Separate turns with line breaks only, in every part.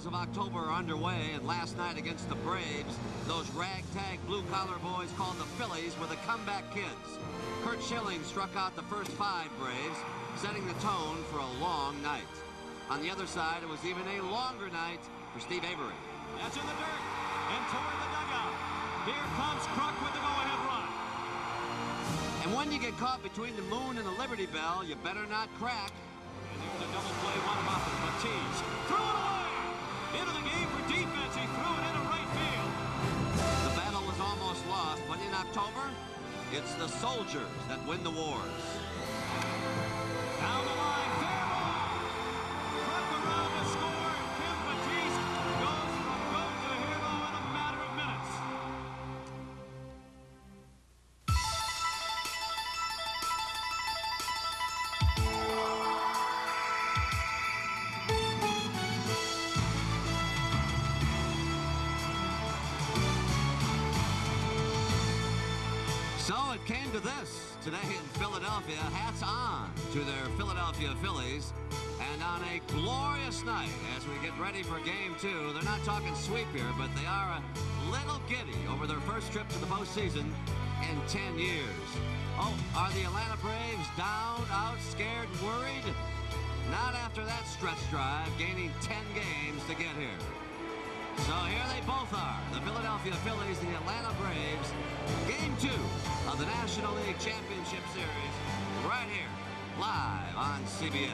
battles of October are underway, and last night against the Braves, those ragtag blue-collar boys called the Phillies were the comeback kids. Curt Schilling struck out the first 5 Braves, setting the tone for a long night. On the other side, it was even a longer night for Steve Avery.
That's in the dirt and toward the dugout. Here comes Kruk with the go-ahead run.
And when you get caught between the moon and the Liberty Bell, you better not crack.
And here's a double play, 1-0. Batiste threw it away. Into the game for defense. He threw it into right field.
The battle was almost lost, but in October, it's the soldiers that win the wars.
Down the line, fair ball. Kruk around to score. Tim Batiste goes from goat to hero in a matter of minutes.
So it came to this. Today in Philadelphia, hats on to their Philadelphia Phillies. And on a glorious night, as we get ready for Game 2, they're not talking sweep here, but they are a little giddy over their first trip to the postseason in 10 years. Oh, are the Atlanta Braves down, out, scared, worried? Not after that stretch drive, gaining 10 games to get here. So here they both are, the Philadelphia Phillies and the Atlanta Braves. Game 2 of the National League Championship Series, right here, live on CBS.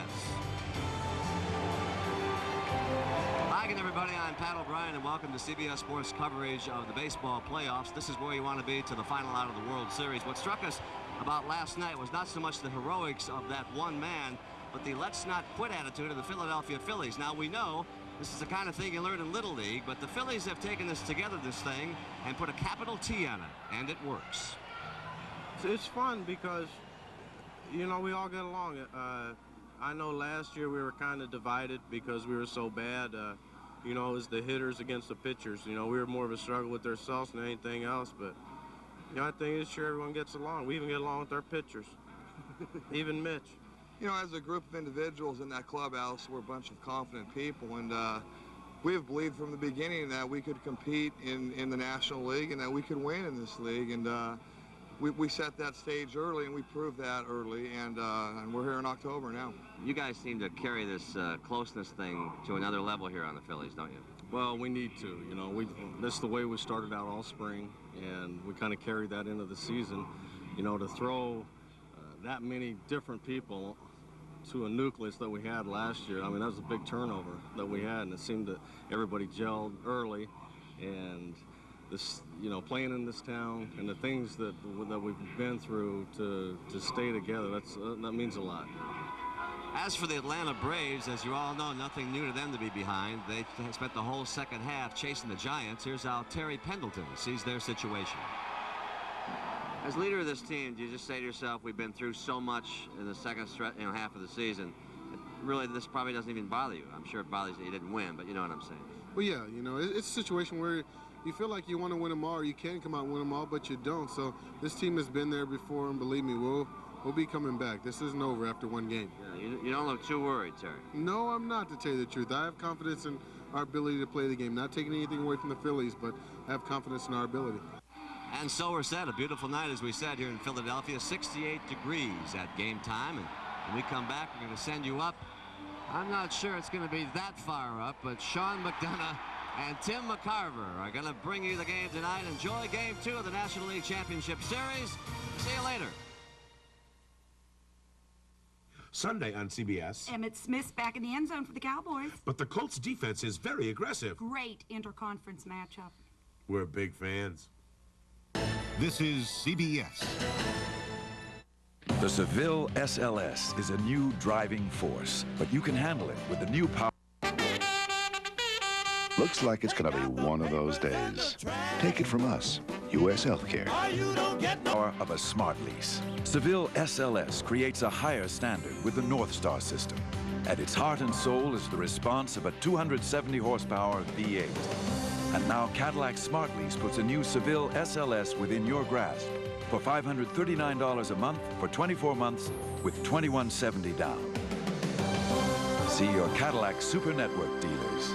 Hi again, everybody. I'm Pat O'Brien, and welcome to CBS Sports coverage of the baseball playoffs. This is where you want to be to the final out of the World Series. What struck us about last night was not so much the heroics of that one man, but the let's not quit attitude of the Philadelphia Phillies. Now, we know this is the kind of thing you learn in Little League, but the Phillies have taken this together, this thing, and put a capital T on it, and it works.
It's fun because, you know, we all get along. I know last year we were kind of divided because we were so bad. You know, it was the hitters against the pitchers. You know, we were more of a struggle with ourselves than anything else, but, you know, I think this year everyone gets along. We even get along with our pitchers, even Mitch.
You know, as a group of individuals in that clubhouse, we're a bunch of confident people, and we have believed from the beginning that we could compete in the National League and that we could win in this league, and we set that stage early, and we proved that early, and we're here in October now.
You guys seem to carry this closeness thing to another level here on the Phillies, don't you?
Well, we need to. You know, this is the way we started out all spring, and we kind of carried that into the season. You know, to throw that many different people to a nucleus that we had last year, I mean, that was a big turnover that we had, and it seemed that everybody gelled early, and this, you know, playing in this town and the things that we've been through to stay together, that means a lot.
As for the Atlanta Braves, as you all know, nothing new to them to be behind. They spent the whole second half chasing the Giants. Here's how Terry Pendleton sees their situation. As leader of this team, do you just say to yourself, we've been through so much in the second half of the season, really this probably doesn't even bother you? I'm sure it bothers you didn't win, but you know what I'm saying.
Well, yeah, you know, it's a situation where you feel like you want to win them all, or you can come out and win them all, but you don't. So this team has been there before, and believe me, we'll be coming back. This isn't over after one game.
Yeah, you don't look too worried, Terry.
No, I'm not, to tell you the truth. I have confidence in our ability to play the game. Not taking anything away from the Phillies, but I have confidence in our ability.
And so we're set. A beautiful night, as we said, here in Philadelphia. 68 degrees at game time. And when we come back, we're going to send you up. I'm not sure it's going to be that far up, but Sean McDonough and Tim McCarver are going to bring you the game tonight. Enjoy Game 2 of the National League Championship Series. See you later.
Sunday on CBS.
Emmitt Smith's back in the end zone for the Cowboys.
But the Colts' defense is very aggressive.
Great interconference matchup.
We're big fans.
This is CBS.
The Seville SLS is a new driving force, but you can handle it with the new power.
Looks like it's going to be one of those days. Take it from us, U.S. Healthcare.
Power of a smart lease. Seville SLS creates a higher standard with the North Star system. At its heart and soul is the response of a 270 horsepower V8. And now Cadillac Smart Lease puts a new Seville SLS within your grasp for $539 a month for 24 months with $2,170 down. See your Cadillac Super Network dealers.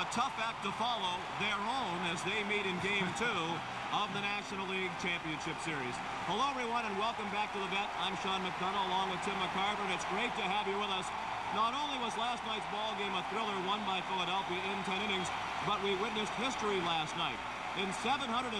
a tough act to follow, their own, as they meet in Game 2 of the National League Championship Series. Hello, everyone, and welcome back to The Vet. I'm Sean McDonough, along with Tim McCarver, and it's great to have you with us. Not only was last night's ball game a thriller won by Philadelphia in 10 innings, but we witnessed history last night. In 765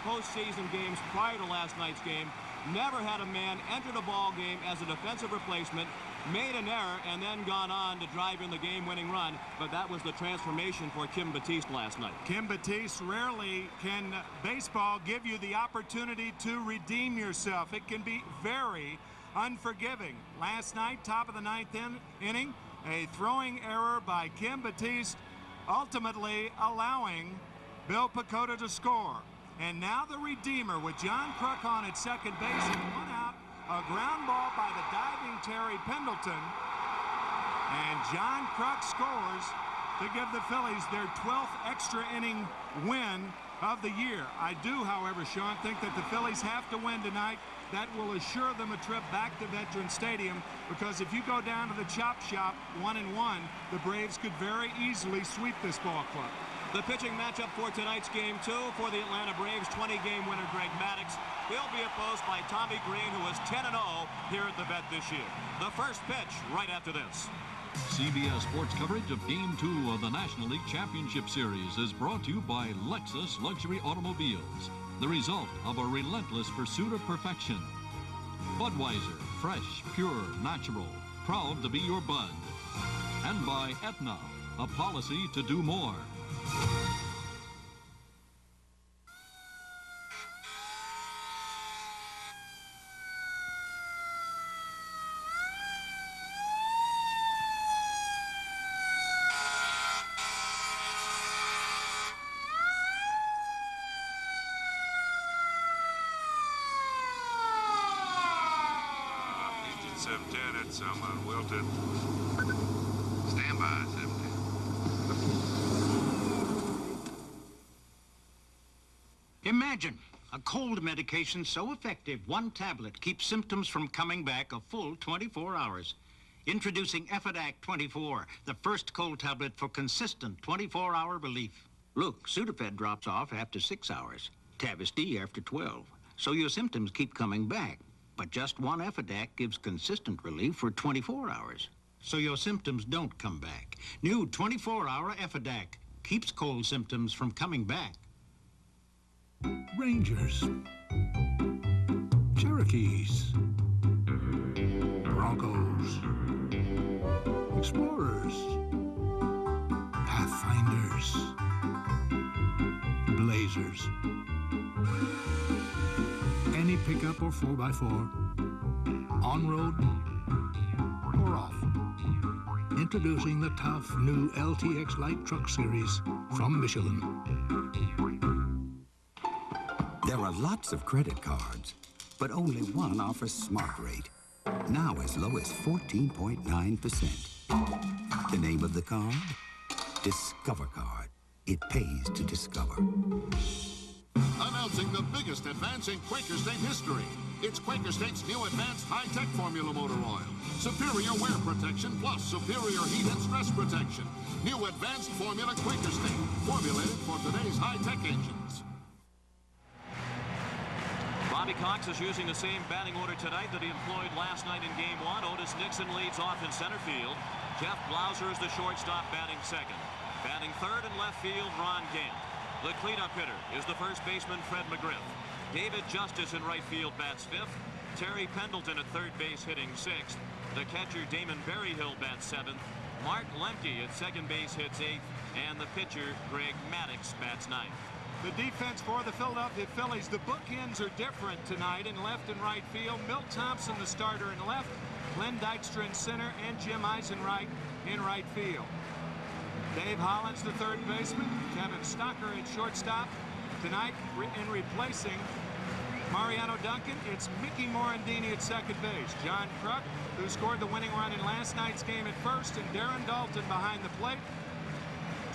postseason games prior to last night's game, never had a man entered a ball game as a defensive replacement, made an error, and then gone on to drive in the game-winning run. But that was the transformation for Kim Batiste last night.
Kim Batiste, rarely can baseball give you the opportunity to redeem yourself. It can be very unforgiving. Last night, top of the ninth inning, a throwing error by Kim Batiste, ultimately allowing Bill Pecota to score. And now the redeemer with John Kruk on at second base and one out. A ground ball by the diving Terry Pendleton. And John Kruk scores to give the Phillies their 12th extra inning win of the year. I do, however, Sean, think that the Phillies have to win tonight. That will assure them a trip back to Veterans Stadium, because if you go down to the chop shop 1-1, the Braves could very easily sweep this ball club.
The pitching matchup for tonight's Game 2 for the Atlanta Braves, 20-game winner Greg Maddux. He'll be opposed by Tommy Green, who was 10-0 here at the Vet this year. The first pitch right after this.
CBS Sports coverage of Game 2 of the National League Championship Series is brought to you by Lexus Luxury Automobiles, the result of a relentless pursuit of perfection. Budweiser, fresh, pure, natural, proud to be your bud. And by Aetna, a policy to do more.
Houston 710 at Selma, Wilton. Stand by, 710.
Imagine a cold medication so effective, one tablet keeps symptoms from coming back a full 24 hours. Introducing Effidac 24, the first cold tablet for consistent 24-hour relief. Look, Sudafed drops off after 6 hours, Tavist after 12, so your symptoms keep coming back. But just one Effidac gives consistent relief for 24 hours, so your symptoms don't come back. New 24-hour Effidac keeps cold symptoms from coming back.
Rangers, Cherokees, Broncos, Explorers, Pathfinders, Blazers. Any pickup or 4x4, on road or off. Introducing the tough new LTX Light Truck Series from Michelin.
There are lots of credit cards, but only one offers Smart Rate. Now as low as 14.9%. The name of the card? Discover Card. It pays to discover.
Announcing the biggest advance in Quaker State history. It's Quaker State's new advanced high-tech formula motor oil. Superior wear protection plus superior heat and stress protection. New advanced formula Quaker State, formulated for today's high-tech engines.
Bobby Cox is using the same batting order tonight that he employed last night in Game 1. Otis Nixon leads off in center field. Jeff Blauser is the shortstop, batting second. Batting third in left field, Ron Gant. The cleanup hitter is the first baseman, Fred McGriff. David Justice in right field bats fifth. Terry Pendleton at third base hitting sixth. The catcher, Damon Berryhill, bats seventh. Mark Lemke at second base hits eighth. And the pitcher, Greg Maddux, bats ninth.
The defense for the Philadelphia Phillies, the bookends are different tonight in left and right field. Milt Thompson, the starter, in left. Glenn Dykstra in center, and Jim Eisenreich in right field. Dave Hollins, the third baseman. Kevin Stocker at shortstop. Tonight, in replacing Mariano Duncan, it's Mickey Morandini at second base. John Kruk, who scored the winning run in last night's game, at first, and Darren Dalton behind the plate.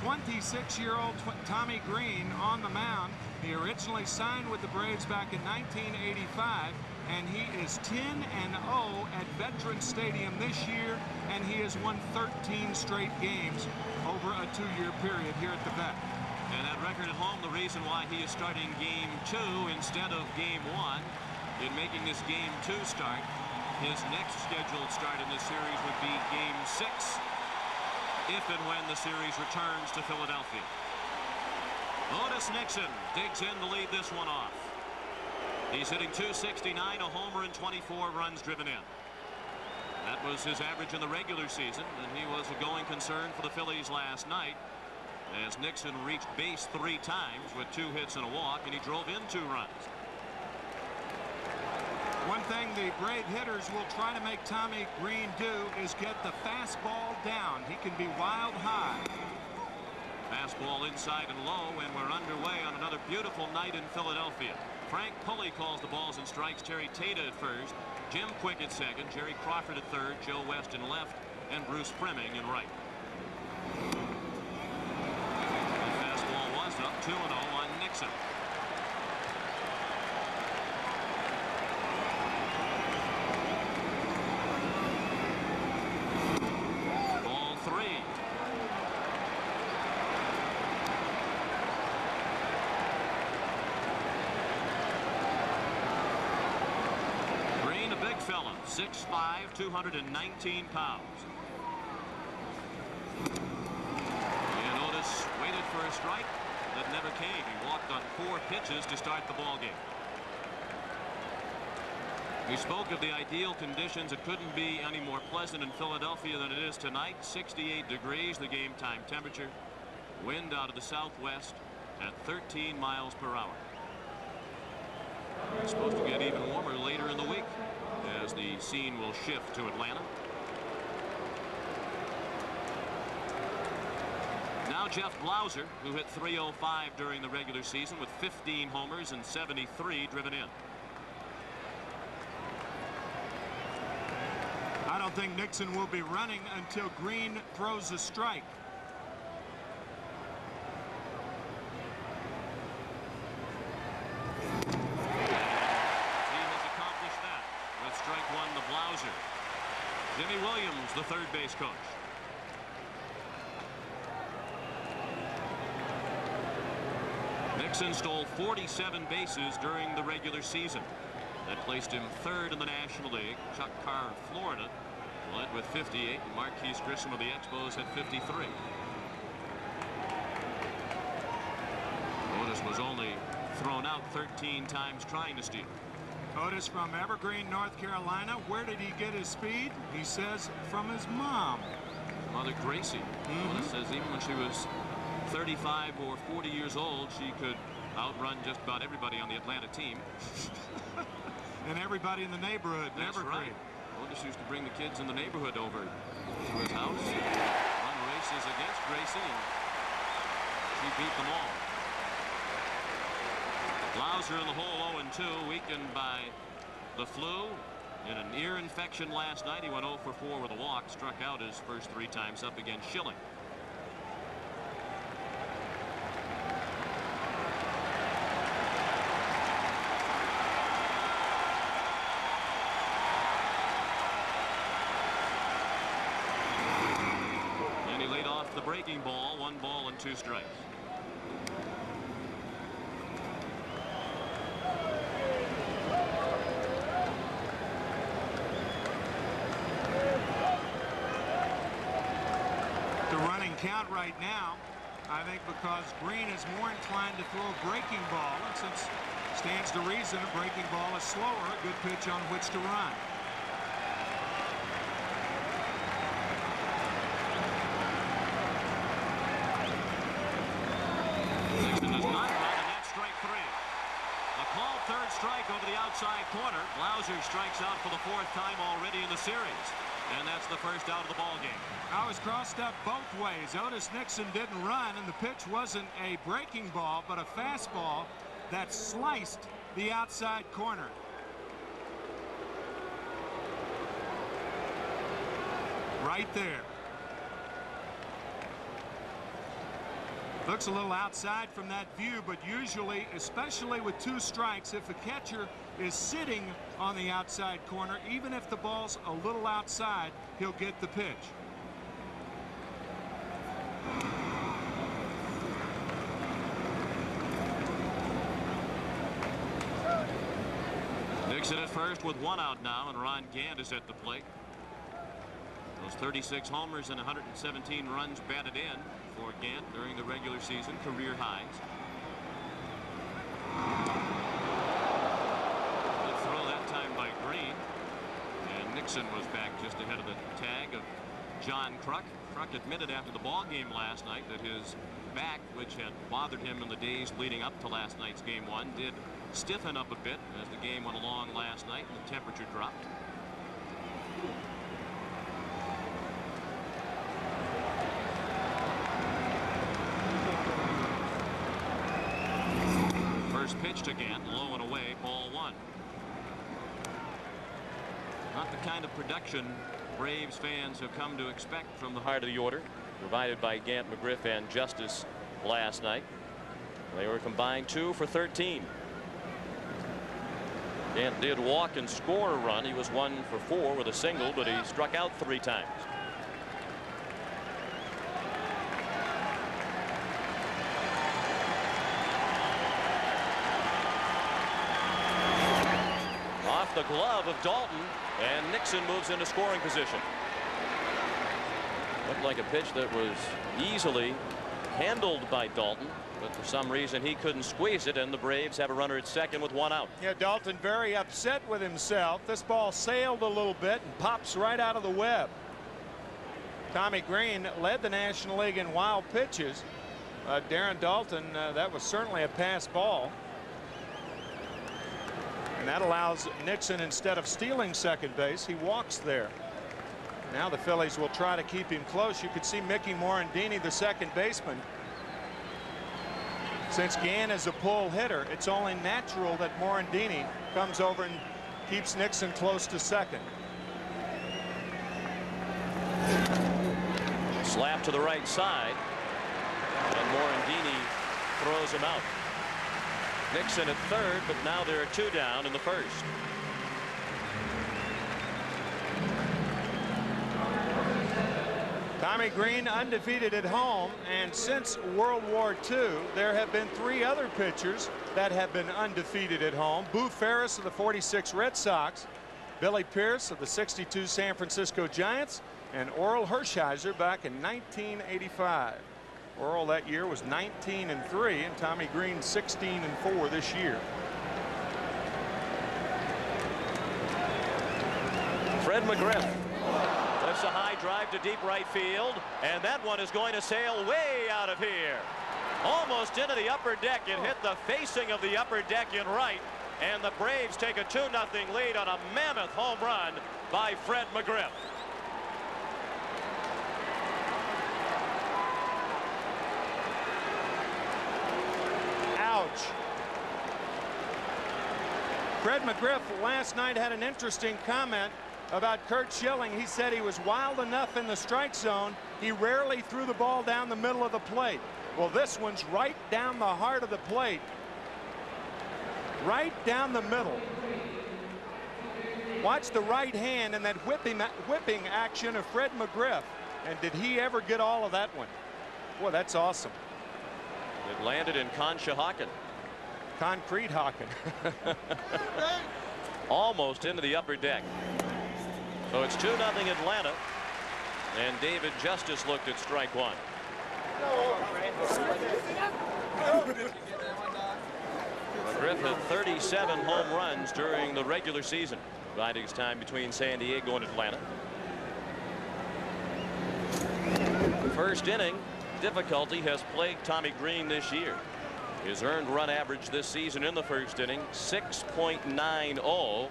26-year-old Tommy Green on the mound. He originally signed with the Braves back in 1985. and he is 10-0 at Veterans Stadium this year, and he has won 13 straight games over a 2-year period here at the Vet.
And that record at home, the reason why he is starting game 2 instead of game 1 in making this game 2 start. His next scheduled start in this series would be game 6 if and when the series returns to Philadelphia. Otis Nixon digs in to lead this one off. He's hitting .269, a homer, and 24 runs driven in. That was his average in the regular season, and he was a going concern for the Phillies last night as Nixon reached base 3 times with 2 hits and a walk, and he drove in 2 runs.
One thing the Brave hitters will try to make Tommy Green do is get the fastball down. He can be wild high.
Fastball inside and low, and we're underway on another beautiful night in Philadelphia. Frank Pulley calls the balls and strikes. Terry Tata at first, Jim Quick at second, Jerry Crawford at third, Joe West in left, and Bruce Frimming in right. The fastball was up 2-0 on Nixon. Ball 3. Green, a big fella, 6'5", 219 pounds. And Otis waited for a strike that never came. He walked on 4 pitches to start the ball game. We spoke of the ideal conditions. It couldn't be any more pleasant in Philadelphia than it is tonight. 68 degrees, the game time temperature. Wind out of the southwest at 13 miles per hour. It's supposed to get even warmer later in the week as the scene will shift to Atlanta. Now Jeff Blauser, who hit .305 during the regular season with 15 homers and 73 driven in.
I don't think Nixon will be running until Green throws a strike.
He has accomplished that with strike 1 to Blauser. Jimmy Williams, the third base coach. Nixon stole 47 bases during the regular season. That placed him 3rd in the National League. Chuck Carr of Florida led with 58, and Marquise Grissom of the Expos had 53. Otis was only thrown out 13 times trying to steal.
Otis from Evergreen, North Carolina. Where did he get his speed? He says from his mom.
Mother Gracie. Otis says even when she was 35 or 40 years old, she could outrun just about everybody on the Atlanta team.
And everybody in the neighborhood.
That's
Evergreen.
right. Otis used to bring the kids in the neighborhood over to his house, run races against Gracie, and she beat them all. Blauser in the hole 0-2, weakened by the flu and an ear infection last night. He went 0 for 4 with a walk, struck out his first 3 times up against Schilling. The breaking ball, 1 ball and 2 strikes.
The running count right now, I think, because Green is more inclined to throw a breaking ball, and since stands to reason a breaking ball is slower, a good pitch on which to run.
Over the outside corner. Blauser strikes out for the 4th time already in the series, and that's the first out of the ball game.
I was crossed up both ways. Otis Nixon didn't run, and the pitch wasn't a breaking ball, but a fastball that sliced the outside corner. Right there. Looks a little outside from that view, but usually, especially with 2 strikes, if the catcher is sitting on the outside corner, even if the ball's a little outside, he'll get the pitch.
Nixon at first with 1 out now, and Ron Gant is at the plate. Those 36 homers and 117 runs batted in for Gant during the regular season, career highs. Good throw that time by Green, and Nixon was back just ahead of the tag of John Kruk. Kruk admitted after the ball game last night that his back, which had bothered him in the days leading up to last night's game 1, did stiffen up a bit as the game went along last night and the temperature dropped. First pitch to Gant, low and away, ball 1. Not the kind of production Braves fans have come to expect from the heart of the order, provided by Gant, McGriff, and Justice last night. They were combined 2 for 13. Gant did walk and score a run. He was 1 for 4 with a single, but he struck out 3 times. Off the glove of Dalton, and Nixon moves into scoring position. Looked like a pitch that was easily handled by Dalton, but for some reason he couldn't squeeze it, and the Braves have a runner at second with 1 out.
Yeah, Dalton very upset with himself. This ball sailed a little bit and pops right out of the web. Tommy Green led the National League in wild pitches. Darren Dalton, that was certainly a pass ball. And that allows Nixon, instead of stealing second base, he walks there. Now the Phillies will try to keep him close. You could see Mickey Morandini, the second baseman. Since Gant is a pull hitter, it's only natural that Morandini comes over and keeps Nixon close to second.
Slap to the right side, and Morandini throws him out. Nixon at third, but now there are 2 down in the first.
Tommy Green undefeated at home, and since World War II there have been 3 other pitchers that have been undefeated at home. Boo Ferris of the 46 Red Sox, Billy Pierce of the 62 San Francisco Giants, and Orel Hershiser back in 1985. Orel that year was 19-3, and Tommy Green 16-4 this year.
Fred McGriff lifts a high drive to deep right field, and that one is going to sail way out of here. Almost into the upper deck. It hit the facing of the upper deck in right, and the Braves take a 2-0 lead on a mammoth home run by Fred McGriff.
Ouch. Fred McGriff last night had an interesting comment about Curt Schilling. He said he was wild enough in the strike zone, he rarely threw the ball down the middle of the plate. Well, this one's right down the heart of the plate. Right down the middle. Watch the right hand and that whipping action of Fred McGriff. And did he ever get all of that one? Boy, that's awesome.
It landed in Conshohocken.
Concrete Hocken.
Almost into the upper deck. So it's 2-0 Atlanta, and David Justice looked at strike 1. McGriff had 37 home runs during the regular season, dividing his time between San Diego and Atlanta. First inning difficulty has plagued Tommy Green this year. His earned run average this season in the first inning, 6.90.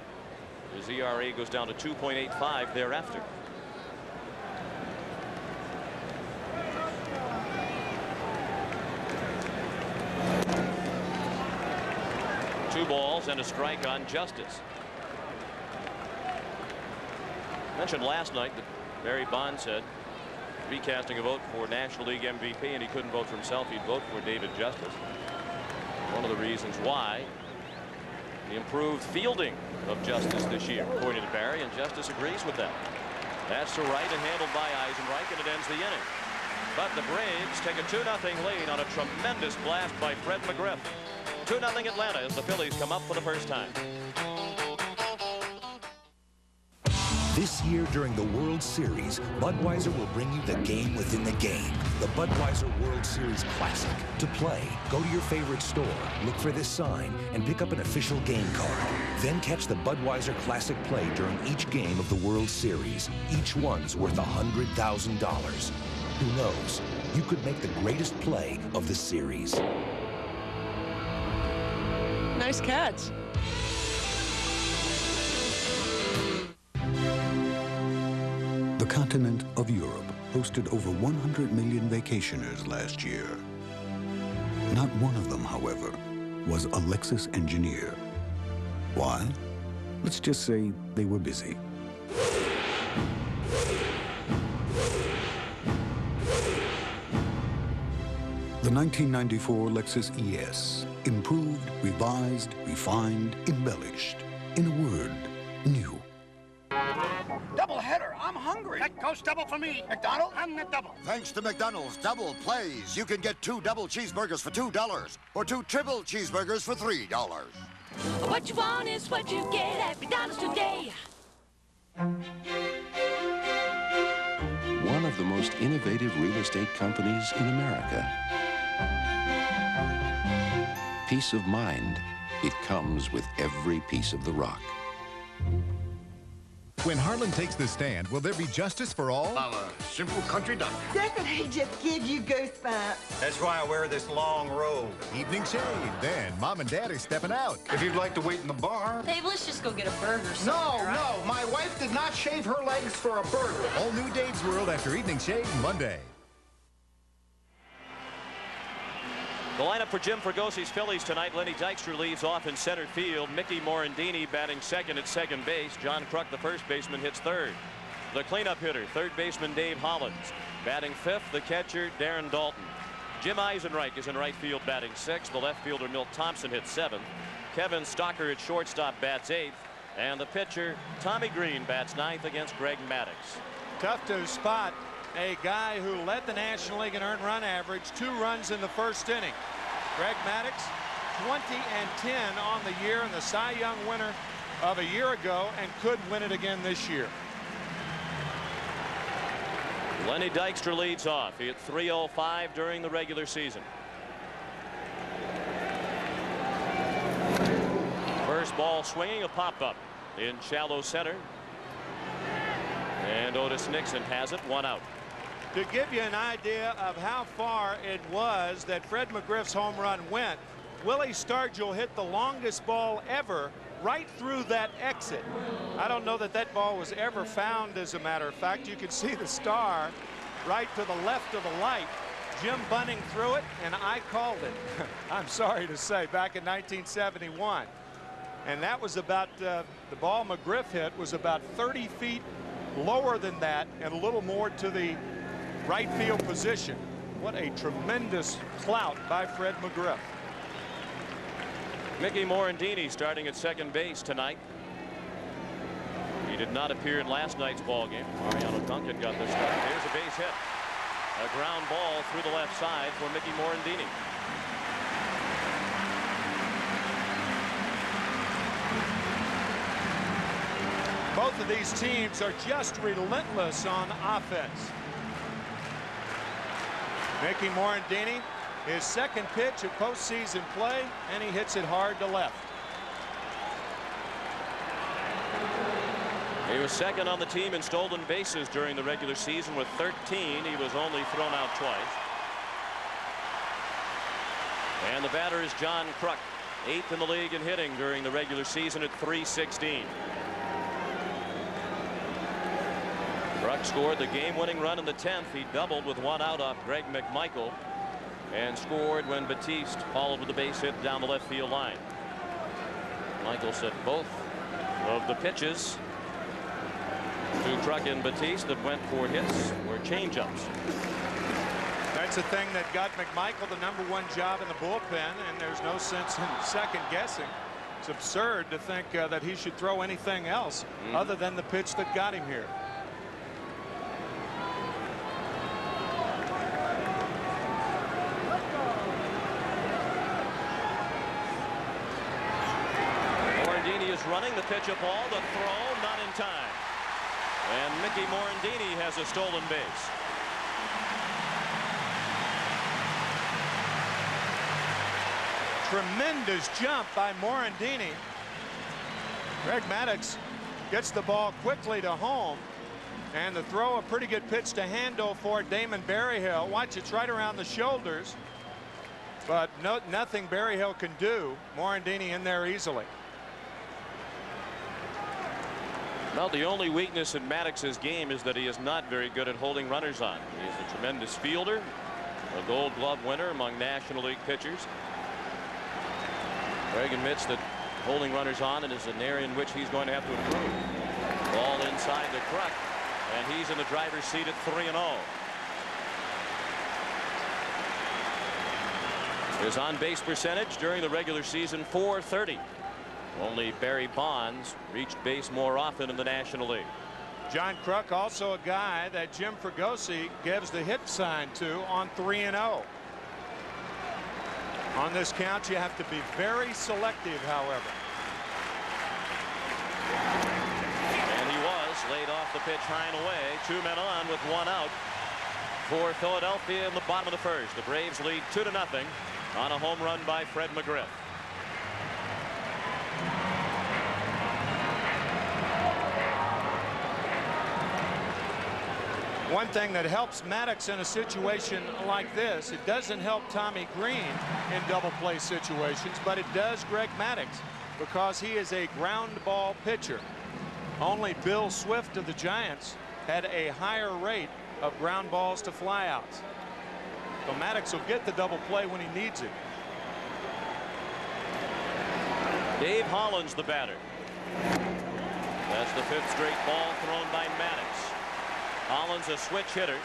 His ERA goes down to 2.85 thereafter. Two balls and a strike on Justice. Mentioned last night that Barry Bonds said
be casting a vote for National League MVP and he couldn't vote for himself, he'd vote for David Justice. One of the reasons why the improved fielding of Justice this year, according to Barry, and Justice agrees with that. That's to right and handled by Eisenreich, and it ends the inning. But the Braves take a 2-0 lead on a tremendous blast by Fred McGriff. 2-0 Atlanta as the Phillies come up for the first time.
This year during the World Series, Budweiser will bring you the game within the game. The Budweiser World Series Classic. To play, go to your favorite store, look for this sign, and pick up an official game card. Then catch the Budweiser Classic play during each game of the World Series. Each one's worth $100,000. Who knows? You could make the greatest play of the series.
Nice catch.
The continent of Europe hosted over 100 million vacationers last year. Not one of them, however, was a Lexus engineer. Why? Let's just say they were busy. The 1994 Lexus ES. Improved, revised, refined, embellished. In a word, new.
Double header. I'm hungry. That goes double for me. McDonald's, I'm the double.
Thanks to McDonald's Double Plays, you can get 2 double cheeseburgers for $2 or 2 triple cheeseburgers for $3.
What you want is what you get at McDonald's today.
One of the most innovative real estate companies in America. Peace of mind. It comes with every piece of the rock.
When Harlan takes the stand, will there be justice for all?
I'm a simple country duck.
Doesn't he just give you goosebumps?
That's why I wear this long robe. Evening shade. Then Mom and Dad are stepping out. If you'd like to wait in the bar.
Dave, let's just go get a burger.
No, my wife did not shave her legs for a burger. All new Dave's World after Evening Shade Monday.
The lineup for Jim Fragosi's Phillies tonight. Lenny Dykstra leads off in center field. Mickey Morandini batting second at second base. John Kruk, the first baseman, hits third. The cleanup hitter, third baseman Dave Hollins. Batting fifth, the catcher Darren Dalton. Jim Eisenreich is in right field batting sixth. The left fielder Milt Thompson hits seventh. Kevin Stocker at shortstop bats eighth. And the pitcher Tommy Green bats ninth against Greg Maddux.
Tough to spot a guy who led the National League in earned run average, 2 runs in the first inning. Greg Maddux, 20-10 on the year, and the Cy Young winner of a year ago, and could win it again this year.
Lenny Dykstra leads off. He hit .305 during the regular season. First ball swinging, a pop-up in shallow center. And Otis Nixon has it, 1 out.
To give you an idea of how far it was that Fred McGriff's home run went, Willie Stargell hit the longest ball ever right through that exit. I don't know that that ball was ever found, as a matter of fact. You can see the star right to the left of the light. Jim Bunning threw it, and I called it. I'm sorry to say, back in 1971. And that was about, the ball McGriff hit was about 30 feet lower than that and a little more to the right field position. What a tremendous clout by Fred McGriff.
Mickey Morandini starting at second base tonight. He did not appear in last night's ball game. Mariano Duncan got the start. Here's a base hit. A ground ball through the left side for Mickey Morandini.
Both of these teams are just relentless on offense. Mickey Morandini, his second pitch of postseason play, and he hits it hard to left.
He was second on the team in stolen bases during the regular season with 13. He was only thrown out twice. And the batter is John Kruk, 8th in the league in hitting during the regular season at .316. Kruk scored the game-winning run in the 10th. He doubled with 1 out off Greg McMichael and scored when Batiste followed with a base hit down the left field line. Michael said both of the pitches to Two Kruk and Batiste that went for hits were changeups.
That's the thing that got McMichael the #1 job in the bullpen, and there's no sense in second guessing. It's absurd to think that he should throw anything else other than the pitch that got him here.
Morandini is running the pitch, a ball, the throw, not in time. And Mickey Morandini has a stolen base.
Tremendous jump by Morandini. Greg Maddux gets the ball quickly to home, and the throw, a pretty good pitch to handle for Damon Berryhill. Watch, it's right around the shoulders, but nothing Berryhill can do. Morandini in there easily.
Well, the only weakness in Maddox's game is that he is not very good at holding runners on. He is a tremendous fielder, a Gold Glove winner among National League pitchers. Greg admits that holding runners on is an area in which he's going to have to improve. Ball inside the Kruk, and he's in the driver's seat at 3-0. His on-base percentage during the regular season, .430. Only Barry Bonds reached base more often in the National League.
John Kruk, also a guy that Jim Fregosi gives the hit sign to on 3-0. On this count, you have to be very selective, however.
And he was laid off the pitch high and away. 2 men on with 1 out for Philadelphia in the bottom of the first. The Braves lead 2-0 on a home run by Fred McGriff.
One thing that helps Maddux in a situation like this, it doesn't help Tommy Green in double play situations, but it does Greg Maddux because he is a ground ball pitcher. Only Bill Swift of the Giants had a higher rate of ground balls to flyouts. So Maddux will get the double play when he needs it.
Dave Hollins, the batter. That's the 5th straight ball thrown by Maddux. Hollins, a switch hitter,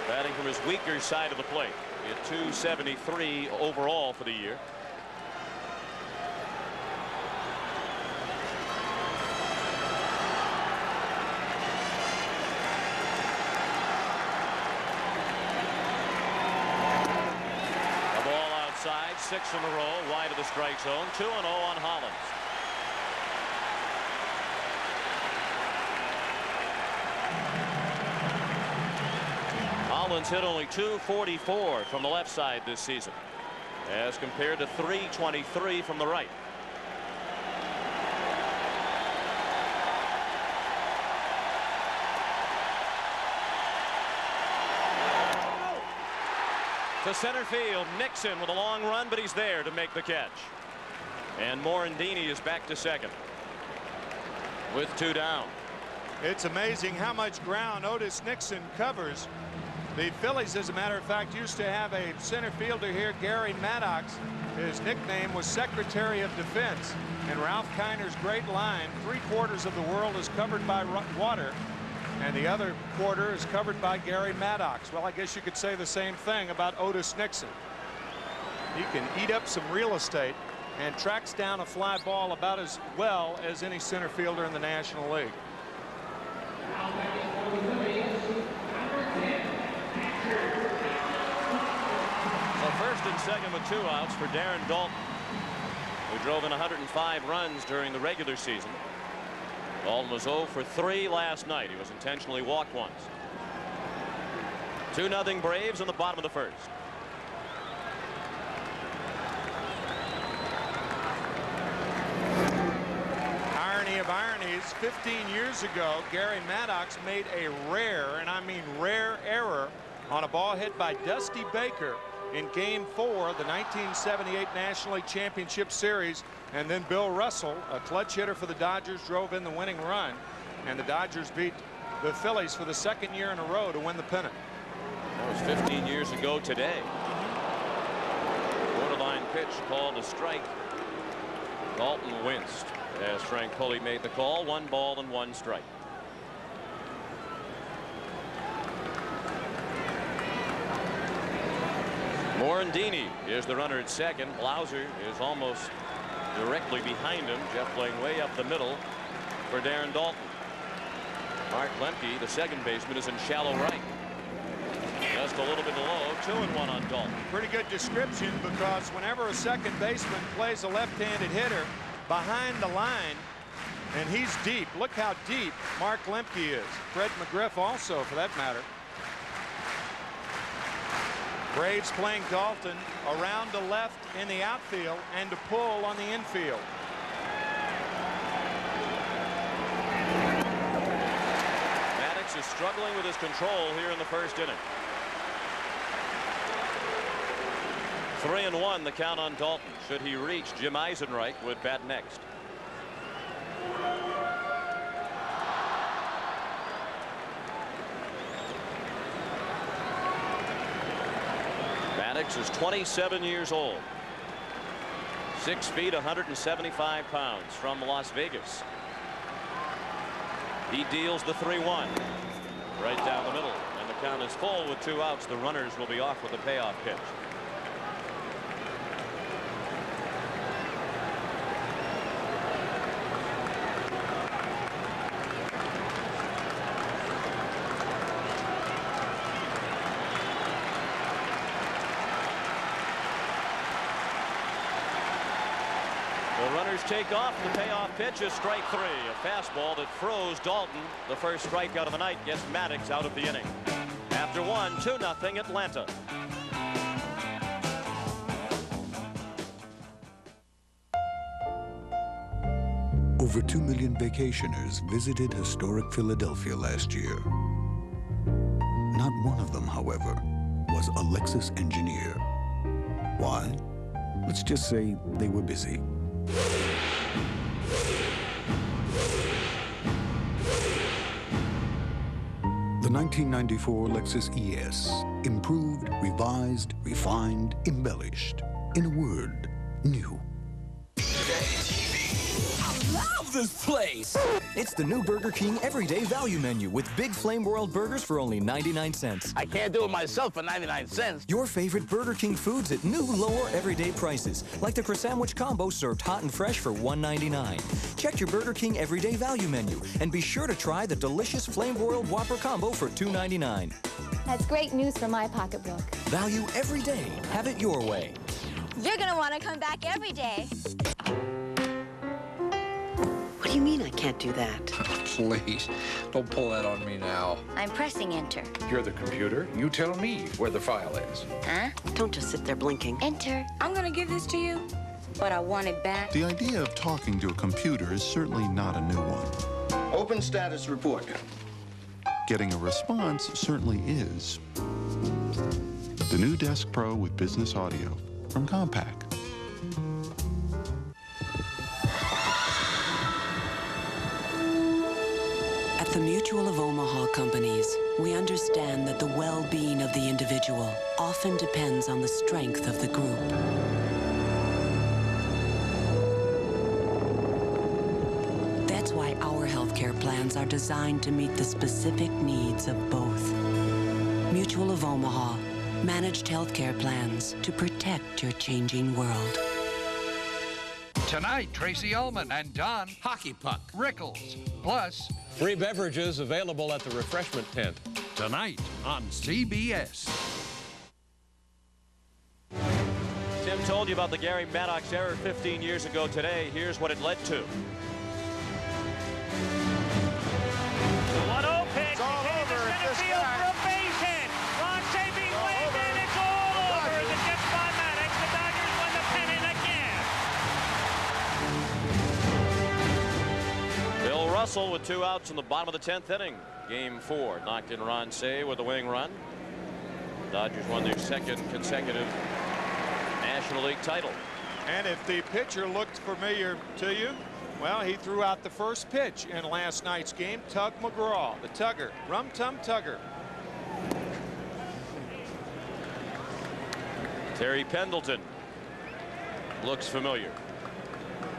batting from his weaker side of the plate. He had .273 overall for the year. A ball outside, 6 in a row, wide of the strike zone. 2-0 on Hollins. Hollins hit only .244 from the left side this season, as compared to .323 from the right. To center field, Nixon with a long run, but he's there to make the catch. And Morandini is back to second with 2 down.
It's amazing how much ground Otis Nixon covers. The Phillies, as a matter of fact, used to have a center fielder here, Gary Maddox. His nickname was Secretary of Defense. And Ralph Kiner's great line, 3/4 of the world is covered by water, and the other quarter is covered by Gary Maddox. Well, I guess you could say the same thing about Otis Nixon. He can eat up some real estate and tracks down a fly ball about as well as any center fielder in the National League.
So first and second with 2 outs for Darren Dalton, who drove in 105 runs during the regular season. Dalton was 0 for 3 last night. He was intentionally walked once. 2-0 Braves in the bottom of the first.
Irony of ironies, 15 years ago, Gary Maddox made a rare, and I mean rare, error on a ball hit by Dusty Baker in Game 4 of the 1978 National League Championship Series. And then Bill Russell, a clutch hitter for the Dodgers, drove in the winning run. And the Dodgers beat the Phillies for the 2nd year in a row to win the pennant.
That was 15 years ago today. Borderline pitch called a strike. Dalton winced as Frank Pulley made the call. 1 ball and 1 strike. Morandini is the runner at second. Blauser is almost directly behind him. Jeff playing way up the middle for Darren Dalton. Mark Lemke, the second baseman, is in shallow right. Just a little bit low. 2-1 on Dalton.
Pretty good description, because whenever a second baseman plays a left-handed hitter behind the line, and he's deep. Look how deep Mark Lemke is. Fred McGriff also, for that matter. Braves playing Dalton around the left in the outfield and to pull on the infield.
Maddox is struggling with his control here in the first inning. 3-1 the count on Dalton. Should he reach, Jim Eisenreich would bat next. Maddox is 27 years old. 6 feet, 175 pounds, from Las Vegas. He deals the 3-1 right down the middle, and the count is full with 2 outs. The runners will be off with a payoff pitch. Take off. The payoff pitch is strike 3. A fastball that froze Dalton. The first strikeout of the night gets Maddox out of the inning. After 1, 2-0 Atlanta.
Over 2 million vacationers visited historic Philadelphia last year. Not one of them, however, was a Lexus engineer. Why? Let's just say they were busy. The 1994 Lexus ES, improved, revised, refined, embellished. In a word, new.
Love this place! It's the new Burger King Everyday Value Menu with big Flame Broiled burgers for only 99 cents.
I can't do it myself for 99 cents.
Your favorite Burger King foods at new, lower, everyday prices, like the Croissant Combo served hot and fresh for $1.99. Check your Burger King Everyday Value Menu and be sure to try the delicious Flame Broiled Whopper Combo for $2.99.
That's great news for my pocketbook.
Value every day. Have it your way.
You're gonna want to come back every day.
What do you mean I can't do that?
Please, don't pull that on me now.
I'm pressing enter.
You're the computer. You tell me where the file is.
Huh? Don't just sit there blinking.
Enter. I'm gonna give this to you, but I want it back.
The idea of talking to a computer is certainly not a new one.
Open status report.
Getting a response certainly is. The new Desk Pro with business audio from Compaq.
At the Mutual of Omaha Companies, we understand that the well-being of the individual often depends on the strength of the group. That's why our healthcare plans are designed to meet the specific needs of both. Mutual of Omaha, managed healthcare plans to protect your changing world.
Tonight, Tracy Ullman and Don Hockey Puck Rickles. Plus,
free beverages available at the refreshment tent.
Tonight on CBS.
Tim told you about the Gary Maddox error 15 years ago today. Here's what it led to.
1-0 pitch. It's all over at this guy. For a base hit. Ron Chafee wins, and it's all over. The Jets by Maddox. The Dodgers win the pennant again.
Bill Russell with 2 outs in the bottom of the 10th inning. Game 4. Knocked in Ron Cey with a winning run. Dodgers won their second consecutive National League title.
And if the pitcher looked familiar to you, well, he threw out the first pitch in last night's game. Tug McGraw, the Tugger, Rum Tum Tugger.
Terry Pendleton looks familiar.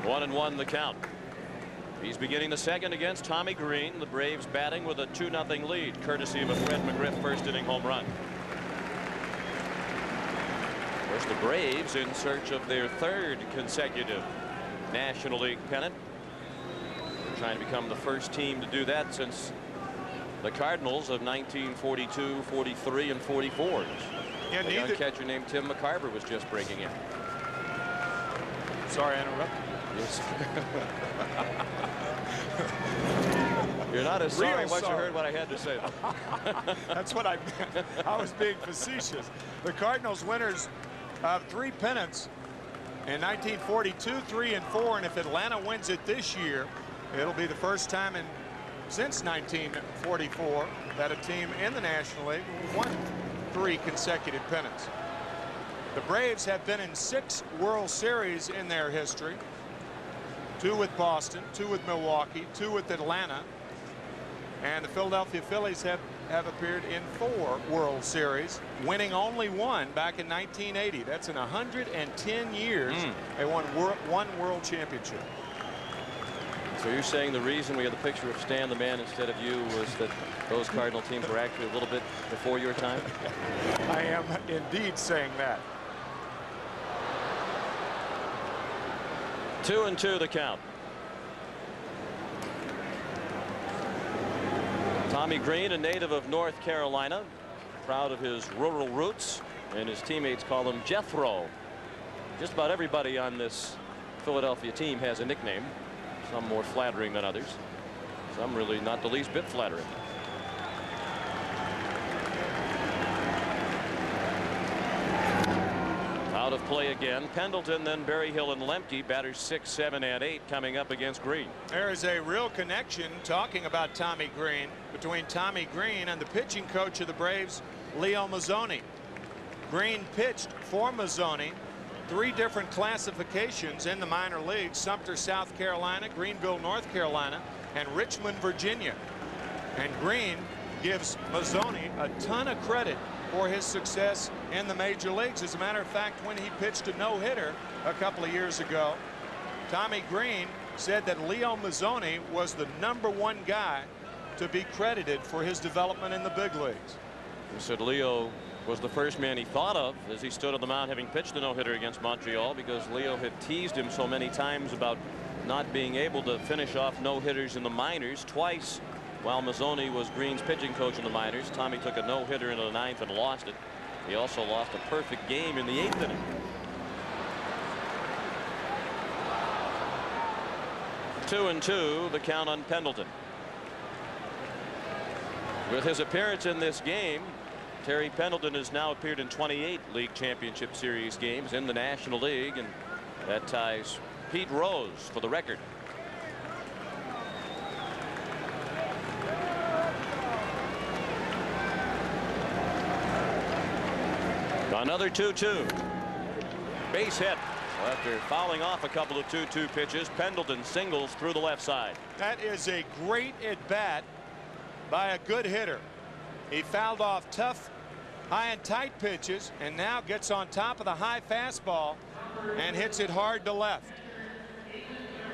1-1 the count. He's beginning the second against Tommy Green. The Braves batting with a 2-0 lead, courtesy of a Fred McGriff first inning home run. course, the Braves in search of their third consecutive National League pennant. They're trying to become the first team to do that since the Cardinals of 1942, 43, and 44.
Yeah,
a young catcher named Tim McCarver was just breaking in.
Sorry, I interrupted.
Yes. You're not as sorry once you heard what I had to say.
That's what I meant. I was being facetious. The Cardinals winners of 3 pennants in 1942, 3, and 4. And if Atlanta wins it this year, it'll be the first time since 1944 that a team in the National League won 3 consecutive pennants. The Braves have been in 6 World Series in their history. 2 with Boston, 2 with Milwaukee, 2 with Atlanta. And the Philadelphia Phillies have appeared in 4 World Series, winning only 1 back in 1980. That's in 110 years. They won 1 World Championship.
So you're saying the reason we have the picture of Stan the Man instead of you was that those Cardinal teams were actually a little bit before your time?
I am indeed saying that.
2-2 the count. Tommy Green, a native of North Carolina, proud of his rural roots, and his teammates call him Jethro. Just about everybody on this Philadelphia team has a nickname, some more flattering than others, some really not the least bit flattering. Out of play again. Pendleton, then Berryhill and Lemke, batters 6, 7, and 8 coming up against Green.
There is a real connection, talking about Tommy Green, between Tommy Green and the pitching coach of the Braves, Leo Mazzoni. Green pitched for Mazzoni 3 different classifications in the minor leagues: Sumter, South Carolina, Greenville, North Carolina, and Richmond, Virginia. And Green gives Mazzoni a ton of credit for his success in the major leagues. As a matter of fact, when he pitched a no-hitter a couple of years ago, Tommy Green said that Leo Mazzoni was the #1 guy to be credited for his development in the big leagues.
He said Leo was the first man he thought of as he stood on the mound having pitched a no-hitter against Montreal, because Leo had teased him so many times about not being able to finish off no-hitters in the minors. Twice while Mazzoni was Green's pitching coach in the minors, Tommy took a no-hitter into the 9th and lost it. He also lost a perfect game in the 8th inning. Two and two, the count on Pendleton. With his appearance in this game, Terry Pendleton has now appeared in 28 League Championship Series games in the National League, and that ties Pete Rose for the record. Another 2-2. Base hit. After fouling off a couple of 2-2 pitches, Pendleton singles through the left side.
That is a great at-bat by a good hitter. He fouled off tough, high and tight pitches, and now gets on top of the high fastball and hits it hard to left.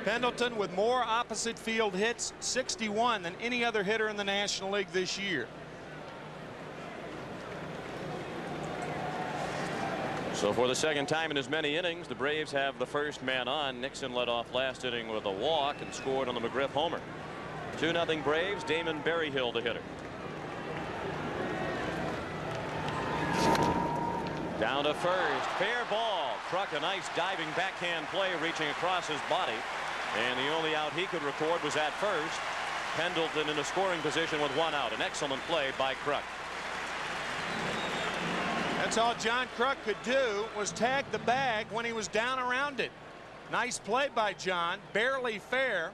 Pendleton with more opposite field hits, 61, than any other hitter in the National League this year.
So for the second time in as many innings, the Braves have the first man on. Nixon led off last inning with a walk and scored on the McGriff homer. 2-0 Braves. Damon Berryhill the hitter. Down to first. Fair ball. Kruk a nice diving backhand play reaching across his body. And the only out he could record was at first. Pendleton in a scoring position with 1 out. An excellent play by Kruk.
That's all John Kruk could do, was tag the bag when he was down around it. Nice play by John, barely fair.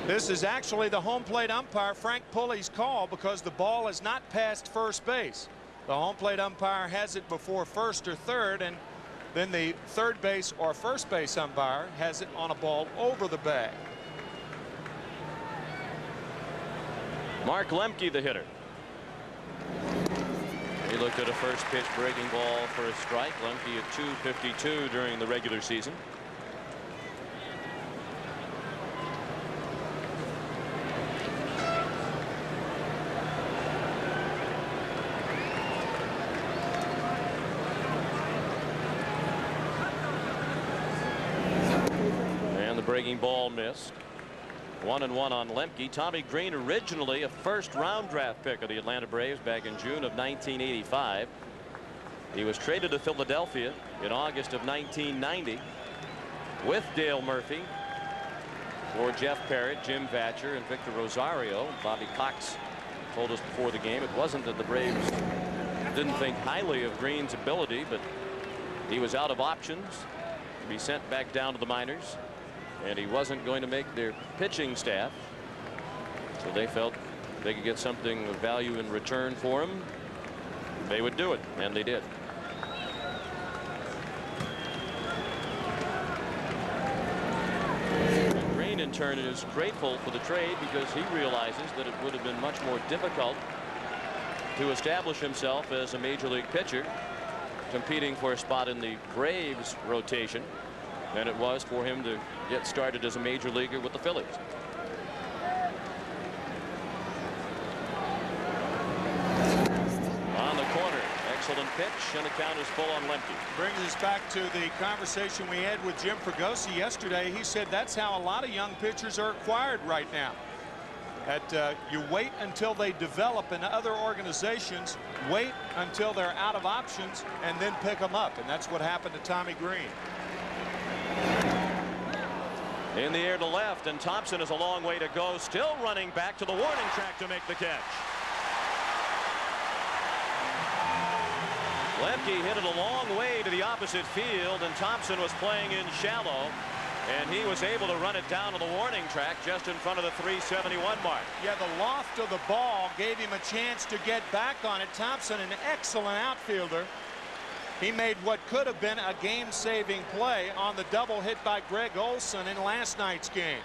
This is actually the home plate umpire Frank Pulley's call, because the ball is not past first base. The home plate umpire has it before first or third, and then the third base or first base umpire has it on a ball over the bag.
Mark Lemke the hitter. He looked at a first pitch breaking ball for a strike. Lemke at .252 during the regular season. the breaking ball missed. 1-1 on Lemke. Tommy Green, originally a first-round draft pick of the Atlanta Braves back in June of 1985. He was traded to Philadelphia in August of 1990 with Dale Murphy for Jeff Parrott, Jim Vatcher, and Victor Rosario. Bobby Cox told us before the game it wasn't that the Braves didn't think highly of Green's ability, but he was out of options to be sent back down to the minors, and he wasn't going to make their pitching staff, so they felt they could get something of value in return for him. They would do it, and they did. And Green in turn is grateful for the trade because he realizes that it would have been much more difficult to establish himself as a major league pitcher competing for a spot in the Braves rotation than it was for him to get started as a major leaguer with the Phillies. On the corner, excellent pitch, and the count is full on Lemke.
Brings us back to the conversation we had with Jim Fregosi yesterday. He said that's how a lot of young pitchers are acquired right now. That you wait until they develop in other organizations, wait until they're out of options, and then pick them up. And that's what happened to Tommy Green.
In the air to left, and Thompson is a long way to go, still running back to the warning track to make the catch. Lemke hit it a long way to the opposite field, and Thompson was playing in shallow, and he was able to run it down to the warning track just in front of the 371 mark.
Yeah, the loft of the ball gave him a chance to get back on it. Thompson, an excellent outfielder. He made what could have been a game-saving play on the double hit by Greg Olson in last night's game.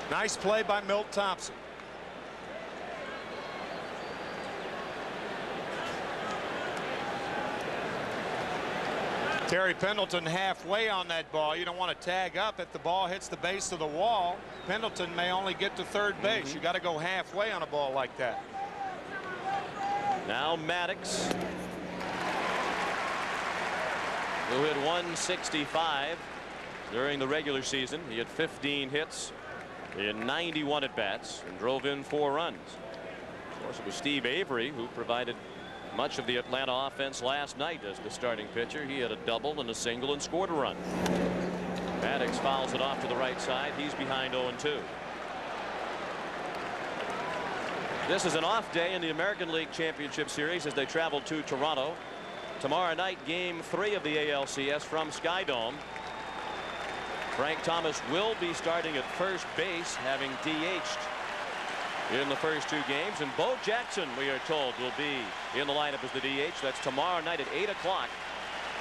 Nice play by Milt Thompson. Terry Pendleton halfway on that ball. You don't want to tag up if the ball hits the base of the wall. Pendleton may only get to third base. You got to go halfway on a ball like that.
Now Maddox, who hit 165 during the regular season. He had 15 hits in 91 at-bats and drove in 4 runs. Of course, it was Steve Avery who provided much of the Atlanta offense last night as the starting pitcher. He had a double and a single and scored a run. Maddox fouls it off to the right side. He's behind 0-2. This is an off day in the American League Championship Series as they travel to Toronto. Tomorrow night, game 3 of the ALCS from Skydome. Frank Thomas will be starting at first base, having DH'd in the first 2 games, and Bo Jackson, we are told, will be in the lineup as the DH. That's tomorrow night at 8 o'clock.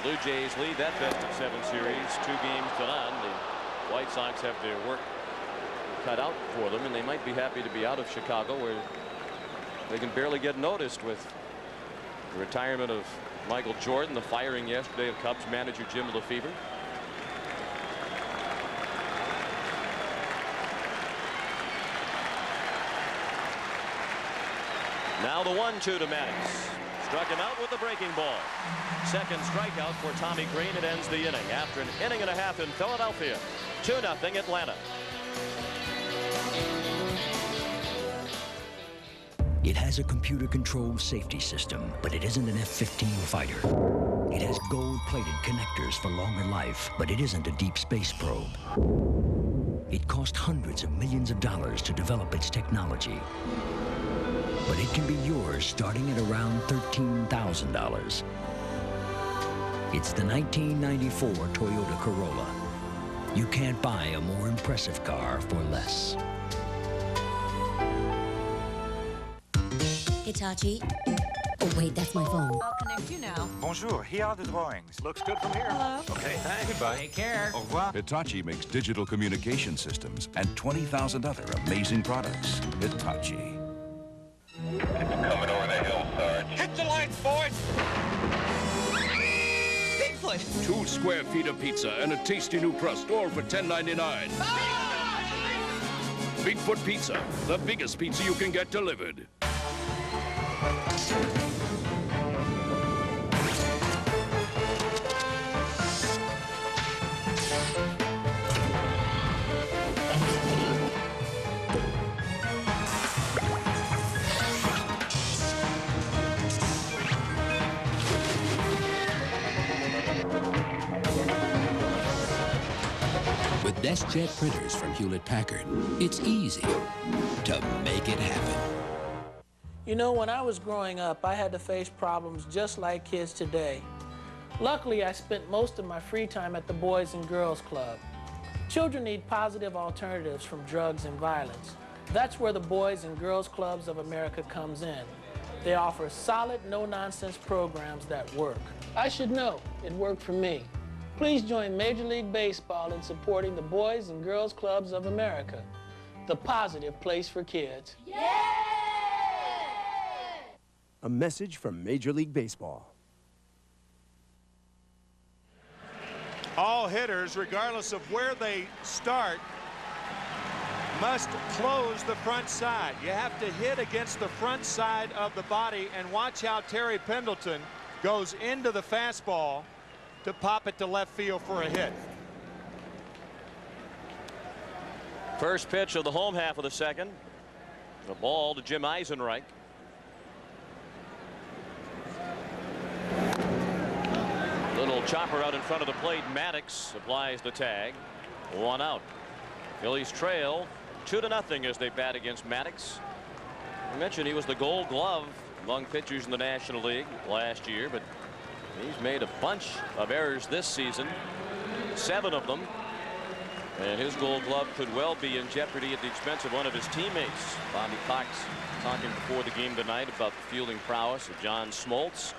Blue Jays lead that best-of-7 series 2 games to none. The White Sox have their work cut out for them, and they might be happy to be out of Chicago, where they can barely get noticed with the retirement of Michael Jordan, the firing yesterday of Cubs manager Jim Lefebvre. Now the 1-2 to Maddox. Struck him out with the breaking ball. Second strikeout for Tommy Green. It ends the inning after an inning and a half in Philadelphia. 2-0 Atlanta.
It has a computer-controlled safety system, but it isn't an F-15 fighter. It has gold-plated connectors for longer life, but it isn't a deep space probe. It cost hundreds of millions of dollars to develop its technology, but it can be yours starting at around $13,000. It's the 1994 Toyota Corolla. You can't buy a more impressive car for less.
Hitachi. Oh, wait, that's my phone.
I'll connect you now.
Bonjour, here are the drawings.
Looks good from here. Hello.
Okay, thanks.
Goodbye. Take care.
Au revoir.
Hitachi makes digital communication systems and 20,000 other amazing products. Hitachi.
It's coming over the hill, Sarge. Hit the lights, boys!
Bigfoot!
2 square feet of pizza and a tasty new crust, all for $10.99. Bigfoot Pizza, the biggest pizza you can get delivered.
With DeskJet printers from Hewlett-Packard, it's easy to make it happen.
You know, when I was growing up, I had to face problems just like kids today. Luckily, I spent most of my free time at the Boys and Girls Club. Children need positive alternatives from drugs and violence. That's where the Boys and Girls Clubs of America comes in. They offer solid, no-nonsense programs that work. I should know. It worked for me. Please join Major League Baseball in supporting the Boys and Girls Clubs of America, the positive place for kids.
A message from Major League Baseball.
All hitters, regardless of where they start, must close the front side. You have to hit against the front side of the body, and watch how Terry Pendleton goes into the fastball to pop it to left field for a hit.
First pitch of the home half of the second. The ball to Jim Eisenreich. Little chopper out in front of the plate. Maddox applies the tag. 1 out. Phillies trail 2-0 as they bat against Maddox. I mentioned he was the Gold Glove among pitchers in the National League last year, but he's made a bunch of errors this season, 7 of them, and his Gold Glove could well be in jeopardy at the expense of one of his teammates. Bobby Cox talking before the game tonight about the fielding prowess of John Smoltz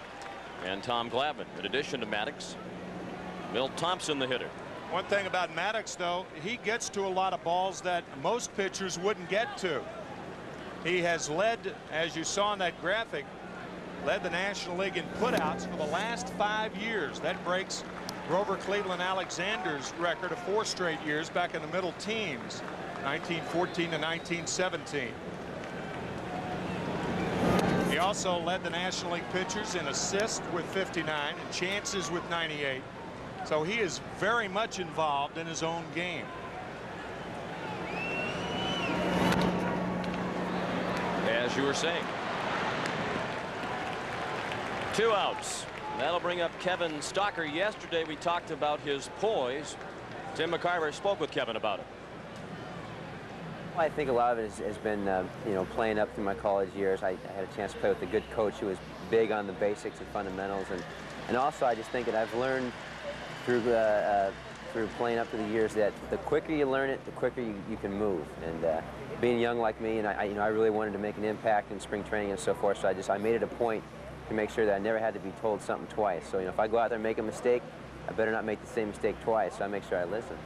and Tom Glavine. In addition to Maddox, Milt Thompson, the hitter.
One thing about Maddox, though, he gets to a lot of balls that most pitchers wouldn't get to. He has led, as you saw in that graphic, led the National League in putouts for the last 5 years. That breaks Grover Cleveland Alexander's record of 4 straight years back in the middle teens, 1914 to 1917. He also led the National League pitchers in assists with 59 and chances with 98. So he is very much involved in his own game.
As you were saying. 2 outs. That'll bring up Kevin Stocker. Yesterday we talked about his poise. Tim McCarver spoke with Kevin about it.
Well, I think a lot of it has been, you know, playing up through my college years. I had a chance to play with a good coach who was big on the basics and fundamentals, and also I just think that I've learned through playing up through the years that the quicker you learn it, the quicker you can move. And being young like me, and I really wanted to make an impact in spring training and so forth. So I made it a point to make sure that I never had to be told something twice. So, you know, if I go out there and make a mistake, I better not make the same mistake twice. So I make sure I listen.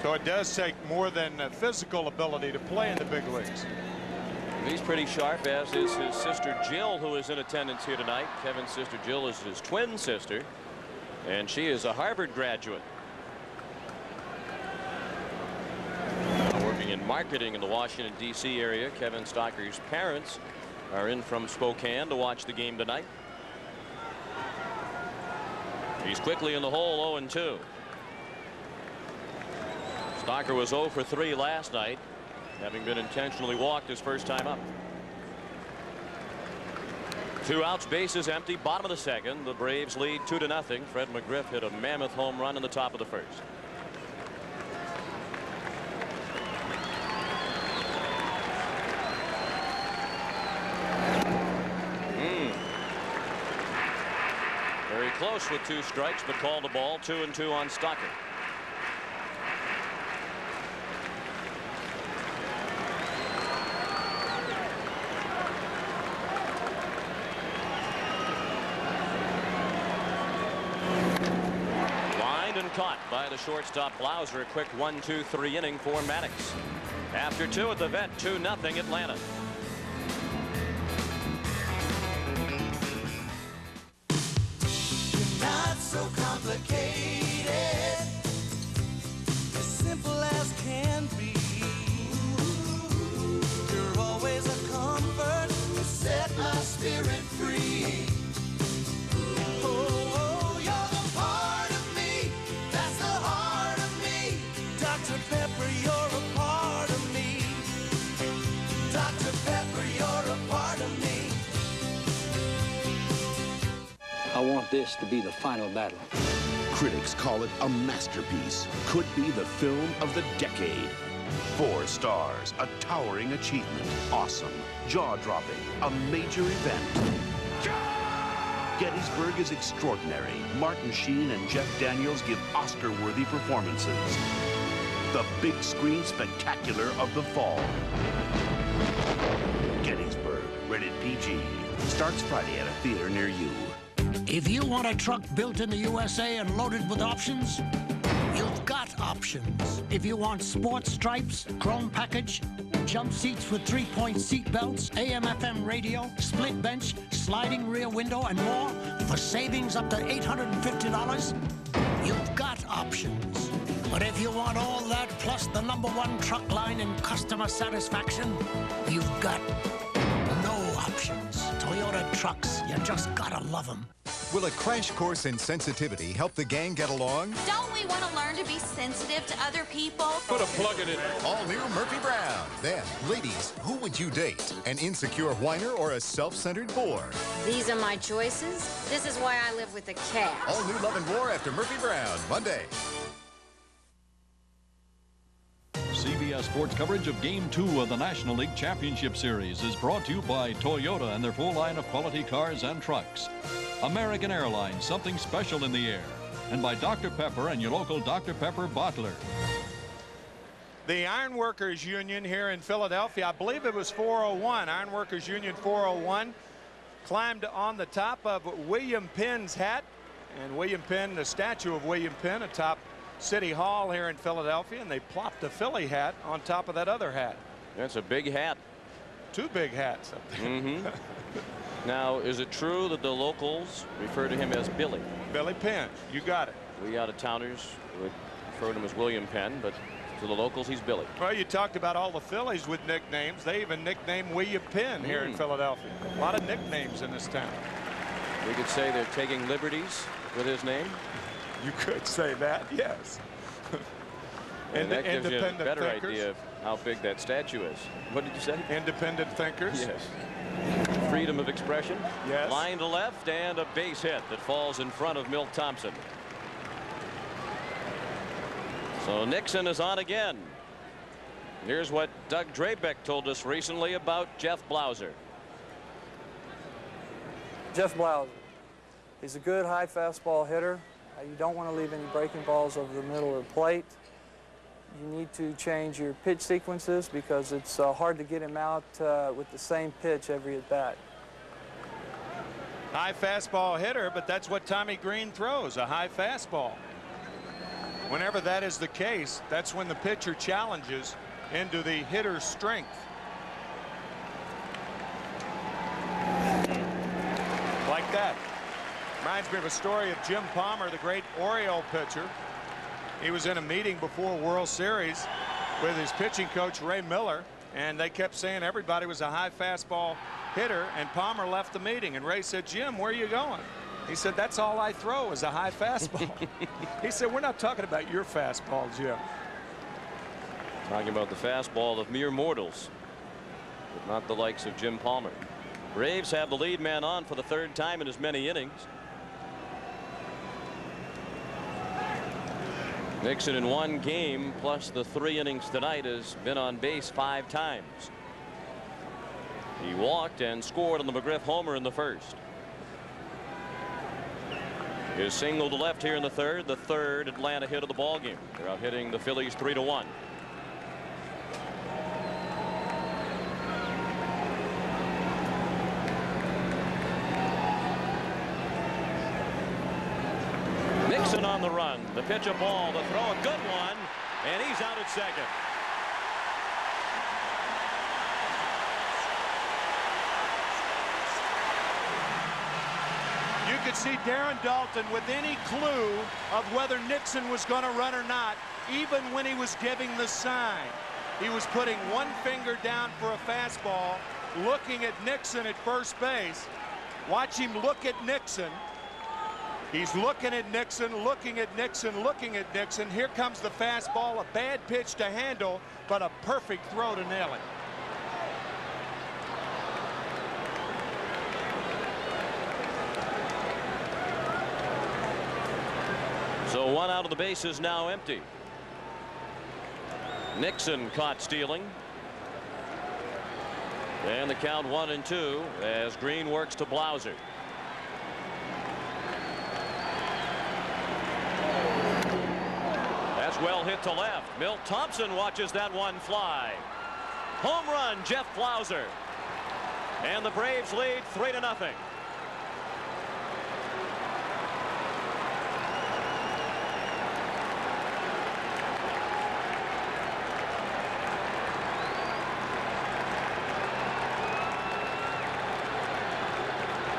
So it does take more than physical ability to play in the big leagues.
He's pretty sharp, as is his sister Jill, who is in attendance here tonight. Kevin's sister Jill is his twin sister, and she is a Harvard graduate. Working in marketing in the Washington, D.C. area. Kevin Stocker's parents are in from Spokane to watch the game tonight. He's quickly in the hole, 0-2. Stocker was 0 for 3 last night, having been intentionally walked his first time up. 2 outs, bases empty, bottom of the second. The Braves lead 2-0. Fred McGriff hit a mammoth home run in the top of the first. Very close with 2 strikes, but called the ball. 2-2 on Stocker. Caught by the shortstop Blauser. A quick 1-2-3 inning for Maddox. After 2 at the vet, 2-0 Atlanta.
Not so complicated, as simple as can be. You're always a comfort to set my spirit free. Oh, you're the part of me that's
I want this to be the final battle.
Critics call it a masterpiece. Could be the film of the decade. 4 stars, a towering achievement. Awesome, jaw-dropping, a major event. Gettysburg is extraordinary. Martin Sheen and Jeff Daniels give Oscar-worthy performances. The big screen spectacular of the fall. Gettysburg, rated PG. Starts Friday at a theater near you.
If you want a truck built in the USA and loaded with options, you've got options. If you want sports stripes, chrome package, jump seats with 3-point seat belts, AM/FM radio, split bench, sliding rear window, and more for savings up to $850, you've got options. But if you want all that plus the #1 truck line in customer satisfaction, you've got no options. Toyota trucks, you just gotta love them.
Will a crash course in sensitivity help the gang get along?
Don't we want to learn to be sensitive to other people?
Put a plug in it.
All new Murphy Brown. Then, ladies, who would you date? An insecure whiner or a self-centered bore?
These are my choices. This is why I live with a cat.
All new Love and War after Murphy Brown, Monday.
CBS Sports coverage of Game 2 of the National League Championship Series is brought to you by Toyota and their full line of quality cars and trucks. American Airlines, something special in the air. And by Dr. Pepper and your local Dr. Pepper bottler.
The Ironworkers Union here in Philadelphia, I believe it was 401, Ironworkers Union 401, climbed on the top of William Penn's hat. And William Penn, the statue of William Penn atop City Hall here in Philadelphia, and they plopped a Philly hat on top of that other hat.
That's a big hat. 2 big hats up there.
Mm-hmm.
Now, is it true that the locals refer to him as Billy?
Billy Penn, you got it.
We out-of-towners would refer to him as William Penn, but to the locals, he's Billy.
Well, you talked about all the Phillies with nicknames. They even nicknamed William Penn here in Philadelphia. A lot of nicknames in this town.
We could say they're taking liberties with his name.
You could say that, yes.
And that gives you a better
thinkers.
idea of how big that statue is. What did you say?
Independent thinkers.
Yes. Freedom of expression.
Yes.
Line to left and a base hit that falls in front of Milt Thompson. So Nixon is on again. Here's what Doug Drabeck told us recently about Jeff Blauser.
Jeff Blauser. He's a good high fastball hitter. You don't want to leave any breaking balls over the middle of the plate. You need to change your pitch sequences because it's hard to get him out with the same pitch every at bat.
High fastball hitter, but that's what Tommy Green throws, a high fastball. Whenever that is the case, that's when the pitcher challenges into the hitter's strength. Like that. Reminds me of a story of Jim Palmer, the great Oriole pitcher. He was in a meeting before World Series with his pitching coach Ray Miller, and they kept saying everybody was a high fastball hitter, and Palmer left the meeting, and Ray said, "Jim, where are you going?" He said, "That's all I throw is a high fastball." He said, "We're not talking about your fastball, Jim."
Talking about the fastball of mere mortals, but not the likes of Jim Palmer. Braves have the lead man on for the 3rd time in as many innings. Nixon in 1 game plus the 3 innings tonight has been on base 5 times. He walked and scored on the McGriff homer in the 1st. His single to left here in the 3rd, the 3rd Atlanta hit of the ball game. They're out hitting the Phillies 3-1. Nixon on the run. The pitch a ball. The throw a good one. And he's out at second.
You could see Darren Dalton with any clue of whether Nixon was going to run or not, even when he was giving the sign. He was putting one finger down for a fastball, looking at Nixon at first base. Watch him look at Nixon. He's looking at Nixon, looking at Nixon, looking at Nixon. Here comes the fastball, a bad pitch to handle, but a perfect throw to nail it.
one out of the bases now empty. Nixon caught stealing. And the count 1-2 as Green works to Blauser. That's well hit to left. Milt Thompson watches that one fly. Home run, Jeff Blauser. And the Braves lead 3-0.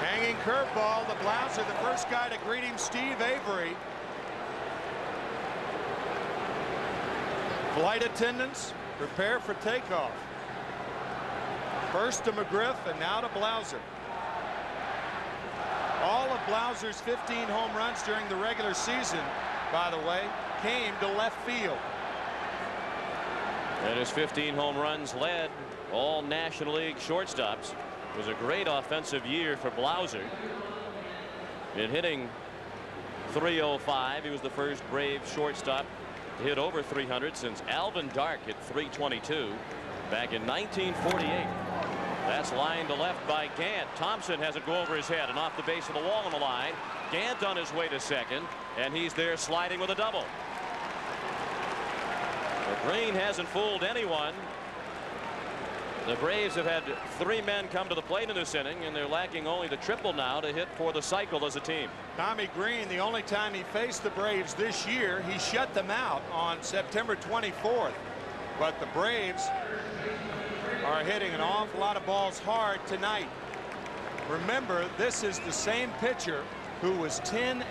Hanging curveball to Blauser, the first guy to greet him, Steve Avery. Flight attendants, prepare for takeoff. First to McGriff and now to Blauser. All of Blauser's 15 home runs during the regular season, by the way, came to left field.
And his 15 home runs led all National League shortstops. It was a great offensive year for Blauser. In hitting .305, he was the first Braves shortstop to hit over 300 since Alvin Dark hit .322 back in 1948. That's lined to left by Gant. Thompson has it go over his head and off the base of the wall on the line. Gant on his way to second, and he's there sliding with a double. But Green hasn't fooled anyone. The Braves have had 3 men come to the plate in this inning, and they're lacking only the triple now to hit for the cycle as a team.
Tommy Green, the only time he faced the Braves this year, he shut them out on September 24th. But the Braves are hitting an awful lot of balls hard tonight. Remember, this is the same pitcher who was 10-0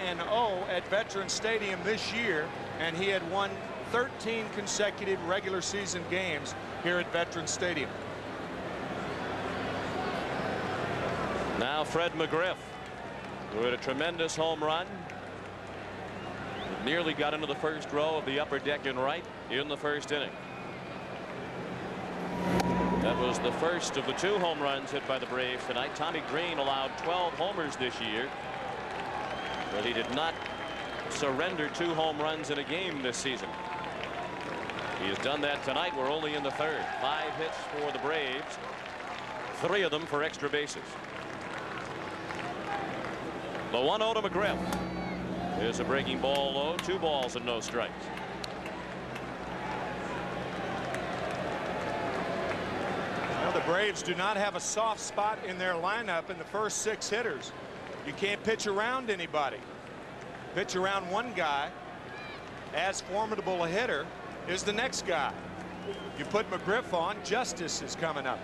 at Veterans Stadium this year, and he had won 13 consecutive regular season games here at Veterans Stadium.
Now Fred McGriff, who had a tremendous home run. Nearly got into the first row of the upper deck in right in the first inning. That was the first of the 2 home runs hit by the Braves tonight. Tommy Green allowed 12 homers this year, but he did not surrender 2 home runs in a game this season. He has done that tonight. We're only in the third. 5 hits for the Braves, 3 of them for extra bases. The 1-0 to McGriff. Here's a breaking ball low. 2 balls and no strikes.
Well, the Braves do not have a soft spot in their lineup in the first 6 hitters. You can't pitch around anybody. Pitch around one guy. As formidable a hitter is the next guy. You put McGriff on, Justice is coming up.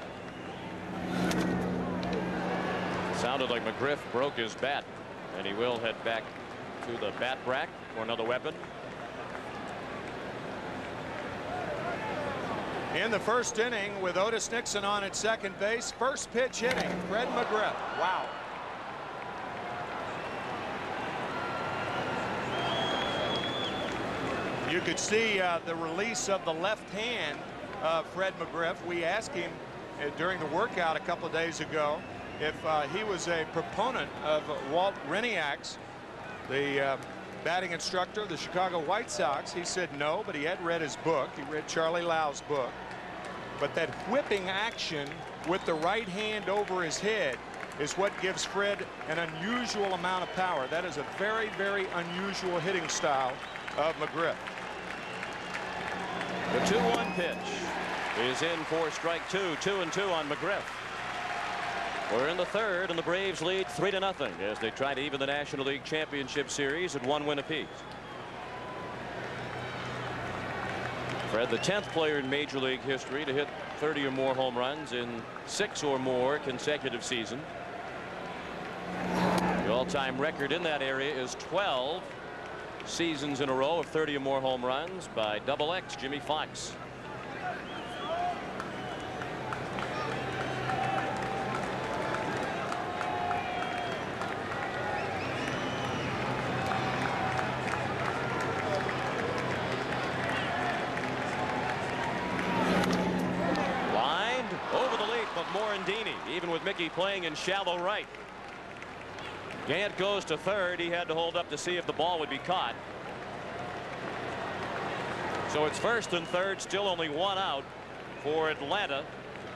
Sounded like McGriff broke his bat, and he will head back to the bat rack for another weapon.
In the first inning with Otis Nixon on at second base, first pitch hitting Fred McGriff. Wow. You could see the release of the left hand of Fred McGriff. We asked him during the workout a couple of days ago if he was a proponent of Walt Reniak's, the batting instructor of the Chicago White Sox. He said no, but he had read his book. He read Charlie Lau's book. But that whipping action with the right hand over his head is what gives Fred an unusual amount of power. That is a very, very unusual hitting style of McGriff.
The 2-1 pitch is in for strike 2. 2-2 on McGriff. We're in the third, and the Braves lead 3-0 as they try to even the National League Championship Series at 1 win apiece. Fred, the 10th player in Major League history to hit 30 or more home runs in 6 or more consecutive seasons. The all-time record in that area is 12 seasons in a row of 30 or more home runs by Double X Jimmy Fox. Even with Mickey playing in shallow right. Gant goes to third. He had to hold up to see if the ball would be caught. So it's first and third, still only one out for Atlanta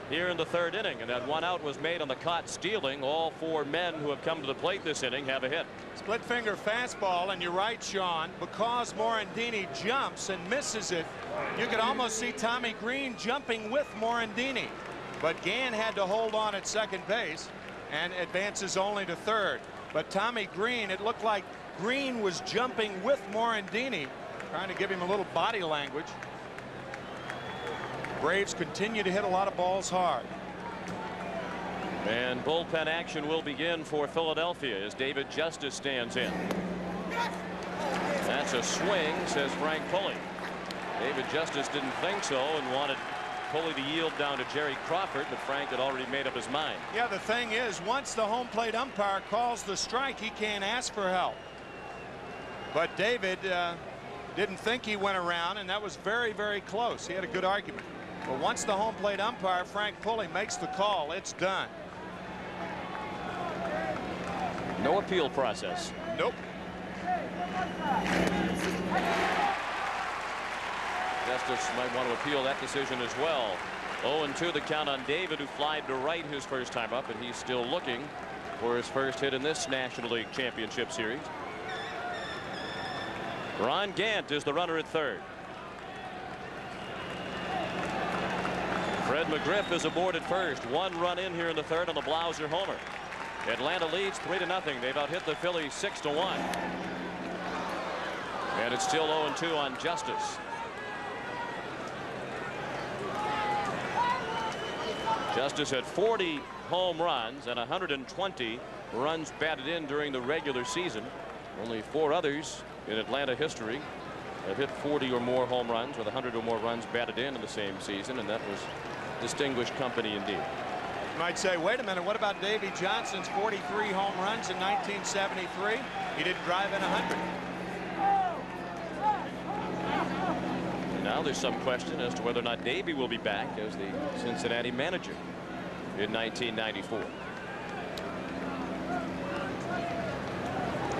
here in the third inning, and that one out was made on the caught stealing. All four men who have come to the plate this inning have a hit.
Split finger fastball, and you're right, Sean, because Morandini jumps and misses it, you could almost see Tommy Green jumping with Morandini, but Gann had to hold on at second base and advances only to third. But Tommy Green, it looked like Green was jumping with Morandini, trying to give him a little body language. Braves continue to hit a lot of balls hard.
And bullpen action will begin for Philadelphia as David Justice stands in. That's a swing, says Frank Pulley. David Justice didn't think so and wanted Pulley to yield down to Jerry Crawford, but Frank had already made up his mind.
Yeah, the thing is, once the home plate umpire calls the strike, he can't ask for help. But David didn't think he went around, and that was very, very close. He had a good argument. But once the home plate umpire, Frank Pulley, makes the call, it's done.
No appeal process.
Nope.
Justice might want to appeal that decision as well. 0-2 the count on David, who flied to right his first time up, and he's still looking for his first hit in this National League Championship Series. Ron Gant is the runner at third. Fred McGriff is aboard at first. One run in here in the third on the Blauser homer. Atlanta leads 3-0. They've out-hit the Phillies 6-1. And it's still 0-2 on Justice. Justice had 40 home runs and 120 runs batted in during the regular season. Only 4 others in Atlanta history have hit 40 or more home runs with 100 or more runs batted in the same season, and that was distinguished company indeed.
You might say, wait a minute, what about Davy Johnson's 43 home runs in 1973? He didn't drive in 100.
And now there's some question as to whether or not Davy will be back as the Cincinnati manager in 1994.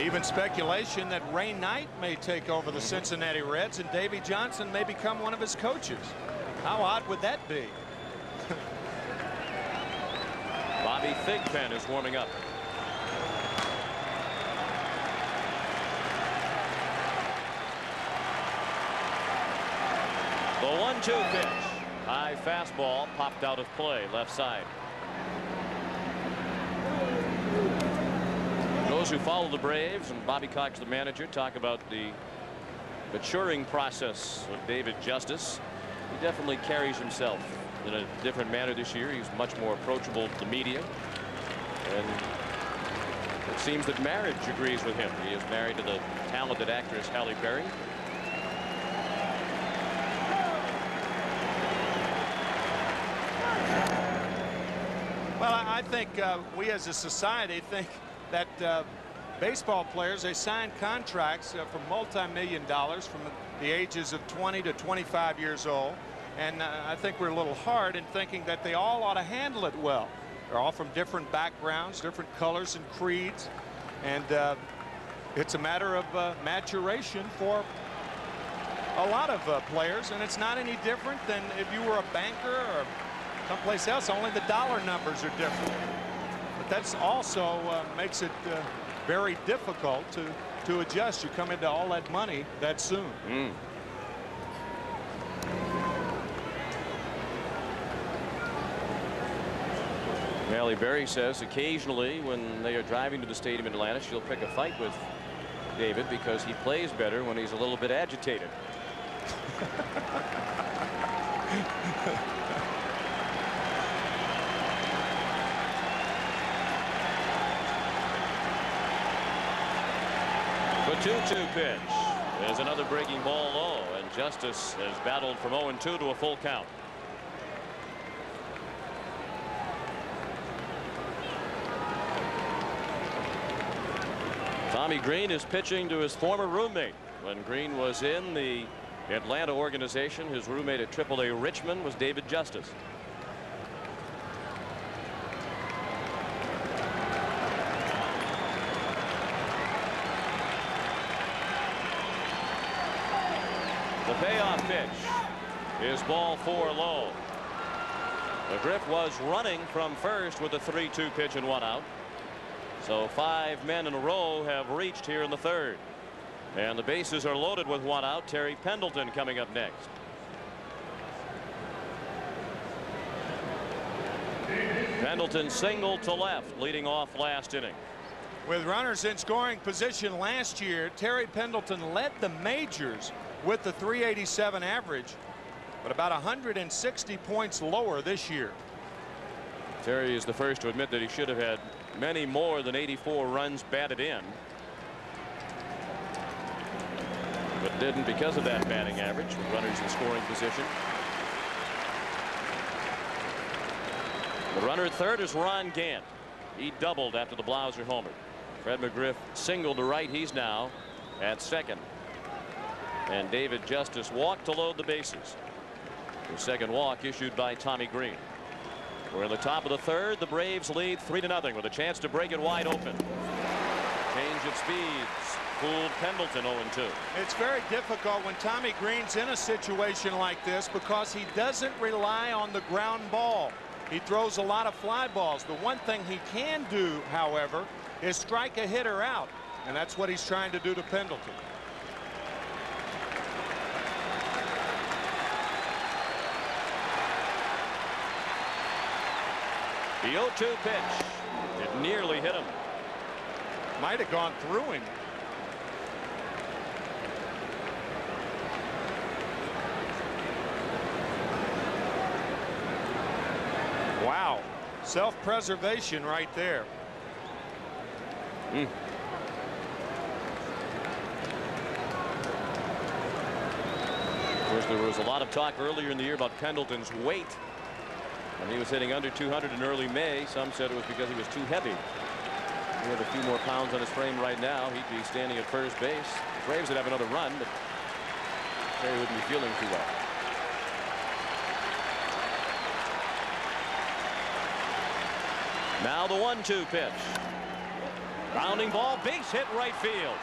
Even speculation that Ray Knight may take over the Cincinnati Reds and Davy Johnson may become one of his coaches. How odd would that be?
Bobby Thigpen is warming up. The 1-2 pitch. High fastball popped out of play left side. Those who follow the Braves and Bobby Cox, the manager, talk about the maturing process of David Justice. He definitely carries himself in a different manner this year. He's much more approachable to the media, and it seems that marriage agrees with him. He is married to the talented actress Halle Berry.
Well, I think we as a society think that baseball players, they sign contracts for multi-million dollars from the ages of 20 to 25 years old. And I think we're a little hard in thinking that they all ought to handle it well. They're all from different backgrounds, different colors and creeds. And it's a matter of maturation for a lot of players. And it's not any different than if you were a banker or someplace else. Only the dollar numbers are different. But that's also makes it very difficult to adjust. You come into all that money that soon.
Halle Berry says occasionally when they are driving to the stadium in Atlanta, she'll pick a fight with David because he plays better when he's a little bit agitated. The 2-2 pitch. There's another breaking ball low, and Justice has battled from 0-2 to a full count. Tommy Green is pitching to his former roommate. When Green was in the Atlanta organization, his roommate at AAA Richmond was David Justice. The payoff pitch is ball 4 low. McGriff was running from first with a 3-2 pitch and 1 out. So 5 men in a row have reached here in the 3rd. And the bases are loaded with 1 out. Terry Pendleton coming up next. Pendleton singled to left, leading off last inning.
With runners in scoring position last year, Terry Pendleton led the majors with the .387 average, but about 160 points lower this year.
Terry is the first to admit that he should have had many more than 84 runs batted in, but didn't because of that batting average with runners in scoring position. The runner at third is Ron Gant. He doubled after the Blauser homer. Fred McGriff singled to right. He's now at second. And David Justice walked to load the bases. The second walk issued by Tommy Green. We're in the top of the 3rd. The Braves lead 3-0 with a chance to break it wide open. Change of speeds. Fooled Pendleton 0-2.
It's very difficult when Tommy Green's in a situation like this because he doesn't rely on the ground ball. He throws a lot of fly balls. The one thing he can do, however, is strike a hitter out, and that's what he's trying to do to Pendleton.
The 0-2 pitch. It nearly hit him.
Might have gone through him. Wow. Self-preservation right there.
Of course, there was a lot of talk earlier in the year about Pendleton's weight. When he was hitting under 200 in early May, some said it was because he was too heavy. He had a few more pounds on his frame right now. He'd be standing at first base. The Braves would have another run, but Terry wouldn't be feeling too well. Now the 1-2 pitch. Rounding ball, base hit right field.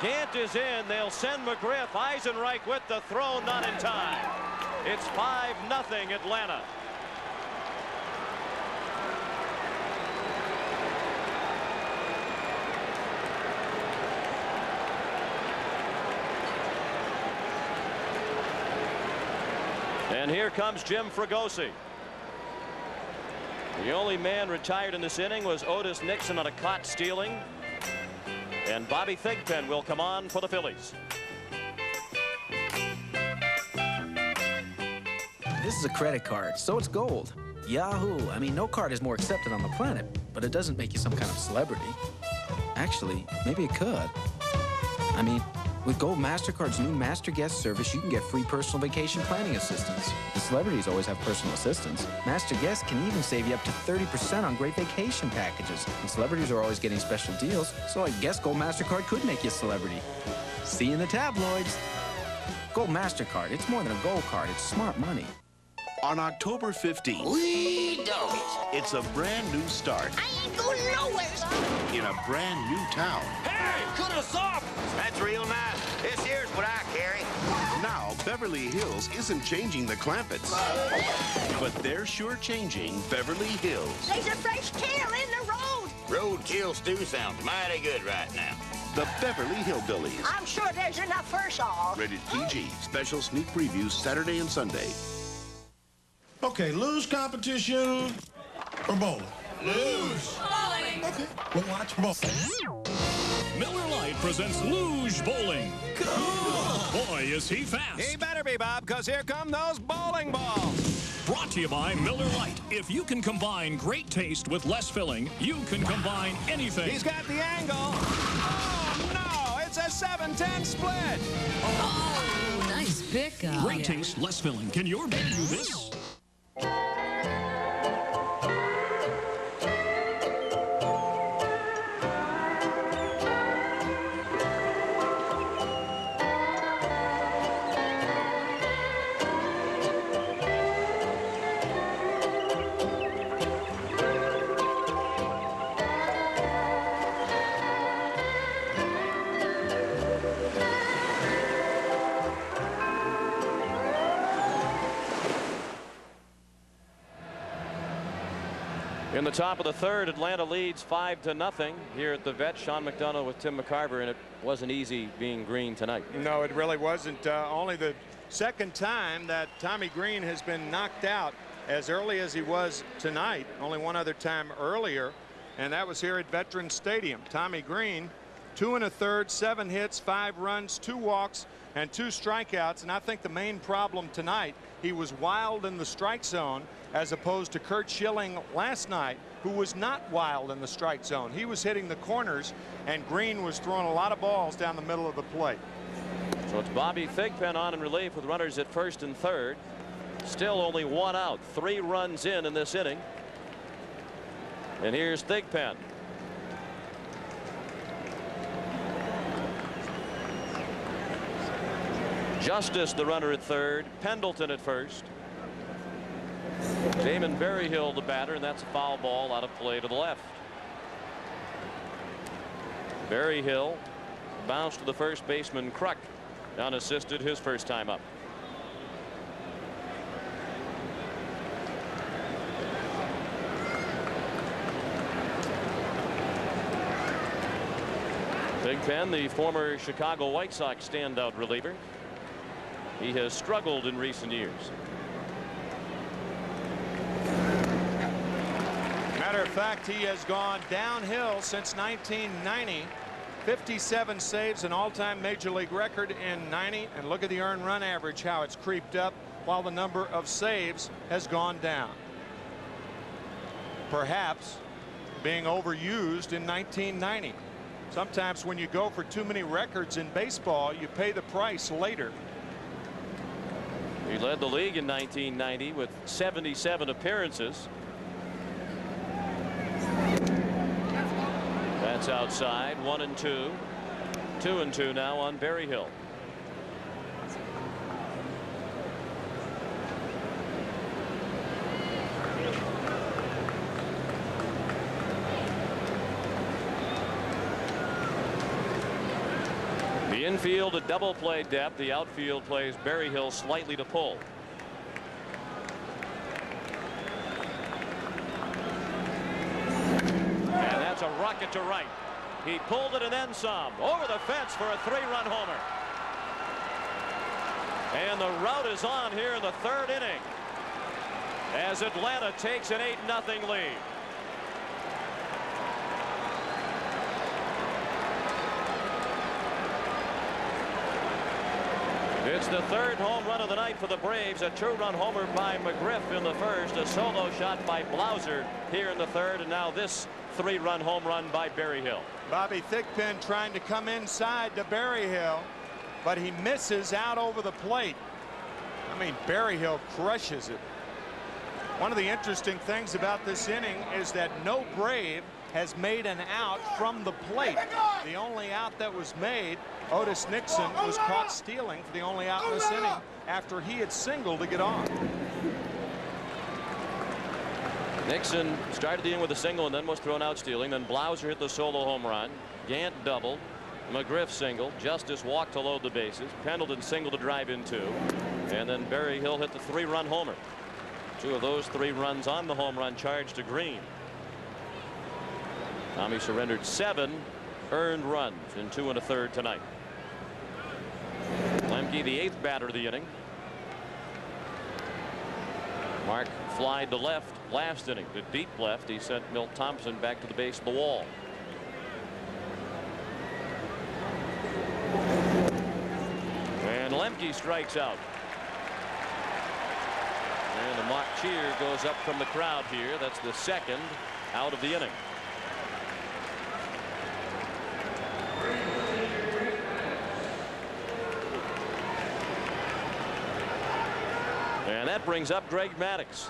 Gant is in. They'll send McGriff. Eisenreich with the throw, not in time. It's 5-0 Atlanta. And here comes Jim Fregosi. The only man retired in this inning was Otis Nixon on a caught stealing. And Bobby Thigpen will come on for the Phillies.
This is a credit card, so it's gold. Yahoo! I mean, no card is more accepted on the planet, but it doesn't make you some kind of celebrity. Actually, maybe it could. I mean, with Gold MasterCard's new Master Guest service, you can get free personal vacation planning assistance. The celebrities always have personal assistants. Master Guest can even save you up to 30% on great vacation packages. And celebrities are always getting special deals, so I guess Gold MasterCard could make you a celebrity. See you in the tabloids. Gold MasterCard, it's more than a gold card, it's smart money.
On October 15th,
We don't.
it's a brand new start
I ain't going nowhere.
in a brand new town.
Hey, cut us off. That's real nice. This here's what I carry.
Now, Beverly Hills isn't changing the Clampetts, but they're sure changing Beverly Hills.
There's a fresh tail in the road. Roadkill stew sounds mighty good right now.
The Beverly Hillbillies.
I'm sure there's enough for us all.
Rated PG. Special sneak previews Saturday and Sunday.
Okay, luge competition or bowling?
Luge.
Bowling. Okay, we'll watch bowling.
Miller Lite presents Luge Bowling. Cool. Boy, is he fast.
He better be, Bob, because here come those bowling balls.
Brought to you by Miller Lite. If you can combine great taste with less filling, you can combine anything.
He's got the angle. Oh, no, it's a 7-10 split.
Oh, nice pickup.
Great taste, less filling. Can your baby do this?
In the top of the third, Atlanta leads 5-0 here at the vet. Sean McDonough with Tim McCarver, and it wasn't easy being Green tonight.
No, it really wasn't. Only the second time that Tommy Green has been knocked out as early as he was tonight. Only one other time earlier, and that was here at Veterans Stadium. Tommy Green, 2 1/3, 7 hits, 5 runs, 2 walks, and 2 strikeouts. And I think the main problem tonight, he was wild in the strike zone, as opposed to Curt Schilling last night, who was not wild in the strike zone. He was hitting the corners, and Green was throwing a lot of balls down the middle of the plate.
So it's Bobby Thigpen on in relief with runners at first and third. Still only 1 out, 3 runs in this inning. And here's Thigpen. Justice the runner at third, Pendleton at first. Damon Berryhill the batter, and that's a foul ball out of play to the left. Berryhill bounced to the first baseman Kruk, unassisted his first time up. Thigpen, the former Chicago White Sox standout reliever. He has struggled in recent years.
Matter of fact, he has gone downhill since 1990. 57 saves, an all-time major league record in 90. And look at the earned run average, how it's creeped up while the number of saves has gone down. Perhaps being overused in 1990. Sometimes when you go for too many records in baseball, you pay the price later.
He led the league in 1990 with 77 appearances. That's outside. 1-2. 2-2 now on Berryhill. The infield a double play depth. The outfield plays Berryhill slightly to pull. And that's a rocket to right. He pulled it and then some. Over the fence for a 3-run homer. And the rout is on here in the third inning as Atlanta takes an 8-0 lead. It's the third home run of the night for the Braves. A 2-run homer by McGriff in the first. A solo shot by Blauser here in the third. And now this 3-run home run by Berryhill.
Bobby Thigpen trying to come inside to Berryhill, but he misses out over the plate. I mean, Berryhill crushes it. One of the interesting things about this inning is that no Brave has made an out from the plate. The only out that was made, Otis Nixon was caught stealing for the only out in this inning after he had singled to get on.
Nixon started the inning with a single and then was thrown out stealing. Then Blauser hit the solo home run. Gant doubled. McGriff singled. Justice walked to load the bases. Pendleton singled to drive in 2. And then Berryhill hit the 3-run homer. 2 of those 3 runs on the home run charge to Green. Tommy surrendered 7 earned runs in 2 1/3 tonight. Lemke, the 8th batter of the inning. Mark flied to left last inning. To deep left, he sent Milt Thompson back to the base of the wall. And Lemke strikes out. And the mock cheer goes up from the crowd here. That's the 2nd out of the inning. And that brings up Greg Maddux,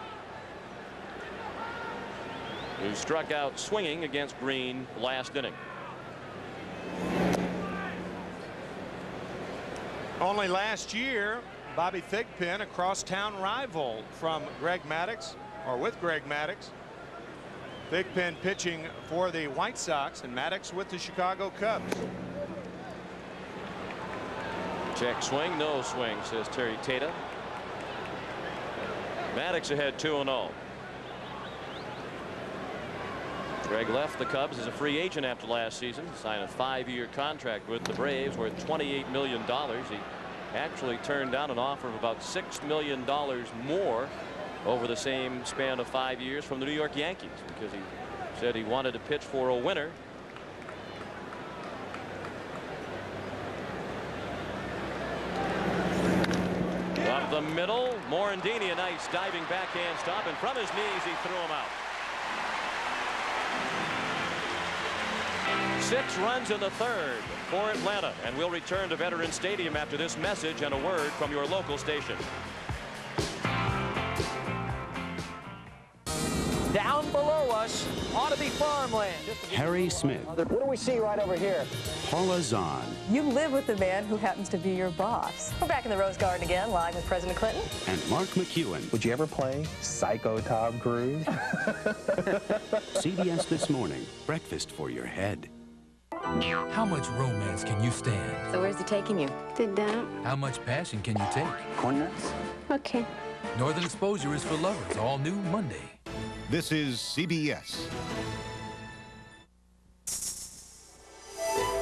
who struck out swinging against Green last inning.
Only last year, Bobby Thigpen, a crosstown rival from Greg Maddux, or with Greg Maddux. Thigpen pitching for the White Sox and Maddux with the Chicago Cubs.
Check swing, no swing, says Terry Tata. Maddux ahead 2-0. Greg left the Cubs as a free agent after last season, signed a 5-year contract with the Braves worth $28 million. He actually turned down an offer of about $6 million more over the same span of 5 years from the New York Yankees, because he said he wanted to pitch for a winner. Up the middle, Morandini, a nice diving backhand stop, and from his knees he threw him out. 6 runs in the third for Atlanta, and we'll return to Veterans Stadium after this message and a word from your local station.
Down below us ought to be farmland.
Harry Smith.
What do we see right over here?
Paula Zahn.
You live with the man who happens to be your boss. We're back in the Rose Garden again, live with President Clinton.
And Mark McEwen.
Would you ever play Psycho Tom Cruise?
CBS This Morning. Breakfast for your head.
How much romance can you stand?
So where's he taking you? To dinner.
How much passion can you take?
Corn nuts.
Okay.
Northern Exposure is for lovers, all new Monday.
This is CBS.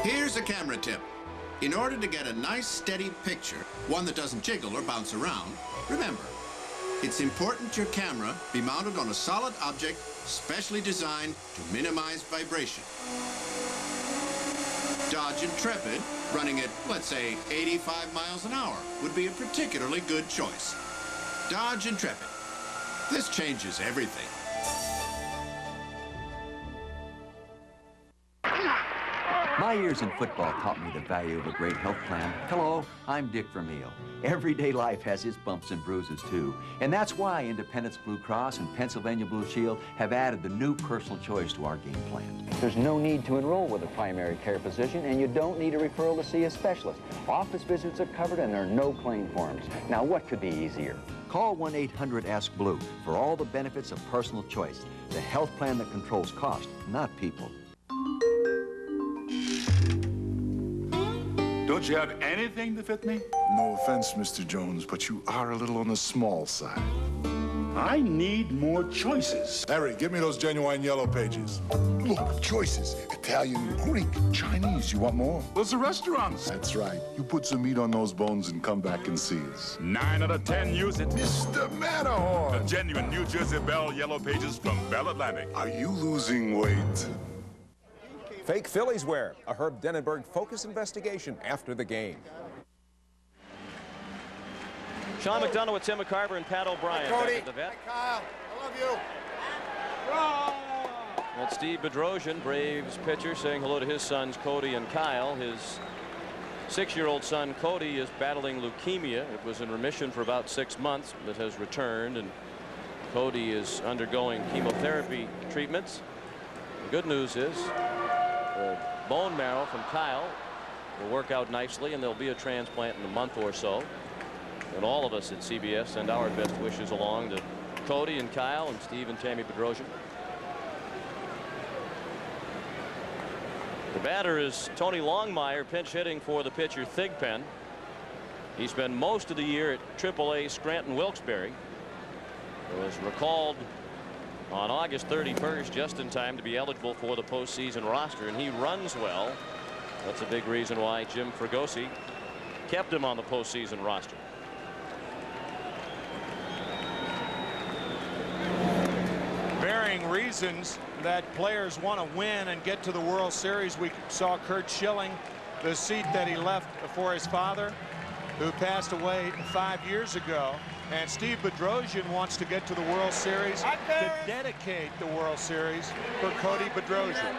Here's a camera tip. In order to get a nice steady picture, one that doesn't jiggle or bounce around, remember, it's important your camera be mounted on a solid object specially designed to minimize vibration. Dodge Intrepid, running at, let's say, 85 miles an hour, would be a particularly good choice. Dodge Intrepid. This changes everything.
My years in football taught me the value of a great health plan. Hello, I'm Dick Vermeil. Everyday life has its bumps and bruises, too. And that's why Independence Blue Cross and Pennsylvania Blue Shield have added the new personal choice to our game plan.
There's no need to enroll with a primary care physician, and you don't need a referral to see a specialist. Office visits are covered, and there are no claim forms. Now, what could be easier?
Call 1-800-ASK-BLUE for all the benefits of personal choice. The health plan that controls cost, not people.
Don't you have anything to fit me?
No offense, Mr. Jones, but you are a little on the small side.
I need more choices.
Harry, give me those genuine yellow pages. Look, choices. Italian, Greek, Chinese. You want more?
Those are restaurants.
That's right. You put some meat on those bones and come back and see us.
9 out of 10 use it.
Mr. Matterhorn.
The genuine New Jersey Bell yellow pages from Bell Atlantic.
Are you losing weight?
Fake Phillies wear. A Herb Denenberg focus investigation after the game.
Sean McDonough with Tim McCarver and Pat O'Brien back at the vet.
Kyle, I love you.
And Steve Bedrosian, Braves pitcher, saying hello to his sons Cody and Kyle. His 6-year-old son Cody is battling leukemia. It was in remission for about 6 months, but has returned, and Cody is undergoing chemotherapy treatments. The good news is the bone marrow from Kyle will work out nicely, and there'll be a transplant in a month or so. And all of us at CBS send our best wishes along to Cody and Kyle and Steve and Tammy Bedrosian. The batter is Tony Longmire, pinch hitting for the pitcher Thigpen. He spent most of the year at AAA Scranton Wilkes-Barre. He was recalled on August 31st, just in time to be eligible for the postseason roster, and he runs well. That's a big reason why Jim Fregosi kept him on the postseason roster.
Varying reasons that players want to win and get to the World Series. We saw Curt Schilling, the seat that he left for his father, who passed away 5 years ago. And Steve Bedrosian wants to get to the World Series to dedicate the World Series for Cody Bedrosian.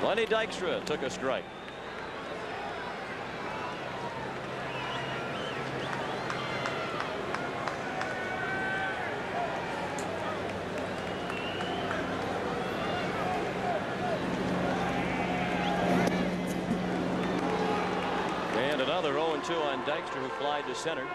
Lenny Dykstra took a strike. And another 0-2 on Dykstra, who flied to center.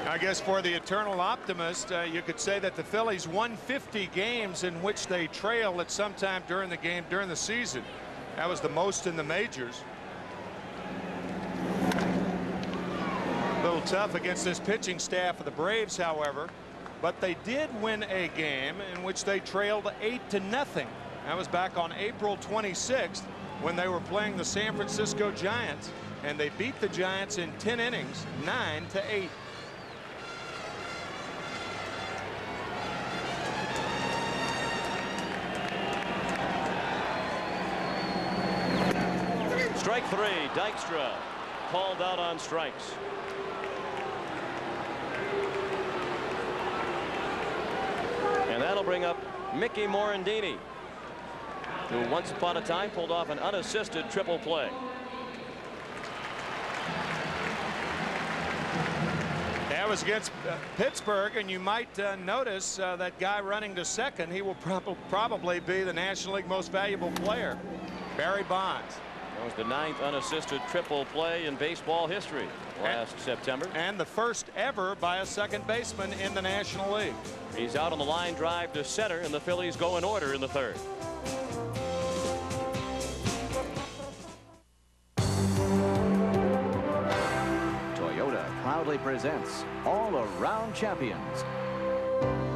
I guess for the eternal optimist, you could say that the Phillies won 50 games in which they trailed at some time during the season. That was the most in the majors. A little tough against this pitching staff of the Braves, however, but they did win a game in which they trailed 8-0. That was back on April 26th when they were playing the San Francisco Giants, and they beat the Giants in 10 innings, 9-8.
Strike 3, Dykstra called out on strikes. And that'll bring up Mickey Morandini, who once upon a time pulled off an unassisted triple play.
That was against Pittsburgh, and you might notice that guy running to second, he will probably be the National League most valuable player, Barry Bonds.
That was the 9th unassisted triple play in baseball history last September.
And the first ever by a second baseman in the National League.
He's out on the line drive to center, and the Phillies go in order in the 3rd.
Toyota proudly presents All-Around Champions.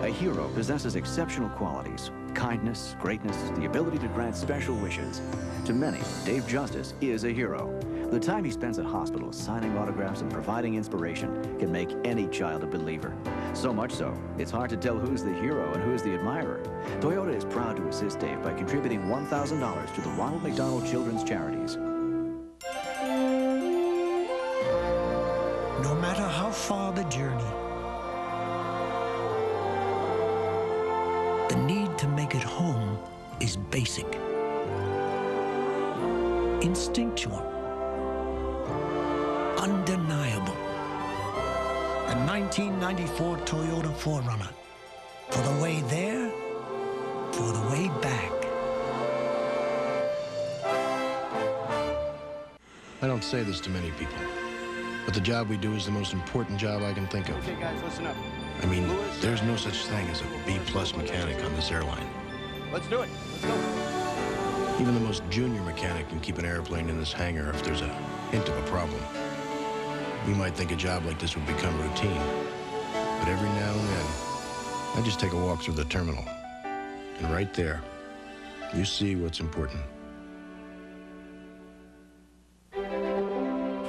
A hero possesses exceptional qualities: kindness, greatness, the ability to grant special wishes. To many, Dave Justice is a hero. The time he spends at hospitals signing autographs and providing inspiration can make any child a believer. So much so, it's hard to tell who's the hero and who's the admirer. Toyota is proud to assist Dave by contributing $1,000 to the Ronald McDonald Children's Charities.
No matter how far the journey, the need to make it home is basic, instinctual, undeniable. The 1994 Toyota 4Runner. For the way there, for the way back.
I don't say this to many people, but the job we do is the most important job I can think of.
Okay, guys, listen up.
I mean, there's no such thing as a B-plus mechanic on this airline.
Let's do it. Let's go.
Even the most junior mechanic can keep an airplane in this hangar if there's a hint of a problem. You might think a job like this would become routine, but every now and then, I just take a walk through the terminal, and right there, you see what's important.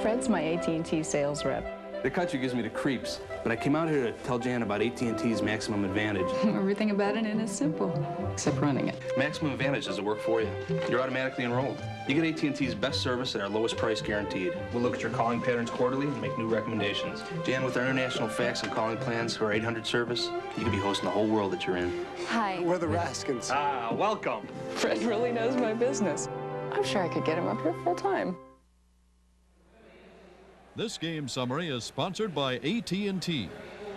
Fred's my AT&T sales rep.
The country gives me the creeps, but I came out here to tell Jan about AT&T's Maximum Advantage.
Everything about it is simple, except running it.
Maximum Advantage does the work for you. You're automatically enrolled. You get AT&T's best service at our lowest price guaranteed. We'll look at your calling patterns quarterly and make new recommendations. Jan, with our international fax and calling plans for our 800 service, you could be hosting the whole world that you're in.
Hi.
We're the Raskins.
Ah, welcome.
Fred really knows my business. I'm sure I could get him up here full time.
This game summary is sponsored by AT&T.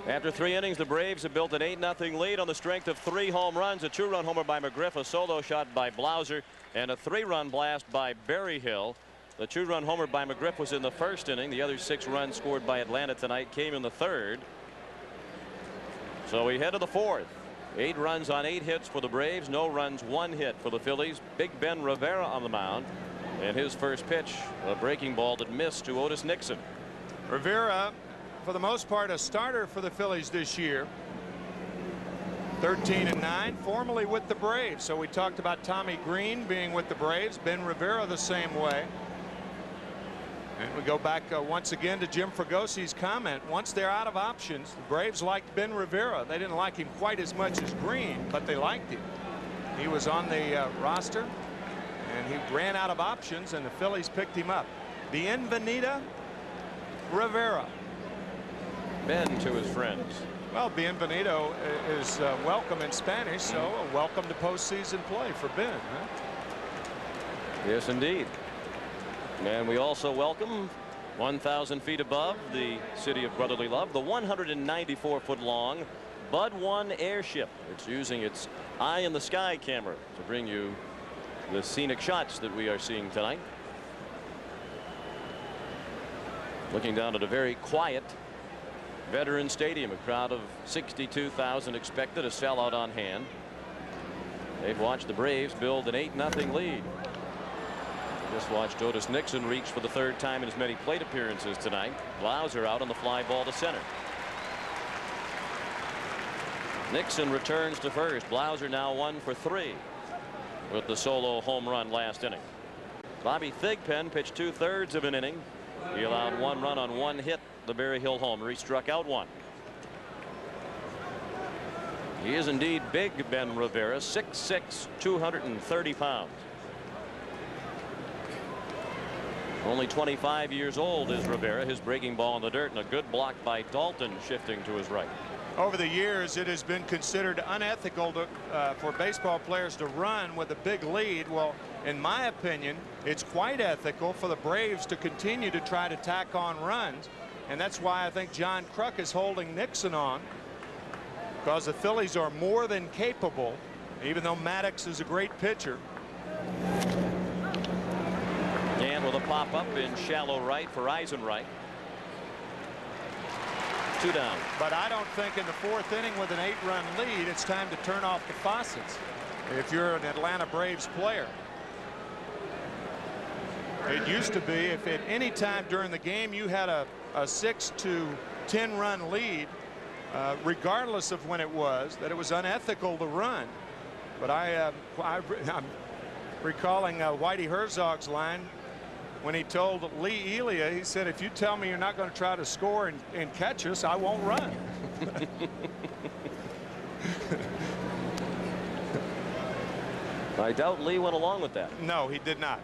After 3 innings, the Braves have built an 8-0 lead on the strength of 3 home runs, a 2-run homer by McGriff, a solo shot by Blauser, and a 3-run blast by Berryhill. The 2-run homer by McGriff was in the 1st inning. The other 6 runs scored by Atlanta tonight came in the 3rd. So we head to the 4th. 8 runs on 8 hits for the Braves, no runs, 1 hit for the Phillies. Big Ben Rivera on the mound. And his first pitch, a breaking ball that missed to Otis Nixon.
Rivera, for the most part, a starter for the Phillies this year. 13-9, formerly with the Braves. So we talked about Tommy Green being with the Braves. Ben Rivera the same way. And we go back once again to Jim Fragosi's comment. Once they're out of options, the Braves liked Ben Rivera. They didn't like him quite as much as Green, but they liked him. He was on the roster. And he ran out of options, and the Phillies picked him up. Bienvenida Rivera.
Ben to his friends.
Well, bienvenido is welcome in Spanish, so a welcome to postseason play for Ben. Huh?
Yes, indeed. And we also welcome 1,000 feet above the city of brotherly love, the 194-foot-long Bud 1 airship. It's using its eye in the sky camera to bring you the scenic shots that we are seeing tonight. Looking down at a very quiet Veterans Stadium, a crowd of 62,000 expected, a sellout on hand. They've watched the Braves build an 8-0 lead. Just watched Otis Nixon reach for the third time in as many plate appearances tonight. Blauser out on the fly ball to center. Nixon returns to first. Blauser now 1 for 3 with the solo home run last inning. Bobby Thigpen pitched 2/3 of an inning. He allowed 1 run on 1 hit, the Berry Hill homer. He struck out 1. He is indeed big, Ben Rivera, 6'6", 230 pounds. Only 25 years old is Rivera. His breaking ball in the dirt, and a good block by Dalton shifting to his right.
Over the years, it has been considered unethical for baseball players to run with a big lead. Well, in my opinion, it's quite ethical for the Braves to continue to try to tack on runs. And that's why I think John Kruk is holding Nixon on, because the Phillies are more than capable, even though Maddox is a great pitcher.
And with a pop up in shallow right for Eisenreich. 2 down.
But I don't think in the 4th inning with an 8-run lead, it's time to turn off the faucets if you're an Atlanta Braves player. It used to be if at any time during the game you had a 6 to 10 run lead, regardless of when it was, that it was unethical to run. But I'm recalling Whitey Herzog's line when he told Lee Elia, he said, if you tell me you're not going to try to score and catch us, I won't run.
I doubt Lee went along with that.
No, he did not.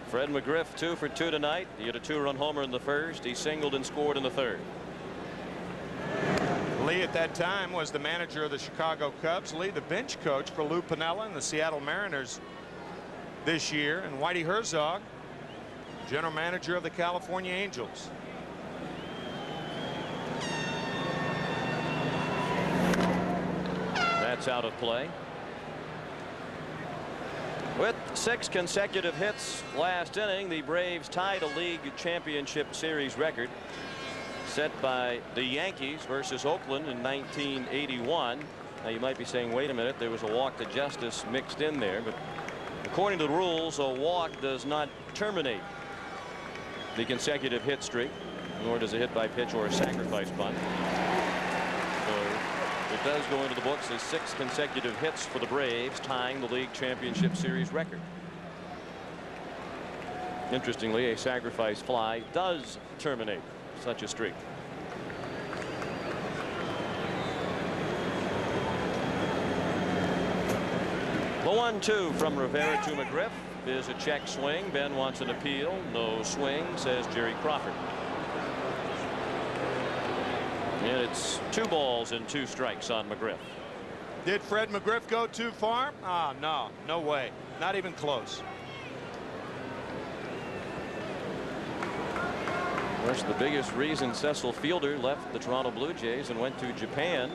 Fred McGriff 2 for 2 tonight. He had a 2-run homer in the first. He singled and scored in the third.
Lee at that time was the manager of the Chicago Cubs. Lee, the bench coach for Lou Piniella and the Seattle Mariners this year. And Whitey Herzog, general manager of the California Angels.
That's out of play. With 6 consecutive hits last inning, the Braves tied a league championship series record set by the Yankees versus Oakland in 1981. Now you might be saying, wait a minute, there was a walk to justice mixed in there, but according to the rules, a walk does not terminate the consecutive hit streak, nor does a hit by pitch or a sacrifice bunt. So it does go into the books as 6 consecutive hits for the Braves, tying the league championship series record. Interestingly, a sacrifice fly does terminate such a streak. The 1-2 from Rivera to McGriff is a check swing. Ben wants an appeal. No swing, says Jerry Crawford. And it's 2 balls and 2 strikes on McGriff.
Did Fred McGriff go too far? No, no way. Not even close.
Of course, the biggest reason Cecil Fielder left the Toronto Blue Jays and went to Japan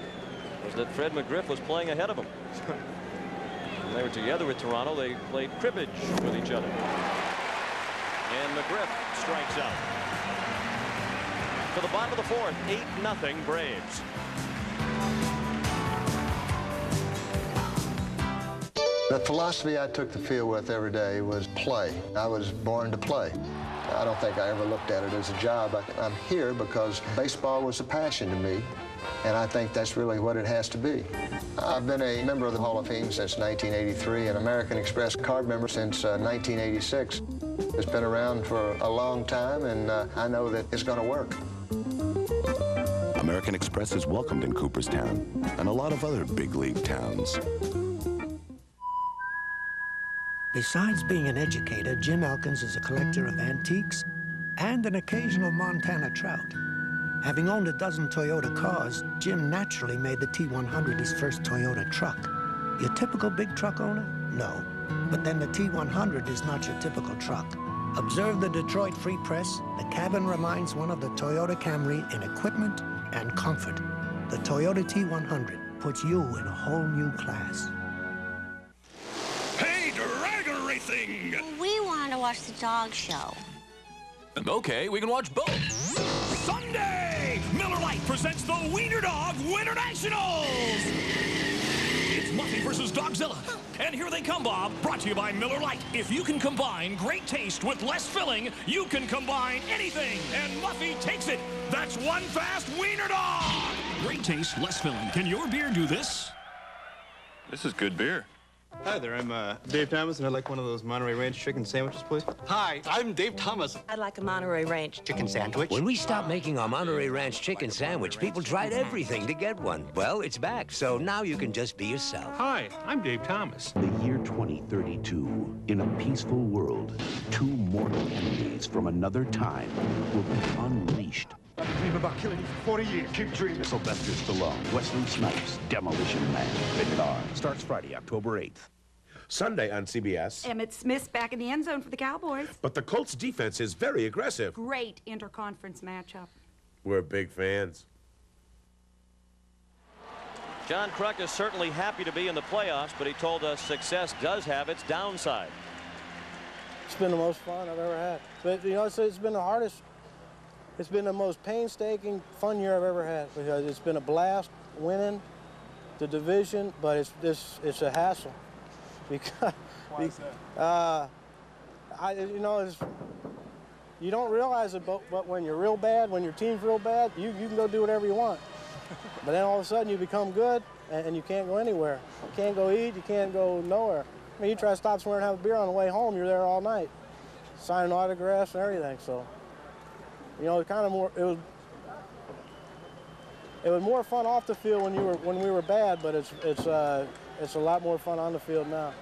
was that Fred McGriff was playing ahead of him. When they were together with Toronto, they played cribbage with each other. And McGriff strikes out. To the bottom of the 4th, 8-0 Braves.
The philosophy I took the field with every day was play. I was born to play. I don't think I ever looked at it as a job. I'm here because baseball was a passion to me, and I think that's really what it has to be. I've been a member of the Hall of Fame since 1983, and American Express card member since 1986. It's been around for a long time, and I know that it's going to work.
American Express is welcomed in Cooperstown and a lot of other big league towns.
Besides being an educator, Jim Elkins is a collector of antiques and an occasional Montana trout. Having owned a dozen Toyota cars, Jim naturally made the T100 his first Toyota truck. Your typical big truck owner? No. But then the T100 is not your typical truck. Observe the Detroit Free Press. The cabin reminds one of the Toyota Camry in equipment and comfort. The Toyota T100 puts you in a whole new class.
Hey, Dragon Racing!
We wanted to watch the dog show.
Okay, we can watch both. Sunday! Miller Lite, presents the Wiener Dog Winter Nationals. It's Muffy versus Dogzilla. And here they come, Bob. Brought to you by Miller Lite. If you can combine great taste with less filling, you can combine anything. And Muffy takes it. That's one fast Wiener Dog. Great taste, less filling. Can your beer do this?
This is good beer.
Hi there, I'm Dave Thomas, and I'd like one of those Monterey Ranch chicken sandwiches, please.
Hi, I'm Dave Thomas.
I'd like a Monterey Ranch
Chicken sandwich.
When we stopped making our Monterey Ranch chicken sandwich, people tried everything to get one. Well, it's back, so now you can just be yourself.
Hi, I'm Dave Thomas.
The year 2032, in a peaceful world, two mortal enemies from another time will be unleashed.
I've dreamed about killing you for 40 years. Keep dreaming.
Sylvester Stallone, Wesley Snipes, Demolition Man. Rated R. Starts Friday, October 8th.
Sunday on CBS.
Emmitt Smith's back in the end zone for the Cowboys.
But the Colts' defense is very aggressive.
Great interconference matchup.
We're big fans.
John Kruk is certainly happy to be in the playoffs, but he told us success does have its downside.
It's been the most fun I've ever had. But, you know, it's been the hardest. It's been the most painstaking, fun year I've ever had because it's been a blast winning the division, but it's a hassle because you don't realize it, but when you're real bad, when your team's real bad, you can go do whatever you want. But then all of a sudden you become good and you can't go anywhere. You can't go eat, you can't go nowhere. I mean, you try to stop somewhere and have a beer on the way home, you're there all night, signing autographs and everything. So. You know, it was more fun off the field when we were bad, but it's a lot more fun on the field now.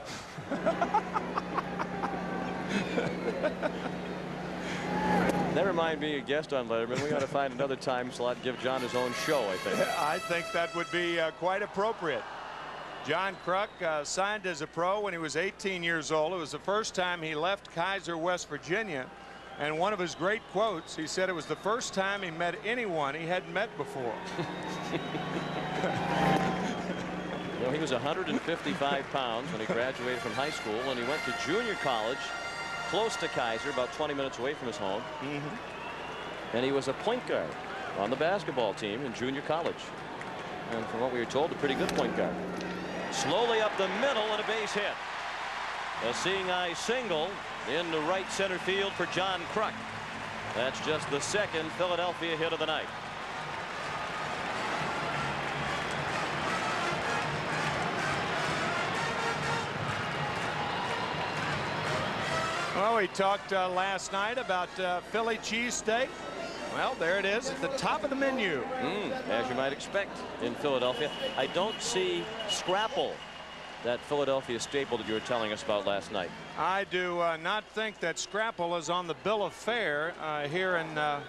Never mind being a guest on Letterman. We got to find another time slot and give John his own show, I think.
I think that would be quite appropriate. John Kruk signed as a pro when he was 18 years old. It was the first time he left Kaiser, West Virginia. And one of his great quotes, he said it was the first time he met anyone he hadn't met before.
You know, he was 155 pounds when he graduated from high school, and he went to junior college close to Kaiser, about 20 minutes away from his home. And he was a point guard on the basketball team in junior college. And from what we were told, a pretty good point guard. Slowly up the middle and a base hit. A seeing eye single in the right center field for John Kruk. That's just the second Philadelphia hit of the night.
Well, we talked last night about Philly cheesesteak. Well, there it is at the top of the menu.
As you might expect in Philadelphia. I don't see scrapple, that Philadelphia staple that you were telling us about last night.
I do not think that scrapple is on the bill of fare here in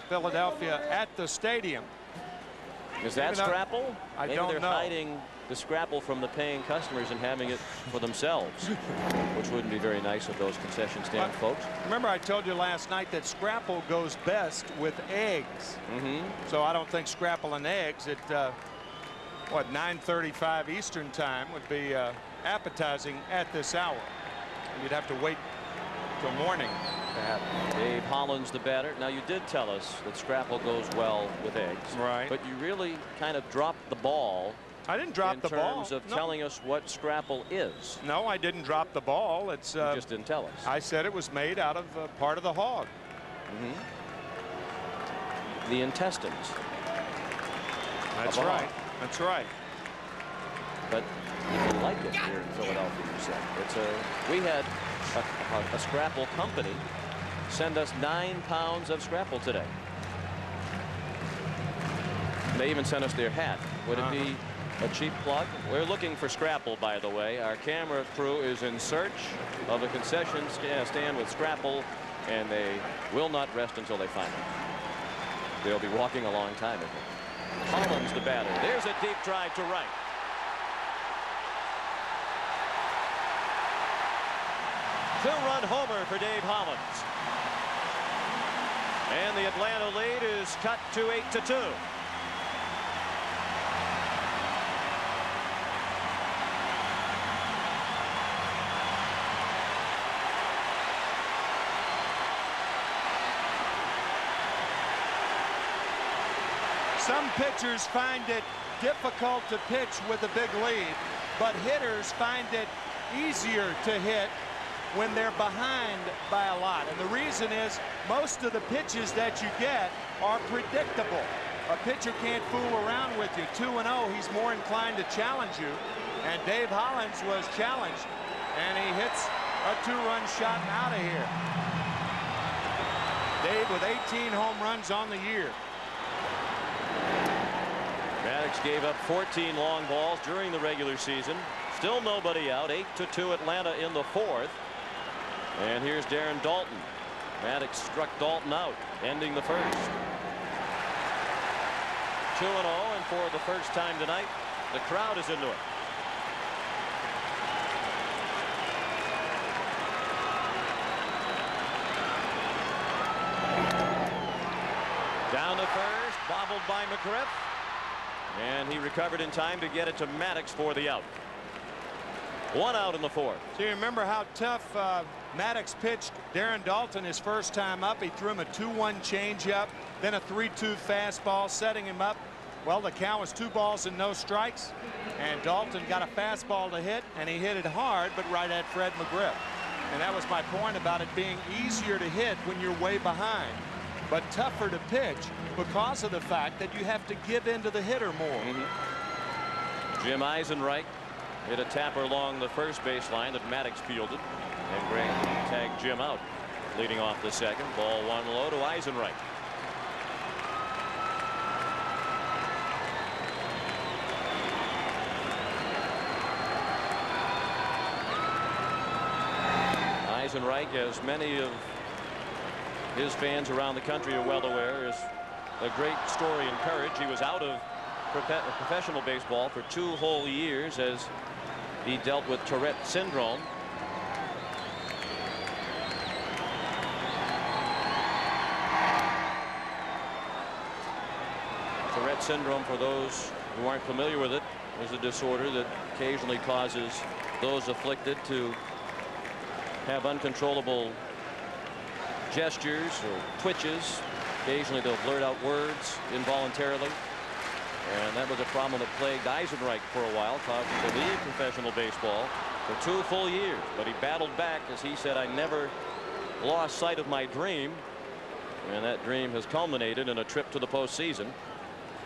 Philadelphia at the stadium.
Is that scrapple?
Maybe
they're
know.
hiding the scrapple from the paying customers and having it for themselves, which wouldn't be very nice of those concession stand folks.
Remember, I told you last night that scrapple goes best with eggs. So I don't think scrapple and eggs at what, 9:35 Eastern time would be appetizing at this hour. You'd have to wait till morning to have it.
Dave Hollins, the batter. Now, you did tell us that scrapple goes well with eggs.
Right.
But you really kind of dropped the ball.
I didn't drop the ball.
In terms of telling us what scrapple is.
No, I didn't drop the ball. It's
you just didn't tell us.
I said it was made out of part of the hog.
The intestines.
That's right. That's right.
But people like it here in Philadelphia, you said. We had a scrapple company send us 9 pounds of scrapple today. They even sent us their hat. Would it be a cheap plug? We're looking for scrapple, by the way. Our camera crew is in search of a concession stand with scrapple, and they will not rest until they find it. They'll be walking a long time, I think. Hollins, the batter. There's a deep drive to right. Two-run homer for Dave Hollins. And the Atlanta lead is cut to 8-2.
Some pitchers find it difficult to pitch with a big lead, but hitters find it easier to hit when they're behind by a lot. And the reason is most of the pitches that you get are predictable. A pitcher can't fool around with you. 2-0, he's more inclined to challenge you. And Dave Hollins was challenged, and he hits a 2-run shot out of here. Dave with 18 home runs on the year.
Maddox gave up 14 long balls during the regular season. Still nobody out. 8-2 Atlanta in the fourth. And here's Darren Dalton. Maddox struck Dalton out, ending the first. 2-0, and for the first time tonight, the crowd is into it. Down to first, bobbled by McGriff, and he recovered in time to get it to Maddox for the out. 1 out in the fourth.
Do you remember how tough Maddox pitched Darren Dalton his first time up? He threw him a 2-1 changeup, then a 3-2 fastball, setting him up. Well, the count was 2 balls and no strikes, and Dalton got a fastball to hit, and he hit it hard, but right at Fred McGriff. And that was my point about it being easier to hit when you're way behind, but tougher to pitch because of the fact that you have to give in to the hitter more.
Jim Eisenreich hit a tapper along the first baseline that Maddox fielded, and Gray tagged Jim out, leading off the second. Ball 1 low to Eisenreich. Eisenreich, as many of his fans around the country are well aware, is a great story and courage. He was out of professional baseball for 2 whole years as he dealt with Tourette syndrome. Tourette syndrome, for those who aren't familiar with it, is a disorder that occasionally causes those afflicted to have uncontrollable gestures or twitches. Occasionally they'll blurt out words involuntarily, and that was a problem that plagued Eisenreich for a while, caused him to leave professional baseball for 2 full years. But he battled back. As he said, I never lost sight of my dream, and that dream has culminated in a trip to the postseason.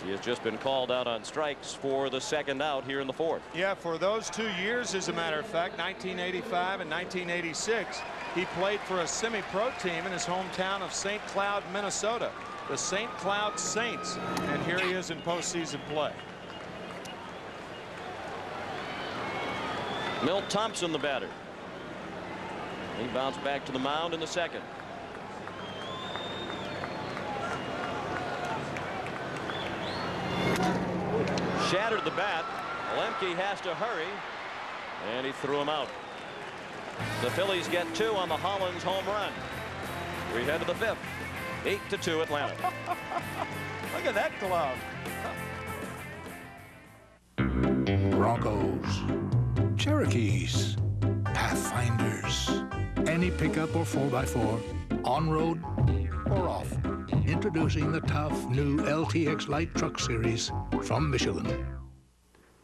He has just been called out on strikes for the second out here in the fourth.
Yeah, for those 2 years, as a matter of fact, 1985 and 1986, he played for a semi-pro team in his hometown of St. Cloud, Minnesota, the St. Cloud Saints, and here he is in postseason play.
Milt Thompson, the batter. He bounced back to the mound in the second. Shattered the bat. Lemke has to hurry, and he threw him out. The Phillies get 2 on the Hollins home run. We head to the 5th. 8-2 Atlanta.
Look at that glove.
Broncos, Cherokees, Pathfinders, any pickup or 4x4, on road or off. Introducing the tough new LTX Light Truck Series from Michelin.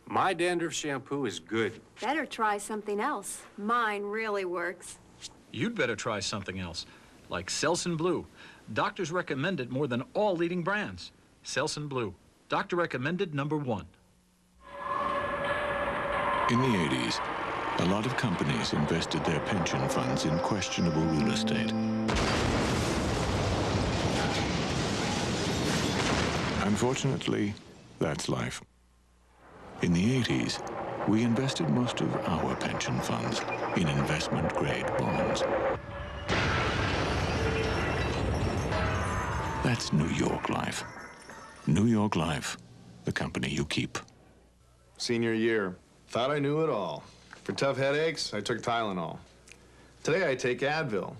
My dandruff shampoo is good.
Better try something else. Mine really works.
You'd better try something else, like Selsun Blue. Doctors recommend it more than all leading brands. Selsun Blue. Doctor recommended #1.
In the 80s, a lot of companies invested their pension funds in questionable real estate. Unfortunately, that's life. In the 80s, we invested most of our pension funds in investment-grade bonds. That's New York Life. New York Life, the company you keep.
Senior year. Thought I knew it all. For tough headaches, I took Tylenol. Today I take Advil.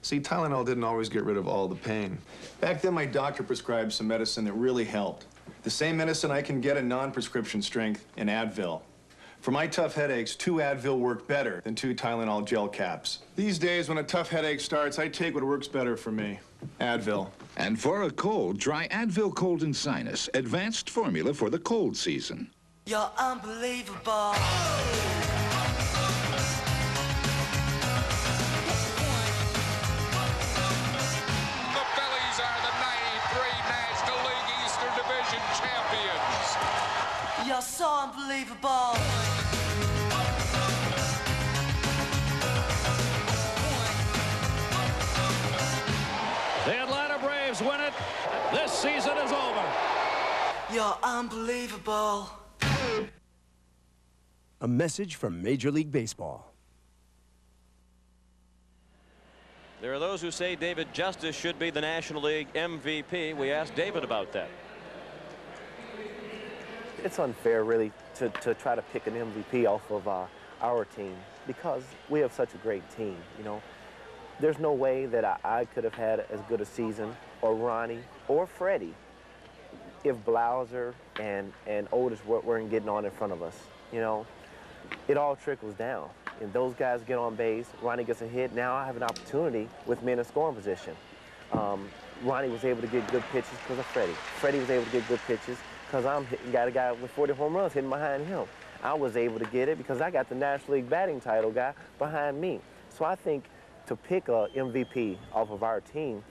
See, Tylenol didn't always get rid of all the pain. Back then, my doctor prescribed some medicine that really helped. The same medicine I can get in non-prescription strength in Advil. For my tough headaches, 2 Advil work better than 2 Tylenol gel caps. These days, when a tough headache starts, I take what works better for me. Advil.
And for a cold, try Advil Cold and Sinus, advanced formula for the cold season.
You're unbelievable.
The Phillies are the 93 National League Eastern Division champions.
You're so unbelievable.
The Atlanta Braves win it. This season is over.
You're unbelievable.
A message from Major League Baseball.
There are those who say David Justice should be the National League MVP. We asked David about that.
It's unfair, really, to try to pick an MVP off of our team because we have such a great team, you know. There's no way that I could have had as good a season, or Ronnie, or Freddie, if Blauser and Otis weren't getting on in front of us, you know. It all trickles down. And those guys get on base, Ronnie gets a hit, now I have an opportunity with me in a scoring position. Ronnie was able to get good pitches because of Freddie. Freddie was able to get good pitches because got a guy with 40 home runs hitting behind him. I was able to get it because I got the National League batting title guy behind me. So I think to pick a MVP off of our team,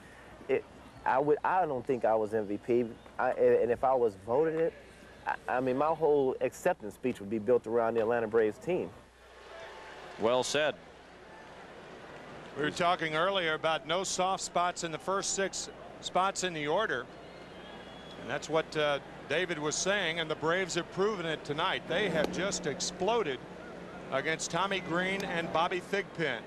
I don't think I was MVP. And if I was voted it, I mean, my whole acceptance speech would be built around the Atlanta Braves team.
Well said.
We were talking earlier about no soft spots in the first 6 spots in the order. And that's what David was saying, and the Braves have proven it tonight. They have just exploded against Tommy Green and Bobby Thigpen.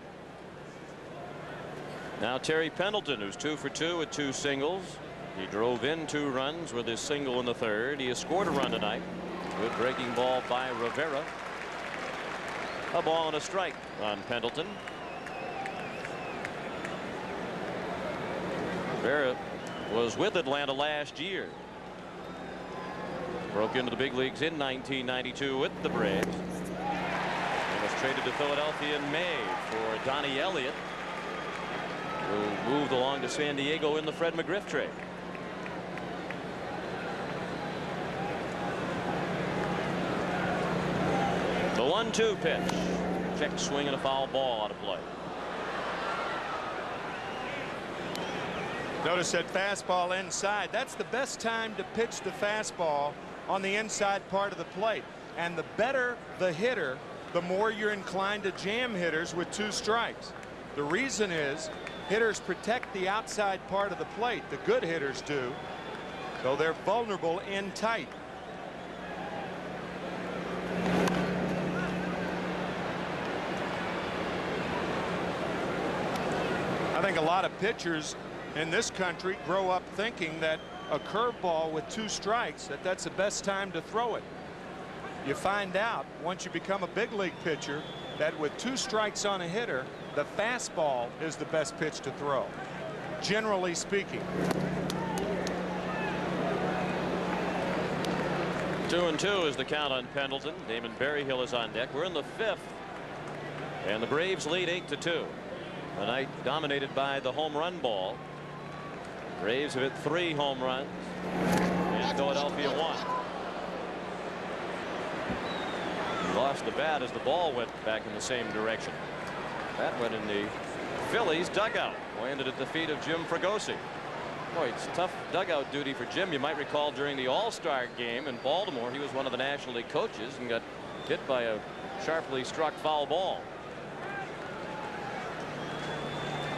Now Terry Pendleton, who's 2 for 2 with 2 singles. He drove in 2 runs with his single in the 3rd. He has scored a run tonight. Good breaking ball by Rivera. A ball and a strike on Pendleton. Rivera was with Atlanta last year. Broke into the big leagues in 1992 with the Braves. And was traded to Philadelphia in May for Donnie Elliott, who moved along to San Diego in the Fred McGriff trade. The 1-2 pitch. Check swing and a foul ball out of play.
Notice that fastball inside. That's the best time to pitch the fastball on the inside part of the plate. And the better the hitter, the more you're inclined to jam hitters with 2 strikes. The reason is hitters protect the outside part of the plate. The good hitters do, so they're vulnerable in tight. I think a lot of pitchers in this country grow up thinking that a curveball with 2 strikes, that's the best time to throw it. You find out once you become a big league pitcher that with 2 strikes on a hitter, the fastball is the best pitch to throw, generally speaking.
2-2 is the count on Pendleton. Damon Berryhill is on deck. We're in the 5th, and the Braves lead 8-2. The night dominated by the home run ball. Braves have hit 3 home runs, and Philadelphia 1. He lost the bat as the ball went back in the same direction. That went in the Phillies dugout. Landed at the feet of Jim Fregosi. Boy, it's tough dugout duty for Jim. You might recall during the All-Star game in Baltimore, he was one of the National League coaches and got hit by a sharply struck foul ball.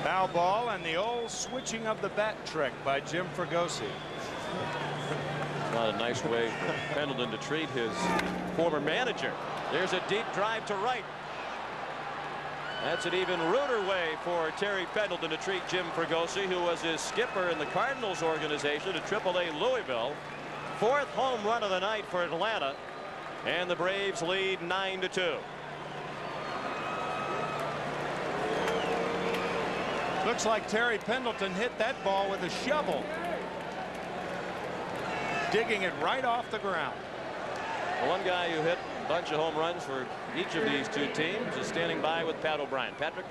Foul ball and the old switching of the bat trick by Jim Fregosi.
Not a nice way for Pendleton to treat his former manager. There's a deep drive to right. That's an even ruder way for Terry Pendleton to treat Jim Fregosi, who was his skipper in the Cardinals organization at AAA Louisville. 4th home run of the night for Atlanta, and the Braves lead 9-2.
Looks like Terry Pendleton hit that ball with a shovel, digging it right off the ground.
The one guy who hit a bunch of home runs for each of these 2 teams is standing by with Pat O'Brien. Patrick?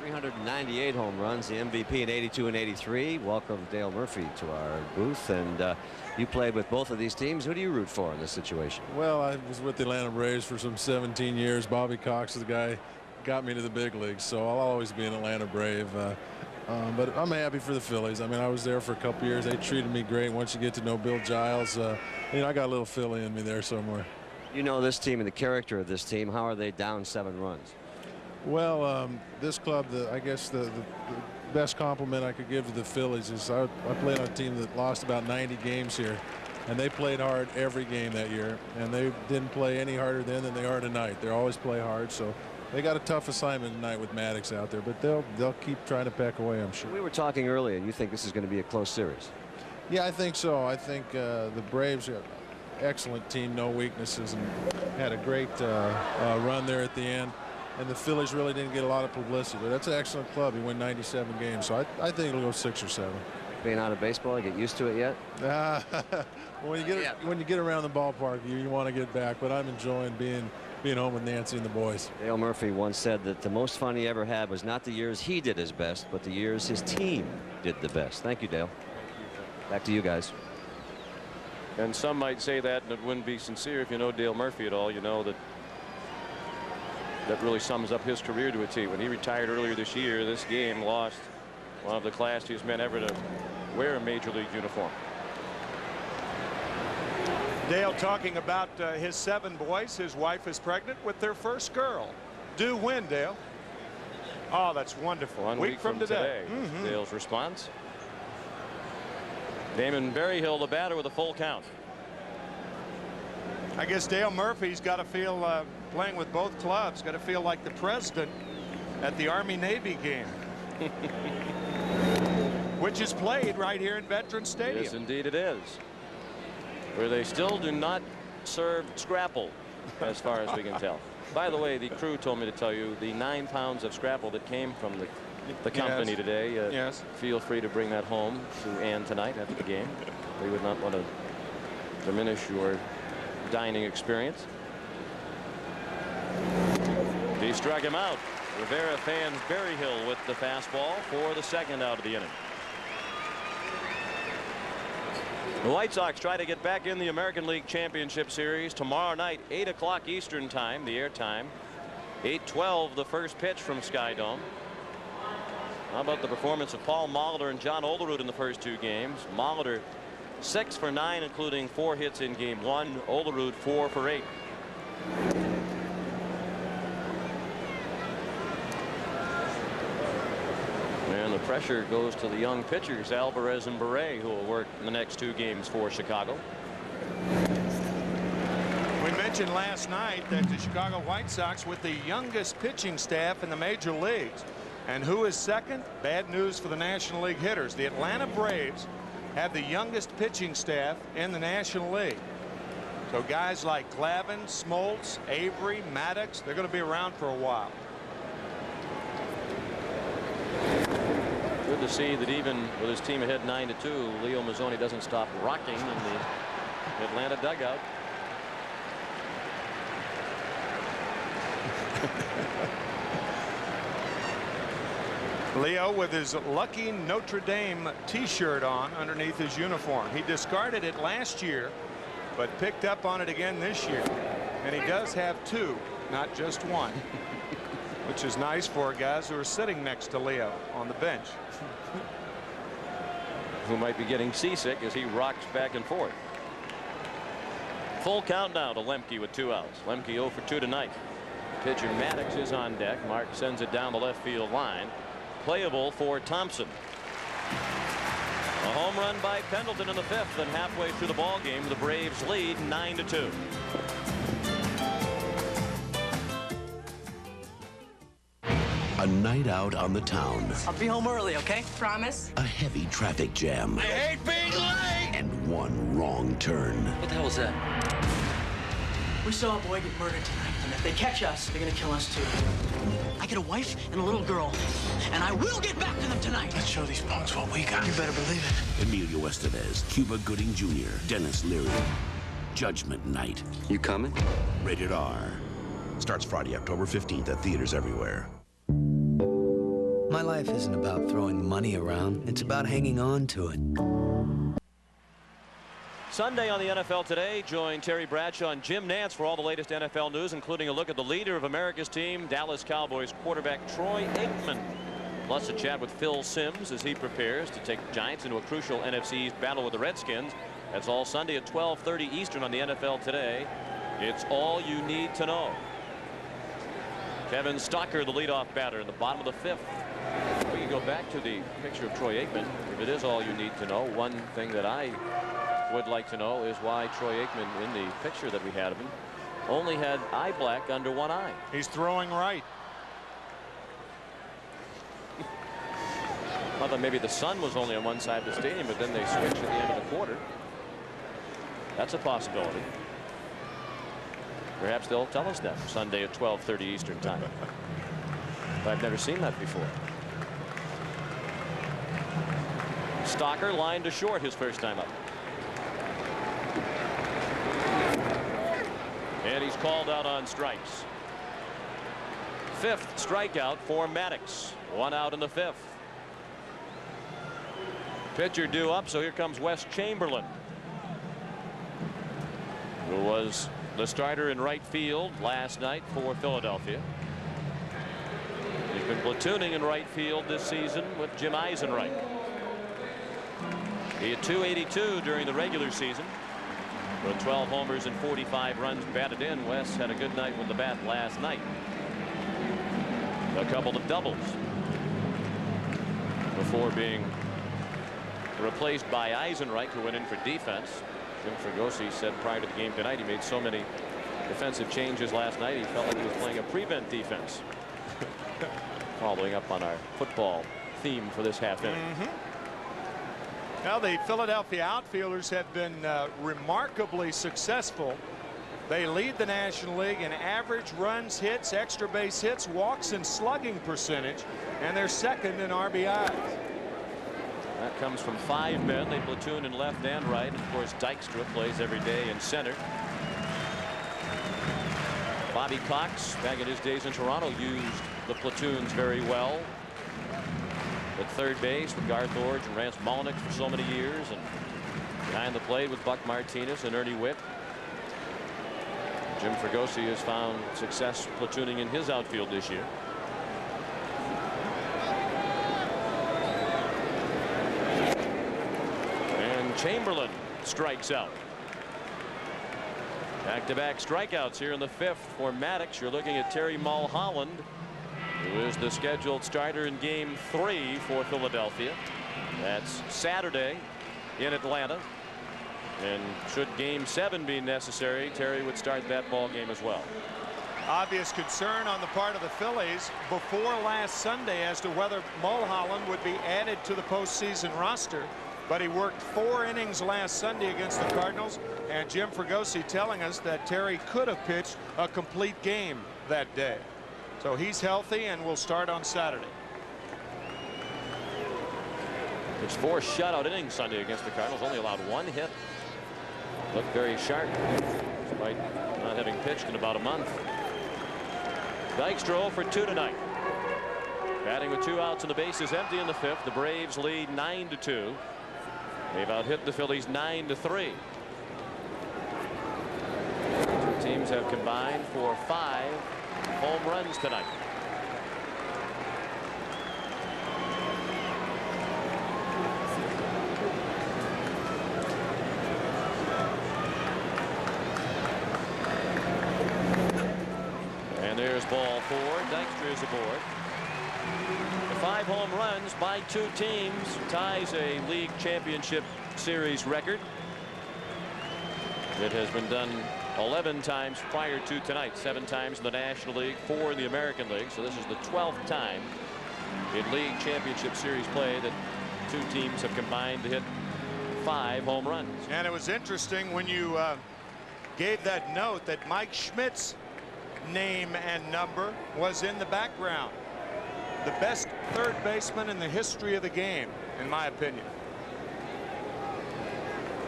398 home runs, the MVP in 82 and 83. Welcome Dale Murphy to our booth. And you played with both of these teams. Who do you root for in this situation?
Well, I was with the Atlanta Braves for some 17 years. Bobby Cox is the guy who got me to the big leagues, so I'll always be an Atlanta Brave. But I'm happy for the Phillies. I mean, I was there for a couple years. They treated me great. Once you get to know Bill Giles, you know, I got a little Philly in me there somewhere.
You know this team and the character of this team. How are they down 7 runs?
Well, this club, I guess the best compliment I could give to the Phillies is I played on a team that lost about 90 games here, and they played hard every game that year, and they didn't play any harder then than they are tonight. They always play hard, so they got a tough assignment tonight with Maddox out there, but they'll keep trying to peck away, I'm sure.
We were talking earlier, and you think this is going to be a close series?
Yeah, I think so. I think the Braves are an excellent team, no weaknesses, and had a great run there at the end. And the Phillies really didn't get a lot of publicity, but that's an excellent club. He won 97 games, so I think it'll go 6 or 7.
Being out of baseball, you get used to it yet?
When you get around the ballpark, you want to get back. But I'm enjoying being home with Nancy and the boys.
Dale Murphy once said that the most fun he ever had was not the years he did his best, but the years his team did the best. Thank you, Dale. Back to you guys.
And some might say that, and it wouldn't be sincere. If you know Dale Murphy at all, you know that really sums up his career to a T. When he retired earlier this year, this game lost one of the classiest men ever to wear a major league uniform. Dale talking about his 7 boys. His wife is pregnant with their first girl. Due when, Dale? Oh, that's wonderful. 1 week from today. Dale's response. Damon Berryhill, the batter, with a full count. I guess Dale Murphy's got to feel playing with both clubs, got to feel like the president at the Army-Navy game. Which is played right here in Veterans Stadium. Yes, indeed it is. Where they still do not serve scrapple, as far as we can tell. By the way, the crew told me to tell you the 9 pounds of scrapple that came from the company today. Yes. Feel free to bring that home to Ann tonight after the game. We would not want to diminish your dining experience. He struck him out. Rivera fans Berryhill with the fastball for the 2nd out of the inning. The White Sox try to get back in the American League Championship Series tomorrow night, 8 o'clock Eastern time, the air time. 8:12 the first pitch from Sky Dome. How about the performance of Paul Molitor and John Olerud in the first 2 games? Molitor 6 for 9, including 4 hits in game 1. Olerud 4 for 8. And the pressure goes to the young pitchers, Alvarez and Beret, who will work in the next 2 games for Chicago. We mentioned last night that the Chicago White Sox with the youngest pitching staff in the major leagues. And who is second? Bad news for the National League hitters. The Atlanta Braves have the youngest pitching staff in the National League. So guys like Glavine, Smoltz, Avery, Maddox, they're going to be around for a while. Good to see that even with his team ahead 9-2, Leo Mazzoni doesn't stop rocking in the Atlanta dugout. Leo with his lucky Notre Dame t-shirt on underneath his uniform. He discarded it last year, but picked up on it again this year. And he does have 2, not just 1. Which is nice for guys who are sitting next to Leo on the bench. Who might be getting seasick as he rocks back and forth. Full count now to Lemke with 2 outs. Lemke 0 for 2 tonight. Pitcher Maddox is on deck. Mark sends it down the left field line. Playable for Thompson. A home run by Pendleton in the 5th, and halfway through the ball game, the Braves lead 9-2.
A night out on the town.
I'll be home early, okay?
Promise?
A heavy traffic jam.
I hate being late!
And one wrong turn.
What the hell was that? We saw a boy get murdered tonight, and if they catch us, they're gonna kill us too. I get a wife and a little girl, and I will get back to them tonight. Let's show these punks what we got. You better believe it.
Emilio Estevez, Cuba Gooding Jr., Dennis Leary. Judgment Night.
You coming?
Rated R. Starts Friday, October 15th at theaters everywhere.
My life isn't about throwing money around. It's about hanging on to it.
Sunday on the NFL Today, join Terry Bradshaw and Jim Nantz for all the latest NFL news, including a look at the leader of America's team, Dallas Cowboys quarterback Troy Aikman. Plus a chat with Phil Simms as he prepares to take the Giants into a crucial NFC East battle with the Redskins. That's all Sunday at 12:30 Eastern on the NFL Today. It's all you need to know. Kevin Stocker, the leadoff batter in the bottom of the 5th. We can go back to the picture of Troy Aikman. If it is all you need to know, one thing that I would like to know is why Troy Aikman, in the picture that we had of him, only had eye black under one eye.
He's throwing right.
I thought maybe the sun was only on one side of the stadium, but then they switched at the end of the quarter. That's a possibility. Perhaps they'll tell us that Sunday at 12:30 Eastern time. I've never seen that before. Stocker lined to short his first time up. And he's called out on strikes. 5th strikeout for Maddox. 1 out in the 5th. Pitcher due up, so here comes Wes Chamberlain, who was the starter in right field last night for Philadelphia. He's been platooning in right field this season with Jim Eisenreich. He had .282 during the regular season. With 12 homers and 45 runs batted in, Wes had a good night with the bat last night. A couple of doubles before being replaced by Eisenreich, who went in for defense. Jim Fregosi said prior to the game tonight he made so many defensive changes last night he felt like he was playing a prevent defense. Following up on our football theme for this half inning.
Now the Philadelphia outfielders have been remarkably successful. They lead the National League in average runs, hits, extra base hits, walks, and slugging percentage, and they're second in RBIs.
That comes from 5 men. They platoon in left and right. Of course, Dykstra plays every day in center. Bobby Cox, back in his days in Toronto, used the platoons very well. At third base with Garth Orge and Rance Molnick for so many years, and behind the plate with Buck Martinez and Ernie Witt. Jim Fregosi has found success platooning in his outfield this year. And Chamberlain strikes out. Back-to-back strikeouts here in the 5th for Maddox. You're looking at Terry Mulholland, who is the scheduled starter in Game 3 for Philadelphia. That's Saturday in Atlanta. And should Game 7 be necessary, Terry would start that ball game as well.
Obvious concern on the part of the Phillies before last Sunday as to whether Mulholland would be added to the postseason roster. But he worked 4 innings last Sunday against the Cardinals, and Jim Fregosi telling us that Terry could have pitched a complete game that day. So he's healthy and will start on Saturday.
It's 4 shutout innings Sunday against the Cardinals. Only allowed 1 hit. Looked very sharp despite not having pitched in about a month. Dykstra for 2 tonight. Batting with 2 outs and the bases empty in the 5th. The Braves lead 9-2. They've out-hit the Phillies 9-3. Two teams have combined for 5 home runs tonight. And there's ball 4. Dykstra is aboard. The 5 home runs by 2 teams ties a league championship series record. It has been done 11 times prior to tonight. 7 times in the National League, 4 in the American League. So this is the 12th time in league championship series play that 2 teams have combined to hit 5 home runs.
And it was interesting when you gave that note that Mike Schmidt's name and number was in the background. The best third baseman in the history of the game, in my opinion.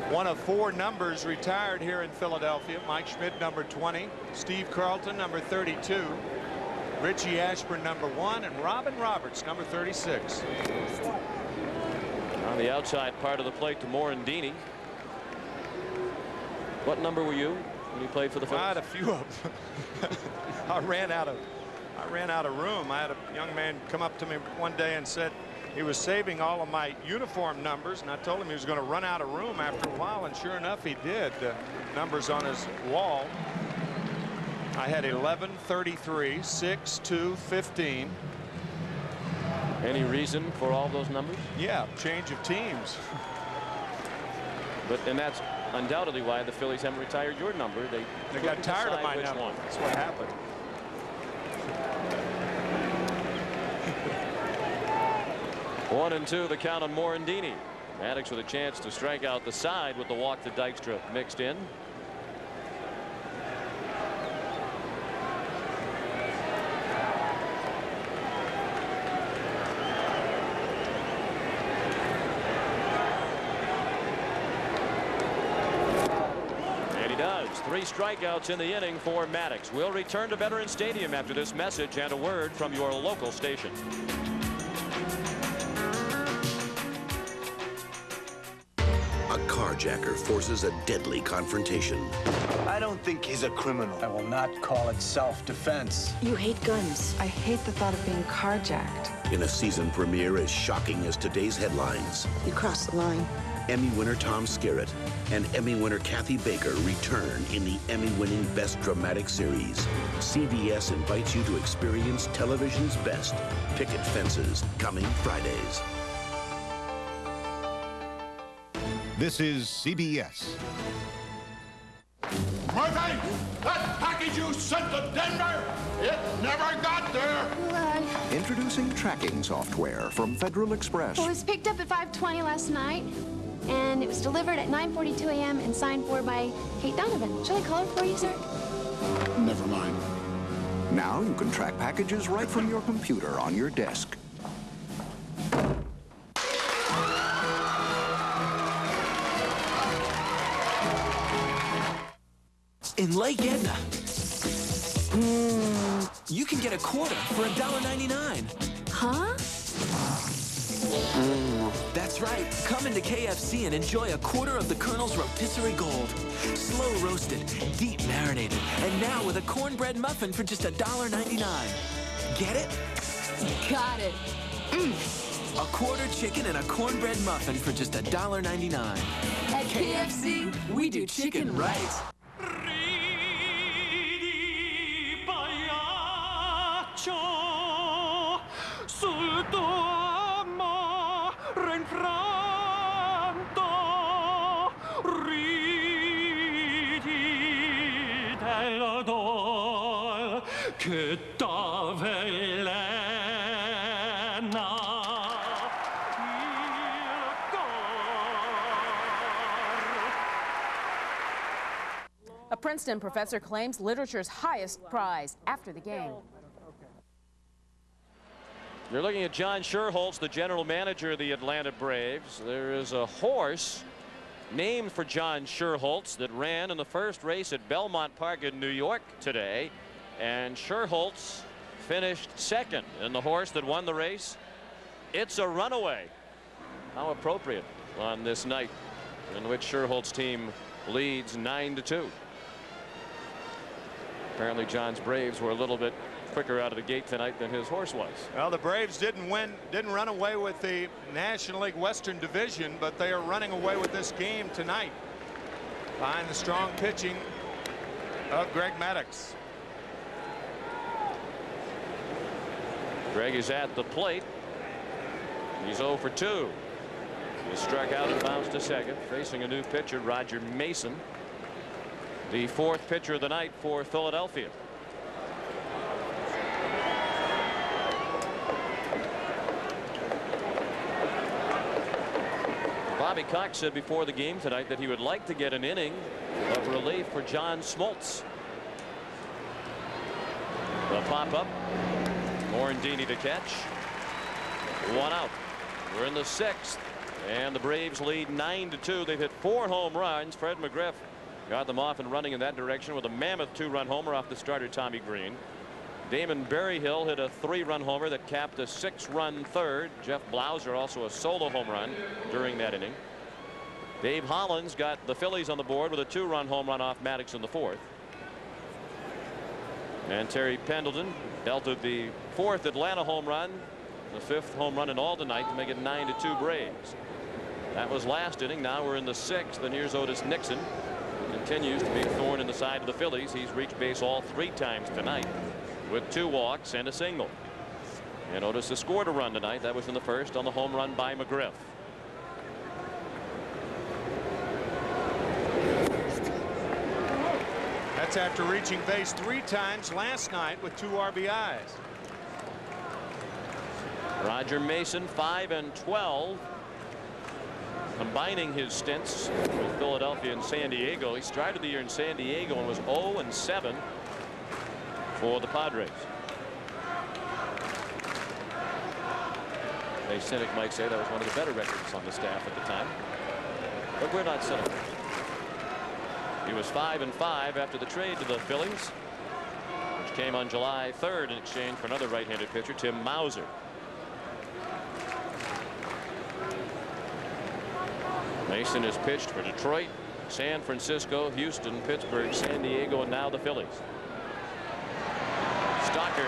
One of 4 numbers retired here in Philadelphia. Mike Schmidt, number 20. Steve Carlton, number 32. Richie Ashburn, number 1, and Robin Roberts, number 36.
On the outside part of the plate to Morandini. What number were you when you played for the Phillies?
I had a few of them. I ran out of room. I had a young man come up to me one day and said he was saving all of my uniform numbers, and I told him he was going to run out of room after a while, and sure enough he did. Numbers on his wall. I had 11, 33, 6, 2, 15.
Any reason for all those numbers?
Yeah, change of teams.
And that's undoubtedly why the Phillies haven't retired your number. They
got tired of my
which
number.
one.
That's what happened.
1-2 the count on Morandini. Maddox with a chance to strike out the side with the walk to Dykstra mixed in. And he does. 3 strikeouts in the inning for Maddox. We'll return to Veterans Stadium after this message and a word from your local station.
A carjacker forces a deadly confrontation.
I don't think he's a criminal. I will not call it self-defense.
You hate guns. I hate the thought of being carjacked.
In a season premiere as shocking as today's headlines,
You crossed the line.
Emmy winner Tom Skerritt and Emmy winner Kathy Baker return in the Emmy-winning Best Dramatic Series. CBS invites you to experience television's best. Picket Fences, coming Fridays.
This is CBS.
Murphy, that package you sent to Denver, it never got there.
Introducing tracking software from Federal Express.
It was picked up at 5:20 last night, and it was delivered at 9:42 a.m. and signed for by Kate Donovan. Shall I call her for you, sir?
Never mind. Now you can track packages right from your computer on your desk.
In Lake Edna, you can get a quarter for $1.99.
Huh?
That's right. Come into KFC and enjoy a quarter of the Colonel's rotisserie gold. Slow roasted, deep marinated, and now with a cornbread muffin for just $1.99. Get it?
Got it.
A quarter chicken and a cornbread muffin for just $1.99.
At KFC,
we do chicken right.
Sul tuo amore infranto, ridi del dol che t'avvelena.
A Princeton professor claims literature's highest prize after the game.
You're looking at John Sherholtz, the general manager of the Atlanta Braves. There is a horse named for John Sherholtz that ran in the first race at Belmont Park in New York today, and Sherholtz finished second. And the horse that won the race, It's a Runaway. How appropriate on this night in which Sherholtz's team leads 9-2. Apparently John's Braves were a little bit quicker out of the gate tonight than his horse was.
Well, the Braves didn't run away with the National League Western Division, but they are running away with this game tonight behind the strong pitching of Greg Maddux.
Greg is at the plate. He's 0 for 2. He struck out and bounced to second, facing a new pitcher, Roger Mason, the 4th pitcher of the night for Philadelphia. Bobby Cox said before the game tonight that he would like to get an inning of relief for John Smoltz. The pop-up. Morandini to catch. 1 out. We're in the 6th, and the Braves lead 9-2. They've hit 4 home runs. Fred McGriff got them off and running in that direction with a mammoth 2-run homer off the starter Tommy Green. Damon Berryhill hit a 3-run homer that capped a 6-run third. Jeff Blauser also a solo home run during that inning. Dave Hollins got the Phillies on the board with a 2-run home run off Maddox in the 4th. And Terry Pendleton belted the 4th Atlanta home run, the 5th home run in all tonight to make it 9-2 Braves. That was last inning. Now we're in the 6th, and here's Otis Nixon. Continues to be a thorn in the side of the Phillies. He's reached base all 3 times tonight with 2 walks and a single. And Otis has scored a run tonight. That was in the 1st on the home run by McGriff.
That's after reaching base 3 times last night with 2 RBIs.
Roger Mason 5 and 12. Combining his stints with Philadelphia and San Diego. He started the year in San Diego and was 0 and 7 for the Padres. A cynic might say that was one of the better records on the staff at the time, but we're not cynical. He was 5 and 5 after the trade to the Phillies, which came on July 3rd in exchange for another right-handed pitcher, Tim Mauser. Mason has pitched for Detroit, San Francisco, Houston, Pittsburgh, San Diego, and now the Phillies. Stalker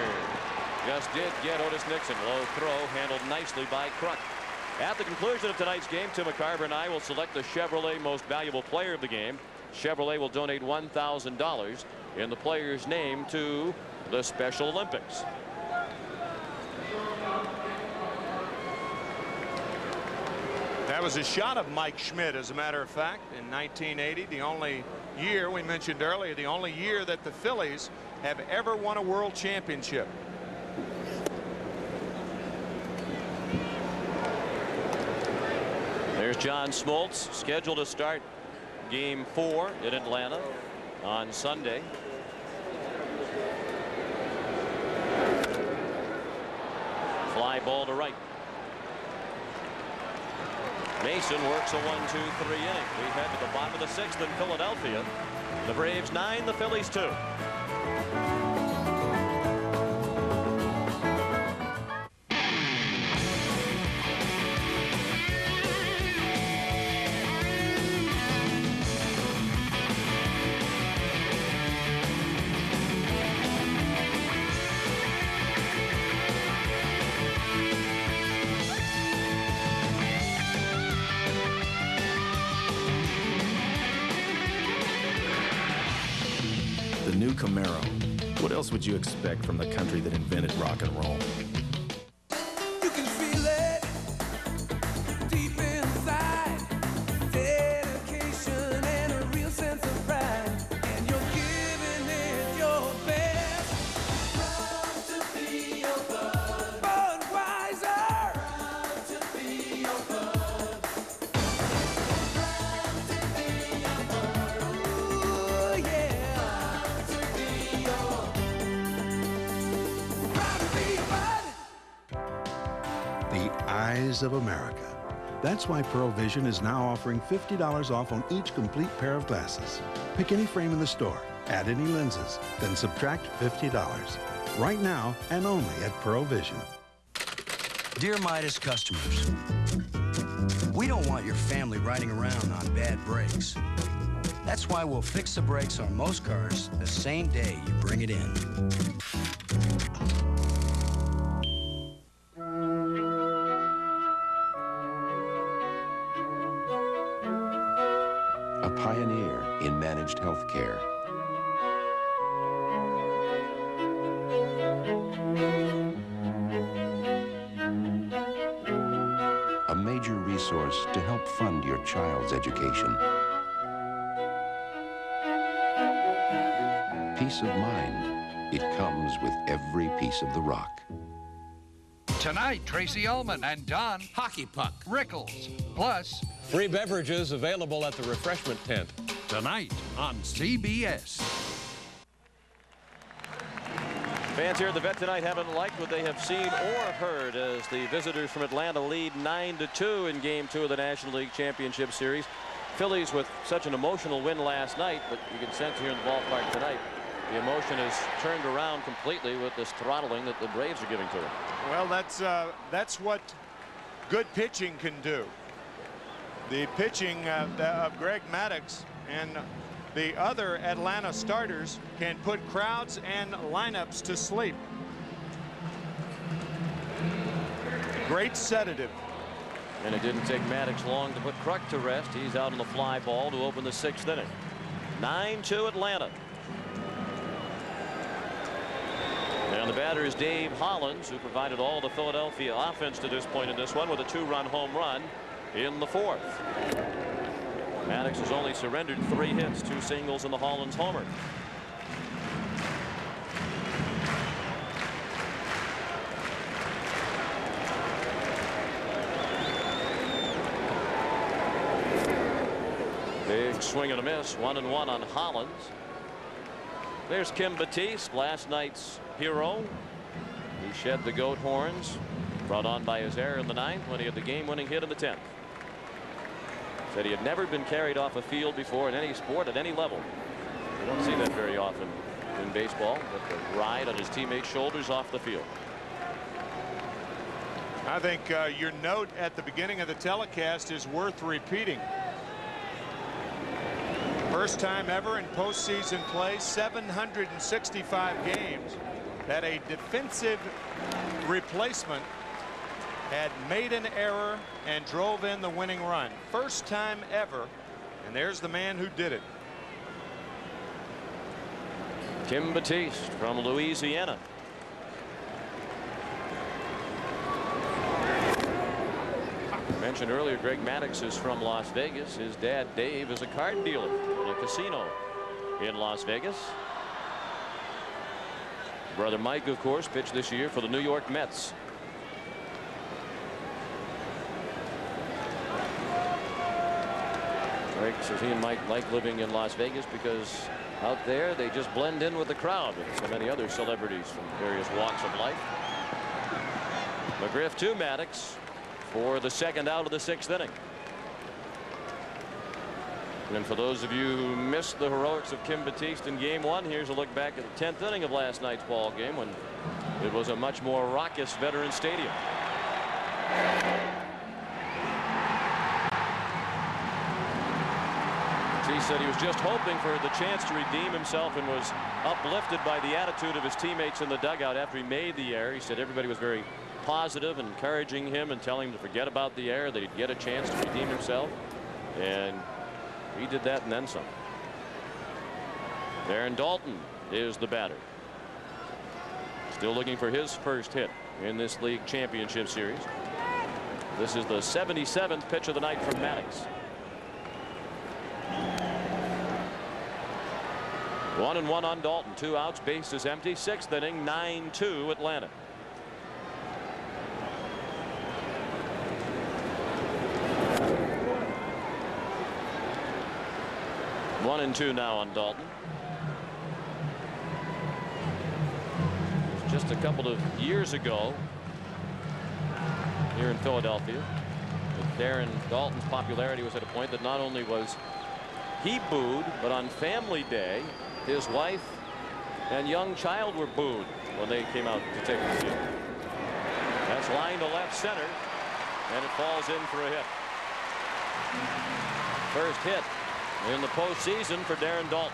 just did get Otis Nixon. Low throw handled nicely by Kruk. At the conclusion of tonight's game, Tim McCarver and I will select the Chevrolet Most Valuable Player of the game. Chevrolet will donate $1,000 in the player's name to the Special Olympics.
That was a shot of Mike Schmidt, as a matter of fact, in 1980, the only year we mentioned earlier, the only year that the Phillies have ever won a world championship.
There's John Smoltz, scheduled to start Game 4 in Atlanta on Sunday. Fly ball to right. Mason works a 1-2-3 inning. We head to the bottom of the 6th in Philadelphia. The Braves 9, the Phillies 2.
The new Camaro. What else would you expect from the country that invented rock and roll?
You can feel it deep inside. Dedication and a real sense of pride. And you're giving it your best. Proud to be your bud. Budweiser. Proud to be your bud. Proud to be your bud. Ooh, yeah.
The eyes of America. That's why Pearl Vision is now offering $50 off on each complete pair of glasses. Pick any frame in the store, add any lenses, then subtract $50. Right now and only at Pearl Vision.
Dear Midas customers, we don't want your family riding around on bad brakes. That's why we'll fix the brakes on most cars the same day you bring it in.
A pioneer in managed health care. A major resource to help fund your child's education. Peace of mind. It comes with every piece of the rock.
Tonight, Tracy Ullman and Don Hockey Puck Rickles. Plus,
free beverages available at the refreshment tent.
Tonight on CBS.
Fans here at the Vet tonight haven't liked what they have seen or heard as the visitors from Atlanta lead 9-2 in Game 2 of the National League Championship Series. Phillies with such an emotional win last night, but you can sense here in the ballpark tonight the emotion has turned around completely with this throttling that the Braves are giving to him.
Well, that's what good pitching can do. The pitching of Greg Maddux and the other Atlanta starters can put crowds and lineups to sleep. Great sedative.
And it didn't take Maddux long to put Kruk to rest. He's out on the fly ball to open the 6th inning. 9-2 Atlanta. And the batter is Dave Hollins, who provided all the Philadelphia offense to this point in this one with a 2-run home run in the 4th. Maddux has only surrendered 3 hits, 2 singles, and the Hollins homer. Big swing and a miss. 1-1 on Hollins. There's Kim Batiste, last night's hero. He shed the goat horns, brought on by his error in the 9th when he had the game-winning hit in the 10th. Said he had never been carried off a field before in any sport at any level. You don't see that very often in baseball, but the ride on his teammates' shoulders off the field.
I think your note at the beginning of the telecast is worth repeating. First time ever in postseason play, 765 games, that a defensive replacement had made an error and drove in the winning run. First time ever, and there's the man who did it.
Kim Batiste from Louisiana. I mentioned earlier Greg Maddux is from Las Vegas. His dad Dave is a card dealer in a casino in Las Vegas. Brother Mike, of course, pitched this year for the New York Mets. Greg says he and Mike like living in Las Vegas because out there they just blend in with the crowd with so many other celebrities from various walks of life. McGriff to Maddux for the 2nd out of the 6th inning. And for those of you who missed the heroics of Kim Batiste in game 1, here's a look back at the 10th inning of last night's ball game when it was a much more raucous Veteran Stadium. He said he was just hoping for the chance to redeem himself and was uplifted by the attitude of his teammates in the dugout after he made the error. He said everybody was very positive and encouraging him and telling him to forget about the error, that he'd get a chance to redeem himself, and he did that and then some. Darren Dalton is the batter. Still looking for his first hit in this league championship series. This is the 77th pitch of the night from Maddux. 1-1 on Dalton. 2 outs, base is empty. 6th inning, 9-2 Atlanta. One and 2 now on Dalton. Just a couple of years ago here in Philadelphia, Darren Dalton's popularity was at a point that not only was he booed, but on Family Day his wife and young child were booed when they came out to take the field. That's line to left center, and it falls in for a hit. First hit in the postseason for Darren Dalton.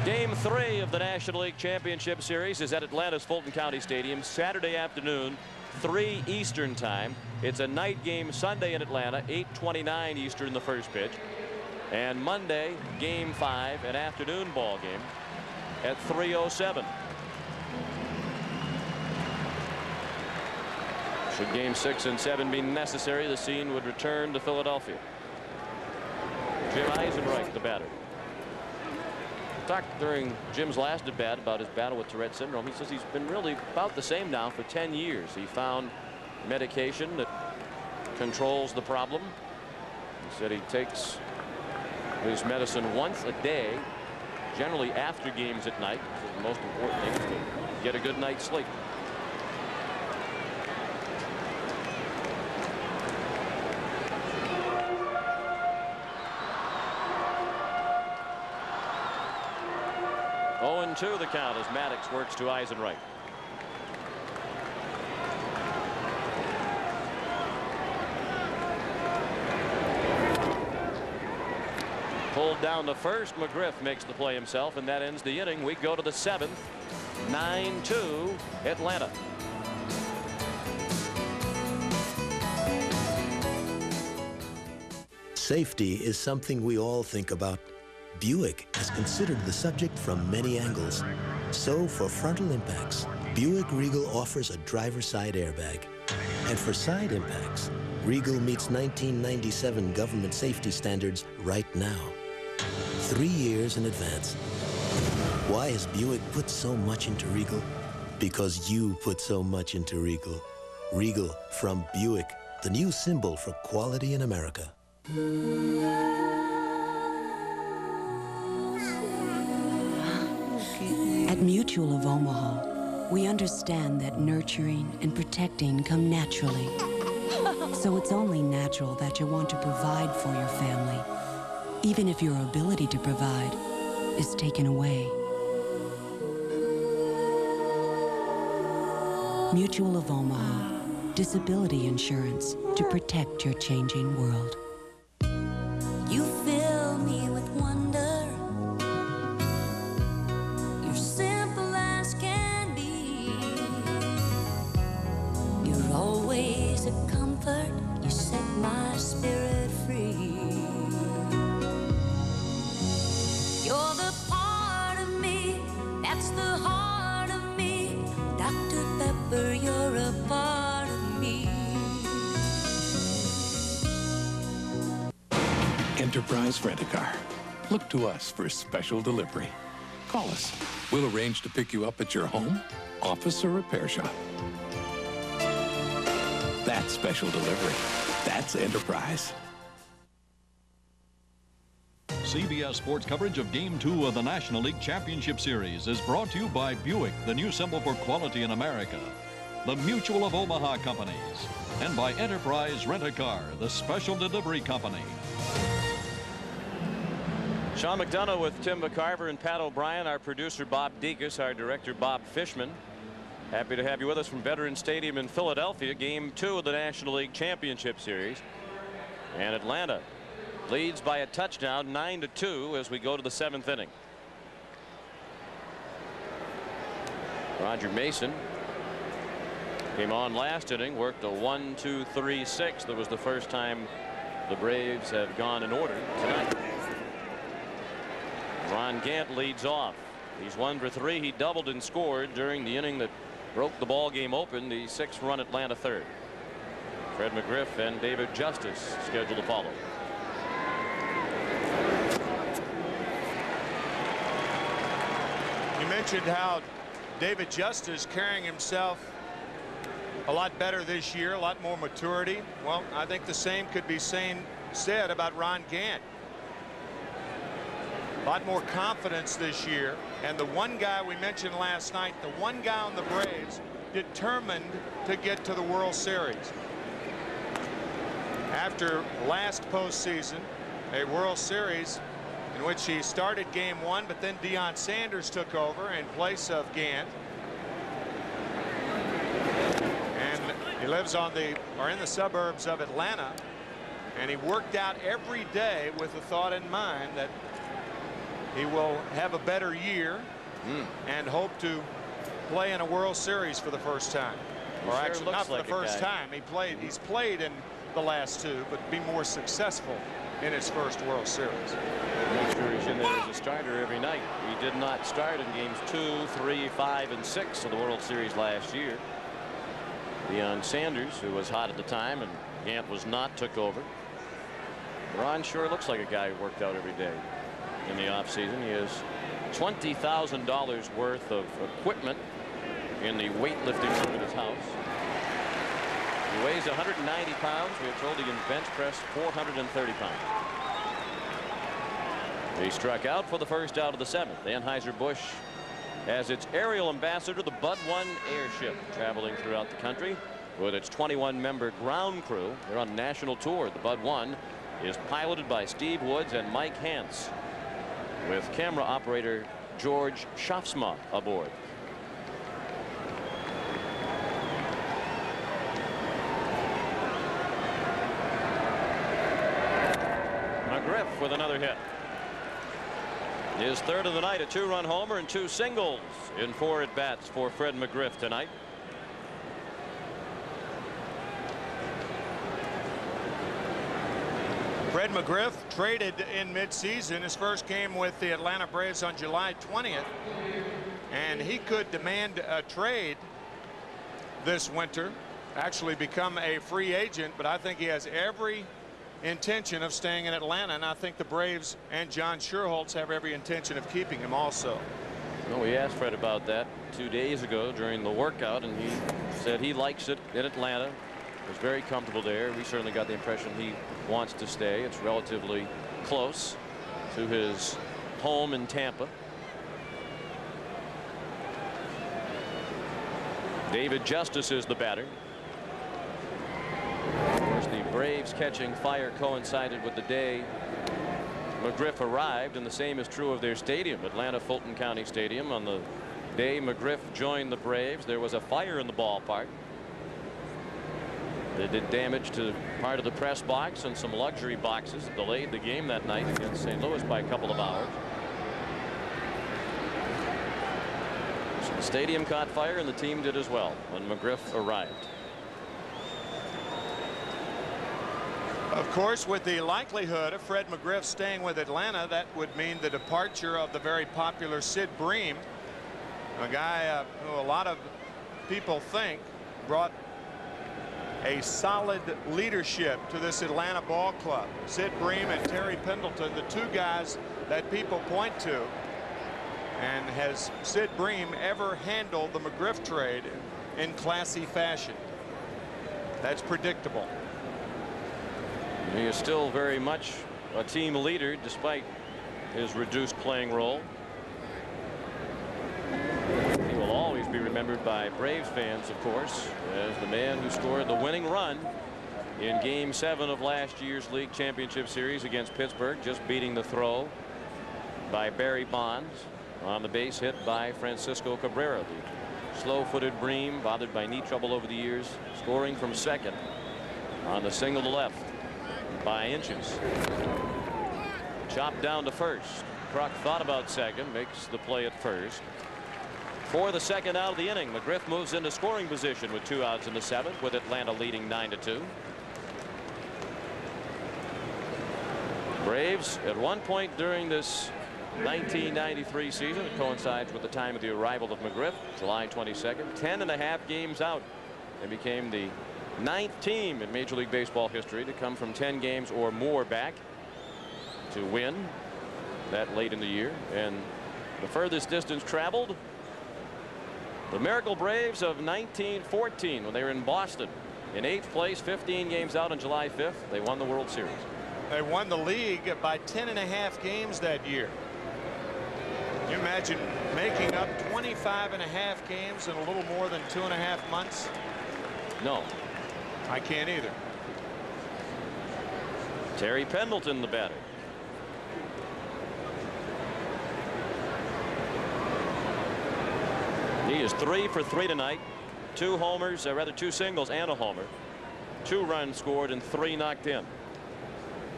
Game 3 of the National League Championship Series is at Atlanta's Fulton County Stadium Saturday afternoon, 3 Eastern time. It's a night game Sunday in Atlanta, 8:29 Eastern the first pitch. And Monday, game 5, an afternoon ball game at 3:07. Should game 6 and 7 be necessary, the scene would return to Philadelphia. Jim Eisenreich, the batter. Talked during Jim's last at bat about his battle with Tourette syndrome. He says he's been really about the same now for 10 years. He found medication that controls the problem. He said he takes his medicine once a day, generally after games at night. So the most important thing is to get a good night's sleep. 1-2 the count as Maddox works to Eisenreich. Pulled down to first. McGriff makes the play himself, and that ends the inning. We go to the 7th. 9-2 Atlanta.
Safety is something we all think about. Buick has considered the subject from many angles. So for frontal impacts, Buick Regal offers a driver's side airbag. And for side impacts, Regal meets 1997 government safety standards right now. 3 years in advance. Why has Buick put so much into Regal? Because you put so much into Regal. Regal from Buick, the new symbol for quality in America.
At Mutual of Omaha, we understand that nurturing and protecting come naturally. So it's only natural that you want to provide for your family, even if your ability to provide is taken away. Mutual of Omaha, disability insurance to protect your changing world.
You fill me with wonder. You're simple as can be. You're always a comfort. You set my spirit free. You're the part of me that's the heart of me. Dr. Pepper, you're a part of me.
Enterprise Rent-A-Car. Look to us for special delivery. Call us. We'll arrange to pick you up at your home, office, or repair shop. That's special delivery. That's Enterprise.
CBS Sports coverage of Game 2 of the National League Championship Series is brought to you by Buick, the new symbol for quality in America, the Mutual of Omaha Companies, and by Enterprise Rent-A-Car, the special delivery company.
Sean McDonough with Tim McCarver and Pat O'Brien, our producer Bob Dekas, our director Bob Fishman. Happy to have you with us from Veterans Stadium in Philadelphia. Game 2 of the National League Championship Series. And Atlanta leads by a touchdown, 9-2, as we go to the 7th inning. Roger Mason came on last inning, worked a 1-2-3-6. That was the first time the Braves have gone in order tonight. Ron Gant leads off. He's 1 for 3. He doubled and scored during the inning that broke the ball game open, the 6-run Atlanta third. Fred McGriff and David Justice scheduled to follow.
You mentioned how David Justice carrying himself a lot better this year, a lot more maturity. Well, I think the same could be said about Ron Gant. A lot more confidence this year, and the one guy we mentioned last night, the one guy on the Braves determined to get to the World Series. After last postseason, a World Series in which he started game 1, but then Deion Sanders took over in place of Gant. And he lives in the suburbs of Atlanta, and he worked out every day with the thought in mind that he will have a better year and hope to play in a World Series for the first time. Or
sure
actually not for
like
the first time. He's played in the last 2, but be more successful in his first World Series.
Make sure he's in there as a starter every night. He did not start in games 2, 3, 5, and 6 of the World Series last year. Deion Sanders, who was hot at the time and Gant was not, took over. Ron sure looks like a guy who worked out every day in the offseason. He has $20,000 worth of equipment in the weightlifting room in his house. He weighs 190 pounds. We are told he can bench press 430 pounds. He struck out for the first out of the 7th. Anheuser-Busch as its aerial ambassador, the Bud 1 airship, traveling throughout the country with its 21-member ground crew. They're on a national tour. The Bud 1 is piloted by Steve Woods and Mike Hance, with camera operator George Schaafsma aboard. McGriff with another hit. His third of the night, a 2-run homer and 2 singles in 4 at-bats for Fred McGriff tonight.
Fred McGriff traded in midseason, his first game with the Atlanta Braves on July 20th, and he could demand a trade this winter, actually become a free agent, but I think he has every intention of staying in Atlanta, and I think the Braves and John Schuerholz have every intention of keeping him also.
Well, we asked Fred about that 2 days ago during the workout, and he said he likes it in Atlanta. Was very comfortable there. We certainly got the impression he wants to stay. It's relatively close to his home in Tampa. David Justice is the batter. Of course, the Braves catching fire coincided with the day McGriff arrived, and the same is true of their stadium, Atlanta Fulton County Stadium. On the day McGriff joined the Braves, there was a fire in the ballpark. It did damage to part of the press box and some luxury boxes. It delayed the game that night against St. Louis by a couple of hours. So the stadium caught fire, and the team did as well when McGriff arrived.
Of course, with the likelihood of Fred McGriff staying with Atlanta, that would mean the departure of the very popular Sid Bream, a guy who a lot of people think brought a solid leadership to this Atlanta ball club. Sid Bream and Terry Pendleton, the 2 guys that people point to. And has Sid Bream ever handled the McGriff trade in classy fashion? That's predictable.
He is still very much a team leader despite his reduced playing role. He will always be remembered by Braves fans, of course, as the man who scored the winning run in Game 7 of last year's League Championship Series against Pittsburgh, just beating the throw by Barry Bonds on the base hit by Francisco Cabrera. The slow-footed Bream, bothered by knee trouble over the years, scoring from second on the single to left by inches. Chopped down to first. Kruk thought about second, makes the play at first. For the second out of the inning, McGriff moves into scoring position with 2 outs in the 7th, with Atlanta leading 9-2. Braves at one point during this 1993 season, it coincides with the time of the arrival of McGriff, July 22nd, 10.5 games out, and became the 9th team in Major League Baseball history to come from 10 games or more back to win that late in the year. And the furthest distance traveled, the Miracle Braves of 1914, when they were in Boston in 8th place, 15 games out on July 5th. They won the World Series.
They won the league by 10.5 games that year. Can you imagine making up 25.5 games in a little more than 2.5 months?
No.
I can't either.
Terry Pendleton, the batter. He is 3 for 3 tonight. 2 homers, or rather 2 singles and a homer. 2 runs scored and 3 knocked in.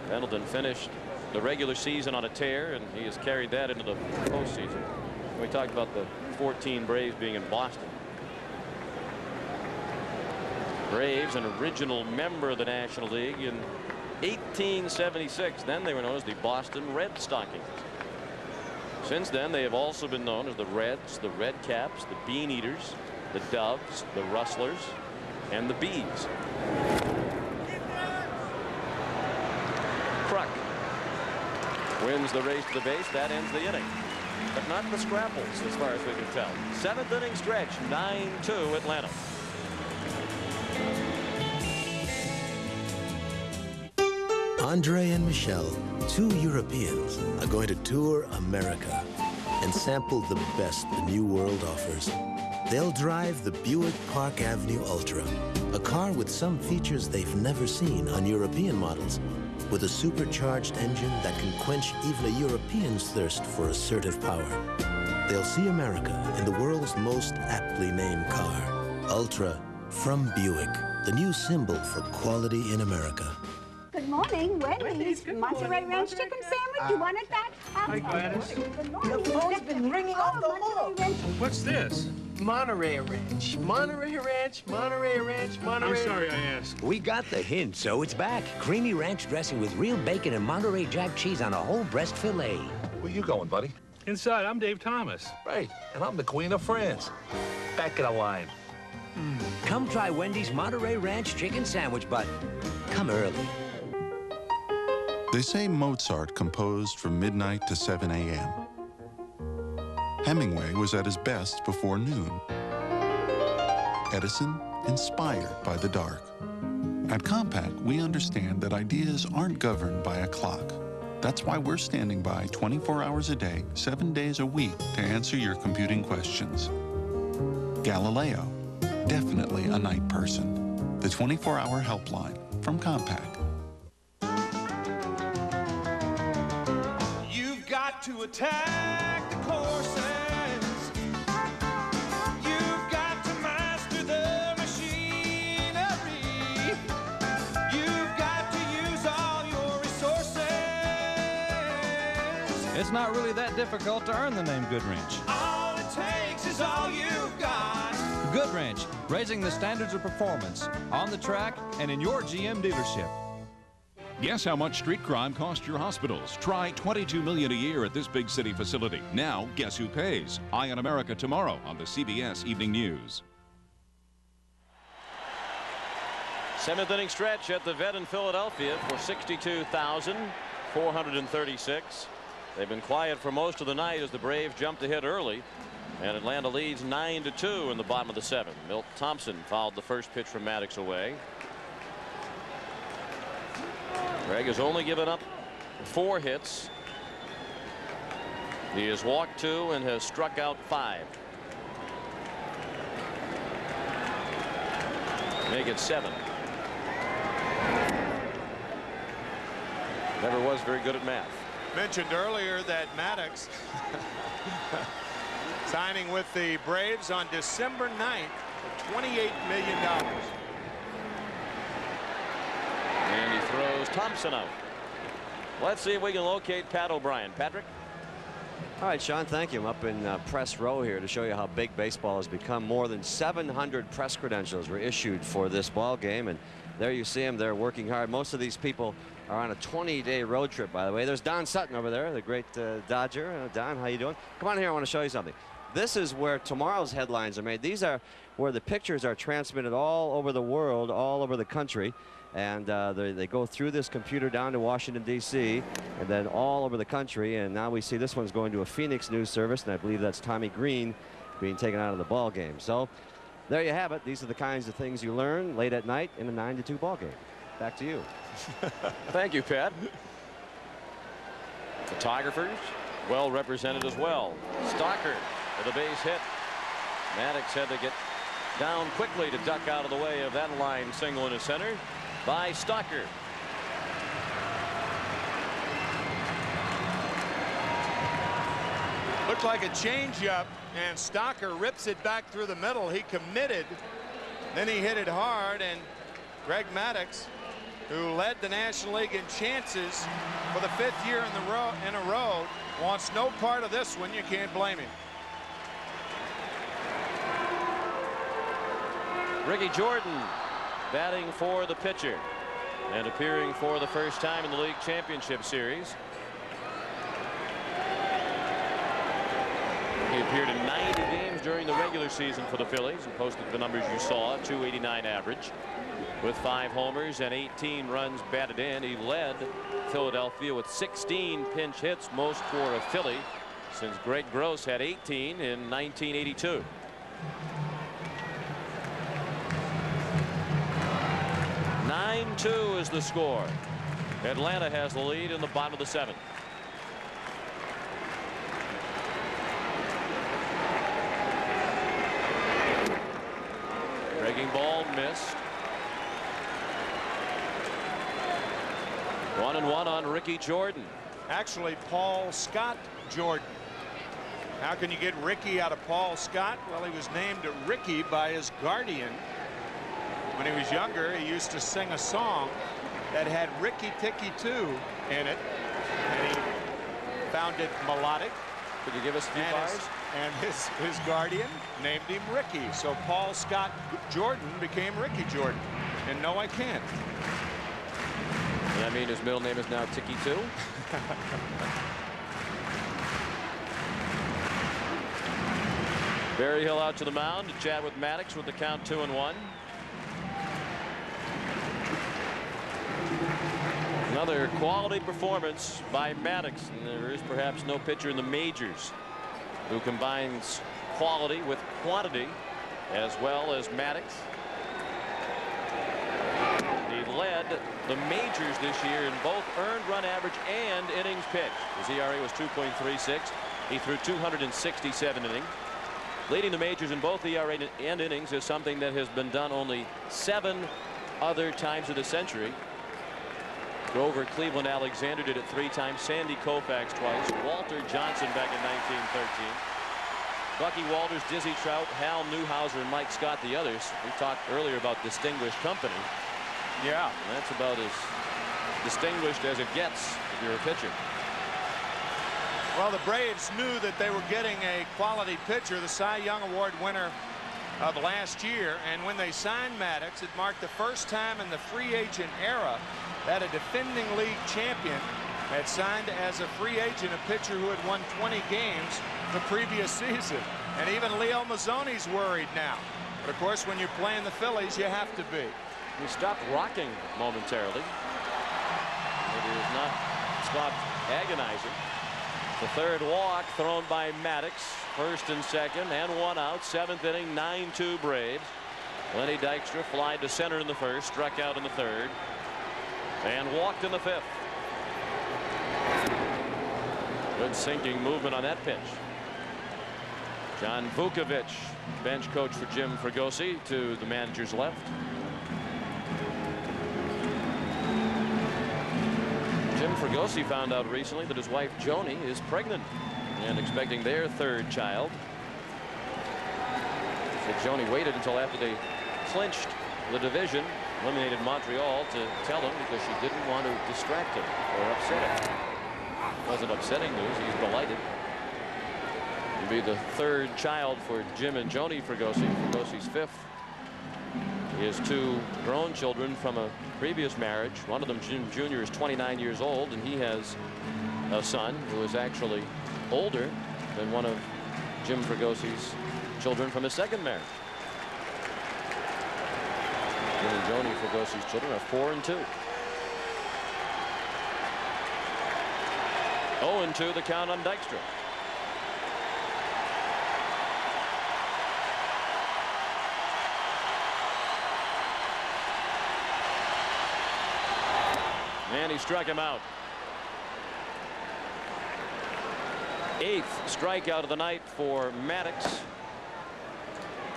Pendleton finished the regular season on a tear, and he has carried that into the postseason. We talked about the 14 Braves being in Boston. Braves, an original member of the National League in 1876. Then they were known as the Boston Red Stockings. Since then, they have also been known as the Reds, the Red Caps, the Bean Eaters, the Doves, the Rustlers, and the Bees. Kruk wins the race to the base. That ends the inning, but not the scrapples as far as we can tell. 7th inning stretch, 9-2 Atlanta.
Andre and Michelle, 2 Europeans, are going to tour America and sample the best the New World offers. They'll drive the Buick Park Avenue Ultra, a car with some features they've never seen on European models, with a supercharged engine that can quench even a European's thirst for assertive power. they'll see America in the world's most aptly named car. Ultra from Buick, the new symbol for quality in America.
Good morning, Wendy's. Monterey Ranch chicken sandwich. You wanted that?
Hi, Gladys.
Good morning.
Your phone's been ringing off the hook.
What's this?
Monterey Ranch. Monterey Ranch. Monterey Ranch. Monterey.
I'm sorry I asked.
We got the hint, so it's back. Creamy ranch dressing with real bacon and Monterey Jack cheese on a whole breast filet.
Where you going, buddy?
Inside, I'm Dave Thomas.
Right, and I'm the Queen of France. Back in the line.
Come try Wendy's Monterey Ranch chicken sandwich, but come early.
They say Mozart composed from midnight to 7 a.m. Hemingway was at his best before noon. Edison, inspired by the dark. At Compaq, we understand that ideas aren't governed by a clock. That's why we're standing by 24 hours a day, 7 days a week to answer your computing questions. Galileo, definitely a night person. The 24-hour helpline from Compaq.
You've got to attack the courses. You've got to master the machinery. You've got to use all your resources.
It's not really that difficult to earn the name Good Ranch.
All it takes is all you've got.
Good Ranch, raising the standards of performance on the track and in your GM dealership.
Guess how much street crime costs your hospitals? Try $22 million a year at this big city facility. Now, guess who pays? Eye on America tomorrow on the CBS Evening News.
7th inning stretch at the Vet in Philadelphia for 62,436. They've been quiet for most of the night as the Braves jumped ahead early, and Atlanta leads 9-2 in the bottom of the 7th. Milt Thompson fouled the first pitch from Maddox away. Greg has only given up 4 hits. He has walked 2 and has struck out 5. Make it 7. Never was very good at math.
Mentioned earlier that Maddox signing with the Braves on December 9th for $28 million.
And he throws Thompson out. Let's see if we can locate Pat O'Brien. Patrick?
All right, Sean, thank you. I'm up in press row here to show you how big baseball has become. More than 700 press credentials were issued for this ball game, and there you see them. They're working hard. Most of these people are on a 20-day road trip, by the way. There's Don Sutton over there, the great Dodger. Don, how you doing? Come on here. I want to show you something. This is where tomorrow's headlines are made. These are where the pictures are transmitted all over the world, all over the country. And they go through this computer down to Washington, D.C., and then all over the country. And now we see this one's going to a Phoenix news service, and I believe that's Tommy Green being taken out of the ball game. So there you have it. These are the kinds of things you learn late at night in a 9-2 ball game. Back to you.
Thank you, Pat. Photographers well represented as well. Stalker with a base hit. Maddox had to get down quickly to duck out of the way of that line single in the center by Stalker.
Looked like a changeup, and Stalker rips it back through the middle. He committed, then he hit it hard, and Greg Maddox, who led the National League in chances for the 5th year in a row, wants no part of this one. You can't blame him.
Ricky Jordan batting for the pitcher and appearing for the first time in the league championship series. He appeared in 90 games during the regular season for the Phillies and posted the numbers you saw, 289 average with 5 homers and 18 runs batted in. He led Philadelphia with 16 pinch hits, most for a Philly since Greg Gross had 18 in 1982. Nine-2 is the score. Atlanta has the lead in the bottom of the 7th. Breaking ball missed. 1-1 on Ricky Jordan.
Actually, Paul Scott Jordan. How can you get Ricky out of Paul Scott? Well, he was named Ricky by his guardian. When he was younger, he used to sing a song that had Ricky Ticky 2 in it, and he found it melodic.
Could you give us a few bars?
And his guardian named him Ricky. So Paul Scott Jordan became Ricky Jordan. And no, I can't.
Does that mean his middle name is now Ticky 2? Berryhill out to the mound to chat with Maddox with the count 2-1. Another quality performance by Maddox, and there is perhaps no pitcher in the majors who combines quality with quantity as well as Maddox. He led the majors this year in both earned run average and innings pitched. His ERA was 2.36. He threw 267 innings. Leading the majors in both ERA and innings is something that has been done only 7 other times of the century. Grover Cleveland Alexander did it 3 times. Sandy Koufax twice. Walter Johnson back in 1913. Bucky Walters, Dizzy Trout, Hal Newhouser, and Mike Scott, the others. We talked earlier about distinguished company.
Yeah.
And that's about as distinguished as it gets if you're a pitcher.
Well, the Braves knew that they were getting a quality pitcher, the Cy Young Award winner of last year. And when they signed Maddox, it marked the first time in the free agent era that a defending league champion had signed as a free agent a pitcher who had won 20 games the previous season. And even Leo Mazzoni's worried now. But of course, when you're playing the Phillies, you have to be.
He stopped rocking momentarily. But he has not stopped agonizing. The third walk thrown by Maddox. First and second, and 1 out. 7th inning, 9-2 Braves. Lenny Dykstra flied to center in the first, struck out in the third, and walked in the 5th. Good sinking movement on that pitch. John Vukovic, bench coach for Jim Fregosi, to the manager's left. Jim Fregosi found out recently that his wife Joni is pregnant and expecting their 3rd child. So Joni waited until after they clinched the division, eliminated Montreal, to tell him, because she didn't want to distract him or upset him. It wasn't upsetting news. He's delighted. It'll be the 3rd child for Jim and Joni Fregosi. Fregosi's 5th. He has 2 grown children from a previous marriage. One of them, Jim Jr., is 29 years old, and he has a son who is actually older than one of Jim Fregosi's children from his 2nd marriage. Jim and Joni Fregosi's children are 4 and 2. 0-2 the count on Dykstra. And he struck him out. 8th strikeout of the night for Maddox.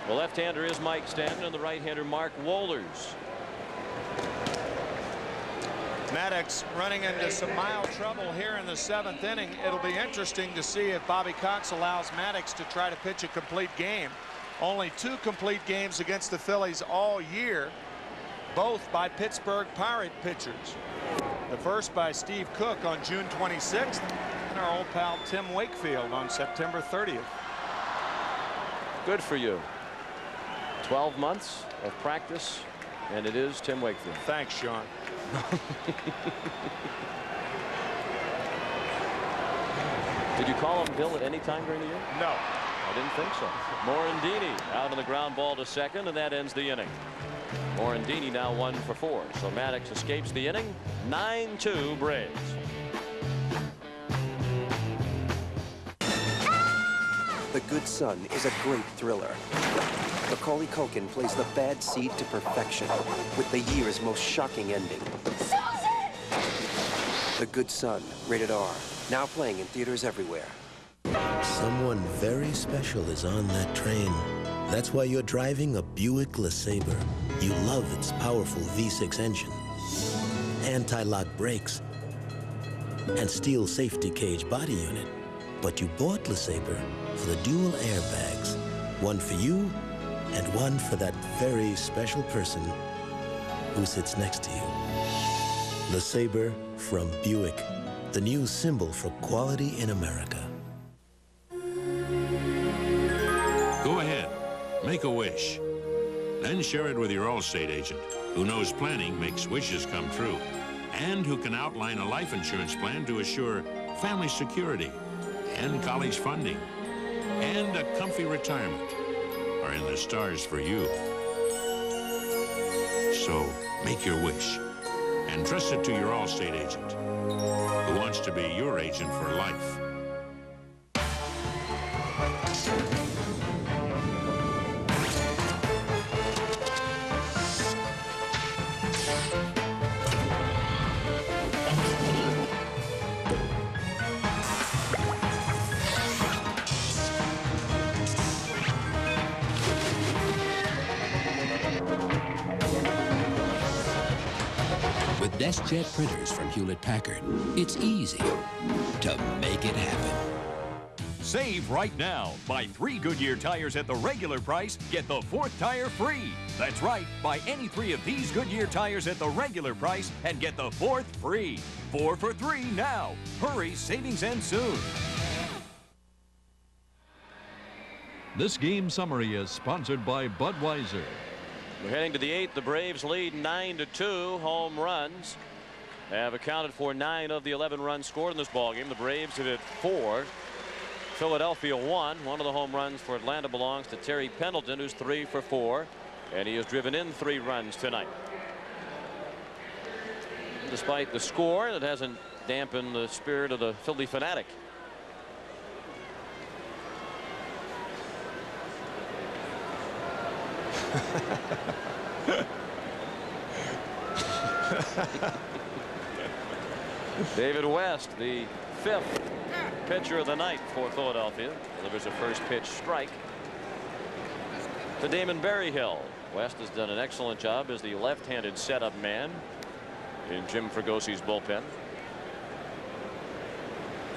The left-hander is Mike Stanton, and the right-hander Mark Wohlers.
Maddox running into some mild trouble here in the 7th inning. It'll be interesting to see if Bobby Cox allows Maddox to try to pitch a complete game. Only 2 complete games against the Phillies all year, both by Pittsburgh Pirate pitchers. The first by Steve Cook on June 26th, and our old pal Tim Wakefield on September 30th.
Good for you. 12 months of practice, and it is Tim Wakefield.
Thanks, Sean.
Did you call him Bill at any time during the year?
No.
I didn't think so. Morandini out on the ground ball to second, and that ends the inning. Morandini now 1 for 4. So Maddox escapes the inning. 9-2 Braves.
The Good Son is a great thriller. Macaulay Culkin plays the bad seed to perfection with the year's most shocking ending. Susan! The Good Son, rated R. Now playing in theaters everywhere.
Someone very special is on that train. That's why you're driving a Buick LeSabre. You love its powerful V6 engine, anti-lock brakes, and steel safety cage body unit. But you bought LeSabre for the dual airbags, one for you and one for that very special person who sits next to you. LeSabre from Buick, the new symbol for quality in America.
Go ahead, make a wish. Then share it with your Allstate agent, who knows planning makes wishes come true, and who can outline a life insurance plan to assure family security and college funding and a comfy retirement are in the stars for you. So make your wish and trust it to your Allstate agent, who wants to be your agent for life.
With DeskJet printers from Hewlett-Packard, it's easy to make it happen.
Save right now. Buy 3 Goodyear tires at the regular price, get the 4th tire free. That's right. Buy any 3 of these Goodyear tires at the regular price and get the 4th free. 4 for 3 now. Hurry, savings end soon.
This game summary is sponsored by Budweiser.
We're heading to the 8th. The Braves lead 9-2. Home runs have accounted for 9 of the 11 runs scored in this ballgame. The Braves have hit 4. Philadelphia 1. One of the home runs for Atlanta belongs to Terry Pendleton, who's 3 for 4, and he has driven in 3 runs tonight. Despite the score, that hasn't dampened the spirit of the Philly fanatic. David West, the 5th pitcher of the night for Philadelphia, delivers a first pitch strike to Damon Berryhill. West has done an excellent job as the left-handed setup man in Jim Fragosi's bullpen.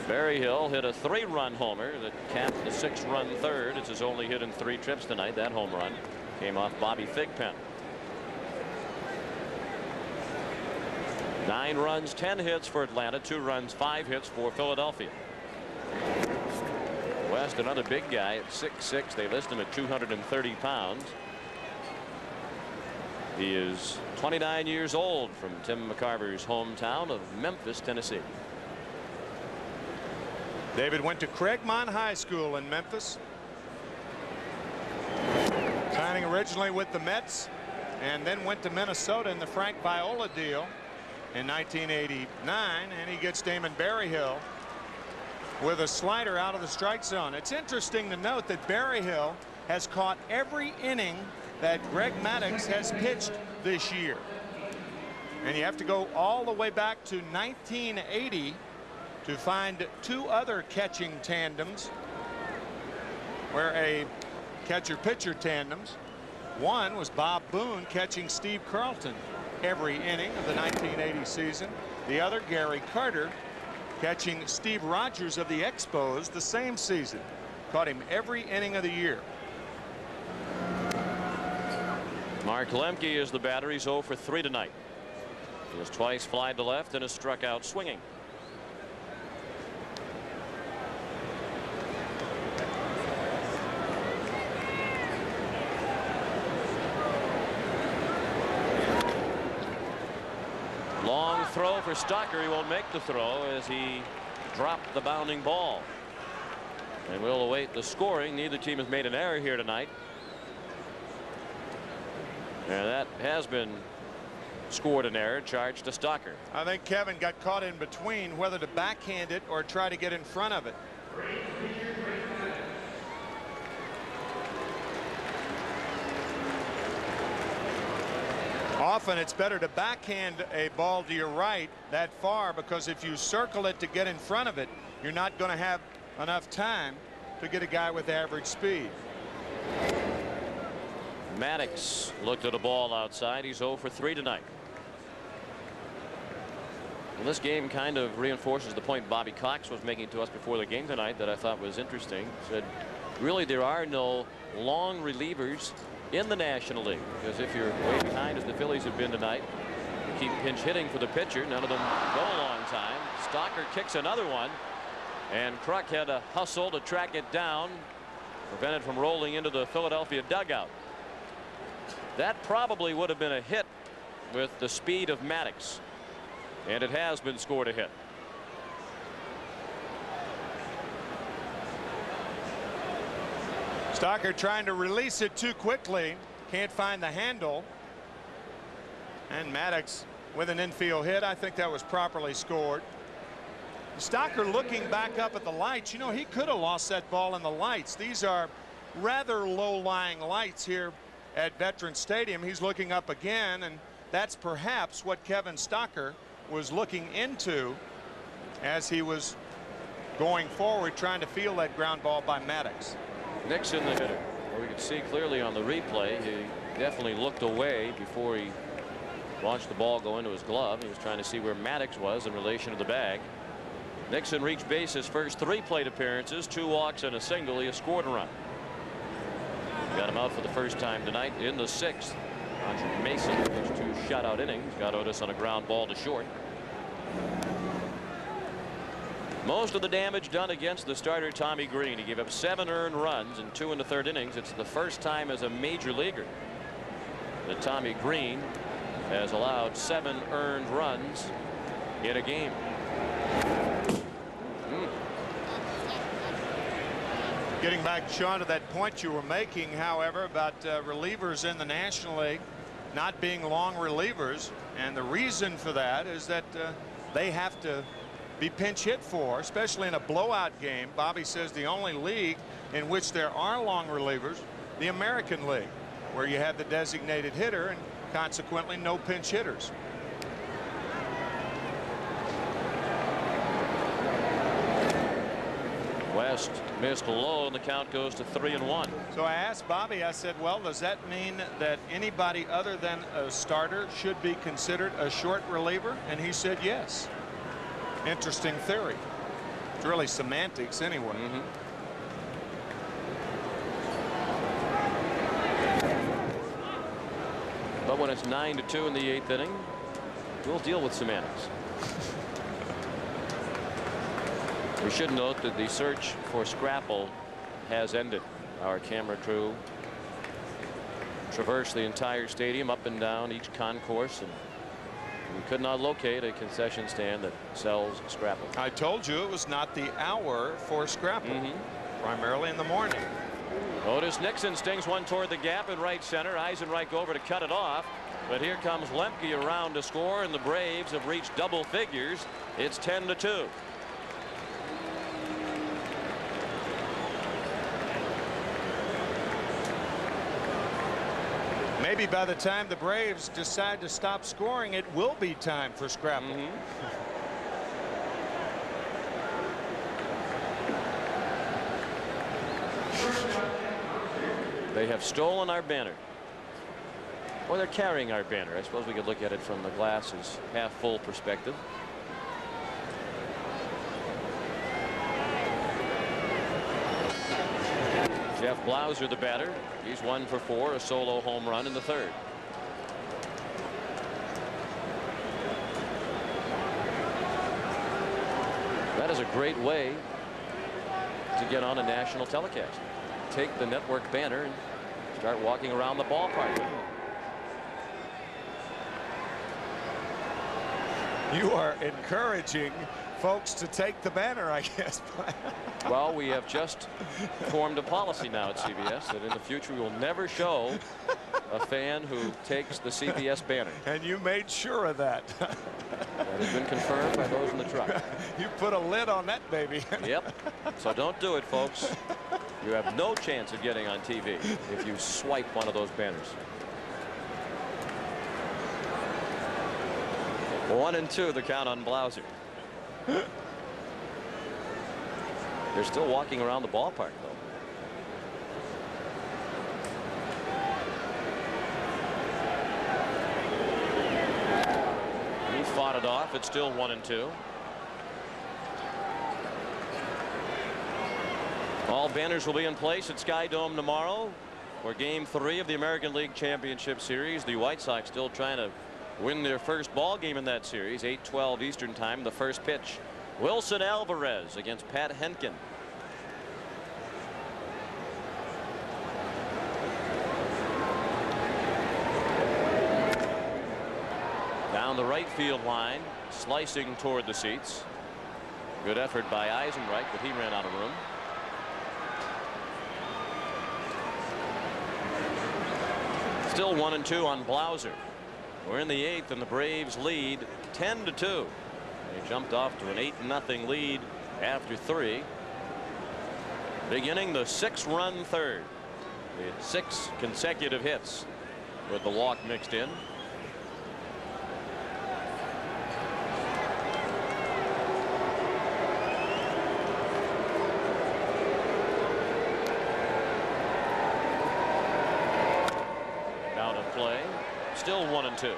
Berryhill hit a 3-run homer that capped the 6-run third. It's his only hit in 3 trips tonight. That home run came off Bobby Thigpen. 9 runs, 10 hits for Atlanta, 2 runs, 5 hits for Philadelphia. West, another big guy at 6'6". They list him at 230 pounds. He is 29 years old, from Tim McCarver's hometown of Memphis, Tennessee.
David went to Craigmont High School in Memphis, signing originally with the Mets, and then went to Minnesota in the Frank Viola deal in 1989, and he gets Damon Berryhill with a slider out of the strike zone. It's interesting to note that Berryhill has caught every inning that Greg Maddux has pitched this year, and you have to go all the way back to 1980 to find 2 other catching tandems, where a catcher-pitcher tandems. One was Bob Boone catching Steve Carlton every inning of the 1980 season. The other, Gary Carter, catching Steve Rogers of the Expos the same season. Caught him every inning of the year.
Mark Lemke is the batter. He's 0 for 3 tonight. He has twice flied to left and has struck out swinging. Long throw for Stocker. He won't make the throw as he dropped the bounding ball. And we'll await the scoring. Neither team has made an error here tonight. And that has been scored an error, charged to Stocker.
I think Kevin got caught in between whether to backhand it or try to get in front of it. Often it's better to backhand a ball to your right that far, because if you circle it to get in front of it, you're not going to have enough time to get a guy with average speed.
Maddux looked at a ball outside. He's 0 for 3 tonight. And this game kind of reinforces the point Bobby Cox was making to us before the game tonight that I thought was interesting. Said, really, there are no long relievers in the National League, because if you're way behind, as the Phillies have been tonight, you keep pinch hitting for the pitcher. None of them go a long time. Stocker kicks another one, and Kruk had to hustle to track it down, prevented from rolling into the Philadelphia dugout. That probably would have been a hit with the speed of Maddox, and it has been scored a hit.
Stocker trying to release it too quickly, can't find the handle, and Maddox with an infield hit. I think that was properly scored. Stocker looking back up at the lights. You know, he could have lost that ball in the lights. These are rather low-lying lights here at Veterans Stadium. He's looking up again, and that's perhaps what Kevin Stocker was looking into as he was going forward, trying to feel that ground ball by Maddox.
Nixon, the hitter. Well, we could see clearly on the replay, he definitely looked away before he watched the ball go into his glove. He was trying to see where Maddox was in relation to the bag. Nixon reached base his first 3 plate appearances, 2 walks and a single. He has scored a run. Got him out for the first time tonight in the 6th. Andre Mason, his 2 shutout innings, got Otis on a ground ball to short. Most of the damage done against the starter Tommy Green. He gave up 7 earned runs and 2 in the 3rd innings. It's the first time as a major leaguer that Tommy Green has allowed 7 earned runs in a game.
Getting back, Sean, to that point you were making, however, about relievers in the National League not being long relievers, and the reason for that is that they have to be pinch hit for, especially in a blowout game. Bobby says the only league in which there are long relievers, the American League, where you have the designated hitter and consequently no pinch hitters.
West missed low, and the count goes to 3-1.
So I asked Bobby, I said, well, does that mean that anybody other than a starter should be considered a short reliever? And he said yes. Interesting theory. It's really semantics anyway.
But when it's 9-2 in the 8th inning, we'll deal with semantics. We should note that the search for Scrapple has ended. Our camera crew traversed the entire stadium, up and down each concourse, and we could not locate a concession stand that sells Scrapple.
I told you it was not the hour for Scrapple. Primarily in the morning.
Otis Nixon stings one toward the gap in right center. Eisenreich over to cut it off. But here comes Lemke around to score, and the Braves have reached double figures. It's 10-2.
Maybe by the time the Braves decide to stop scoring, it will be time for Scrapple.
They have stolen our banner. Or they're carrying our banner. I suppose we could look at it from the glasses half full perspective. Jeff Blauser, the batter. He's 1 for 4, a solo home run in the 3rd. That is a great way to get on a national telecast. Take the network banner and start walking around the ballpark with it.
You are encouraging folks to take the banner, I guess.
Well, we have just formed a policy now at CBS that in the future we will never show a fan who takes the CBS banner.
And you made sure of that.
That has been confirmed by those in the truck.
You put a lid on that baby.
Yep. So don't do it, folks. You have no chance of getting on TV if you swipe one of those banners. 1-2 the count on Blauser. They're still walking around the ballpark, though. He fought Got it off. It's still 1-2. All banners will be in place at Sky Dome tomorrow for Game 3 of the American League Championship Series. The White Sox still trying to win their first ball game in that series. 8:12 Eastern Time. The first pitch. Wilson Alvarez against Pat Henkin. Down the right field line, slicing toward the seats. Good effort by Eisenreich, but he ran out of room. Still 1-2 on Blauser. We're in the 8th, and the Braves lead 10-2. They jumped off to an 8-0 lead after 3. Beginning the 6-run third. They had 6 consecutive hits with the walk mixed in. Play. Still 1-2.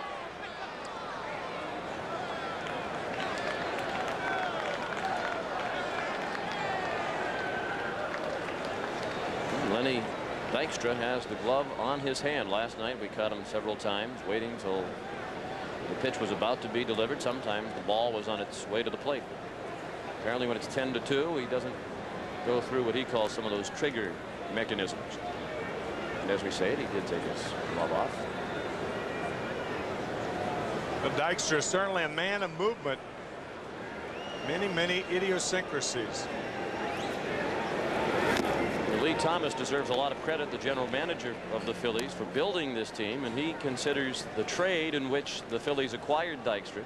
Lenny Dykstra has the glove on his hand. Last night we caught him several times waiting till the pitch was about to be delivered. Sometimes the ball was on its way to the plate. Apparently when it's 10-2, he doesn't go through what he calls some of those trigger mechanisms. And as we say it, he did take his glove off.
But Dykstra is certainly a man of movement. Many idiosyncrasies.
Lee Thomas deserves a lot of credit, the general manager of the Phillies, for building this team, and he considers the trade in which the Phillies acquired Dykstra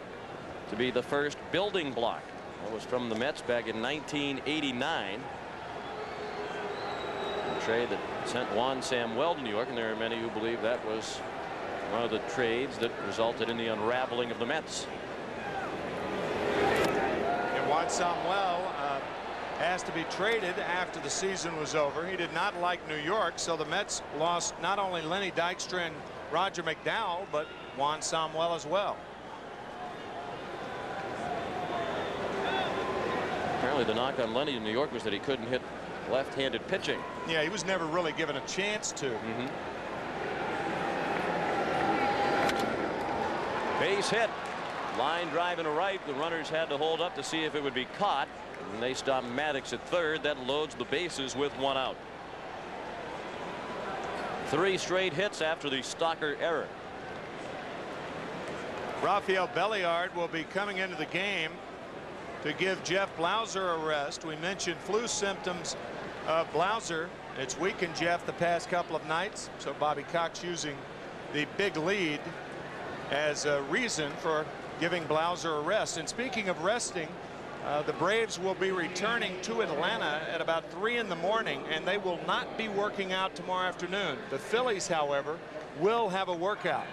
to be the first building block. That was from the Mets back in 1989. A trade that sent Juan Samuel to New York, and there are many who believe that was one of the trades that resulted in the unraveling of the Mets.
And Juan Samuel asked to be traded after the season was over. He did not like New York, so the Mets lost not only Lenny Dykstra and Roger McDowell, but Juan Samuel as well.
Apparently the knock on Lenny in New York was that he couldn't hit left-handed pitching.
Yeah, he was never really given a chance to.
Base hit. Line drive into right. The runners had to hold up to see if it would be caught. And they stop Maddox at third. That loads the bases with 1 out. 3 straight hits after the Stalker error.
Rafael Belliard will be coming into the game to give Jeff Blauser a rest. We mentioned flu symptoms of Blauser. It's weakened Jeff the past couple of nights. So Bobby Cox using the big lead as a reason for giving Blauser a rest. And speaking of resting, the Braves will be returning to Atlanta at about 3 in the morning, and they will not be working out tomorrow afternoon. The Phillies, however, will have a workout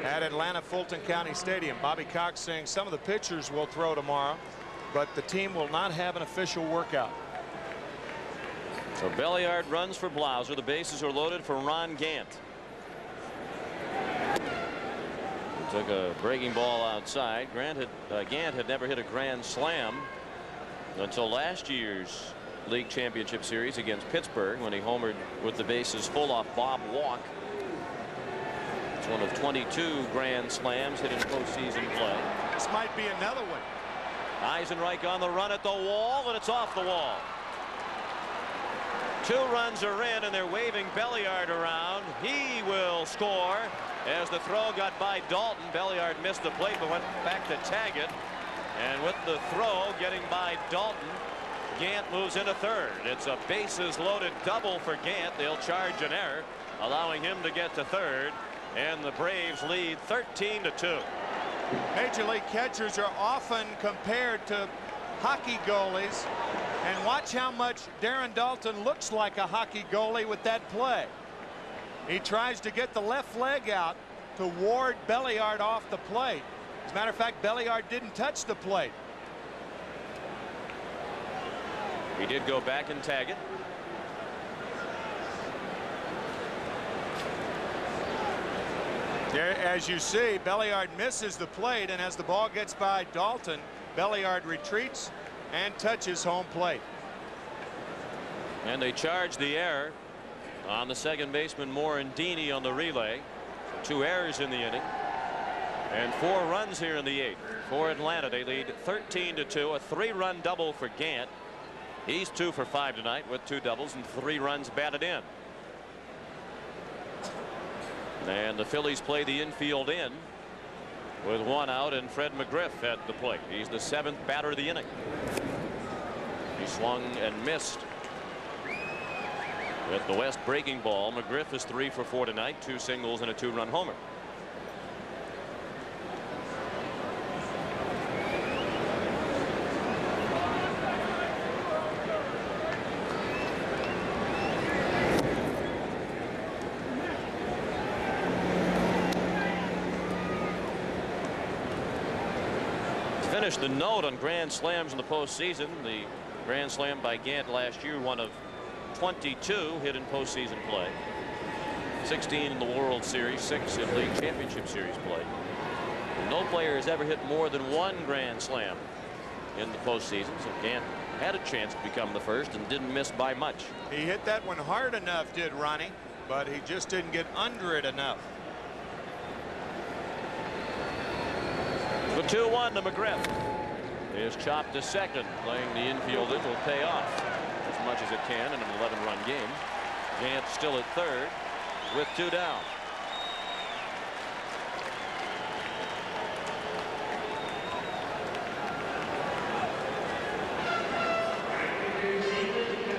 at Atlanta Fulton County Stadium. Bobby Cox saying some of the pitchers will throw tomorrow, but the team will not have an official workout.
So Belliard runs for Blauser. The bases are loaded for Ron Gant. Took a breaking ball outside. Gant had never hit a grand slam until last year's league championship series against Pittsburgh, when he homered with the bases full off Bob Walk. It's one of 22 grand slams hit in postseason play.
This might be another one.
Eisenreich on the run at the wall, and it's off the wall. 2 runs are in, and they're waving Belliard around. He will score. As the throw got by Dalton, Belliard missed the plate but went back to tag it. And with the throw getting by Dalton, Gant moves into third. It's a bases loaded double for Gant. They'll charge an error, allowing him to get to third. And the Braves lead 13-2.
Major League catchers are often compared to hockey goalies. And watch how much Darren Dalton looks like a hockey goalie with that play. He tries to get the left leg out to ward Belliard off the plate. As a matter of fact, Belliard didn't touch the plate.
He did go back and tag it.
There, as you see, Belliard misses the plate, and as the ball gets by Dalton, Belliard retreats and touches home plate.
And they charge the error on the second baseman Morandini on the relay. So 2 errors in the inning. And 4 runs here in the 8th for Atlanta. They lead 13-2. A 3-run double for Gant. He's 2 for 5 tonight with 2 doubles and 3 runs batted in. And the Phillies play the infield in with 1 out and Fred McGriff at the plate. He's the 7th batter of the inning. He swung and missed with the West breaking ball. McGriff is 3 for 4 tonight, 2 singles and a 2-run homer. Finished the note on grand slams in the postseason. The grand slam by Gant last year, one of 22 hit in postseason play. 16 in the World Series, 6 in League Championship Series play. And no player has ever hit more than 1 grand slam in the postseason. So Gant had a chance to become the first and didn't miss by much.
He hit that one hard enough, did Ronnie, but he just didn't get under it enough.
The 2-1 to McGriff is chopped to second. Playing the infield in will pay off as much as it can in an 11-run game. Gant still at third with 2 down.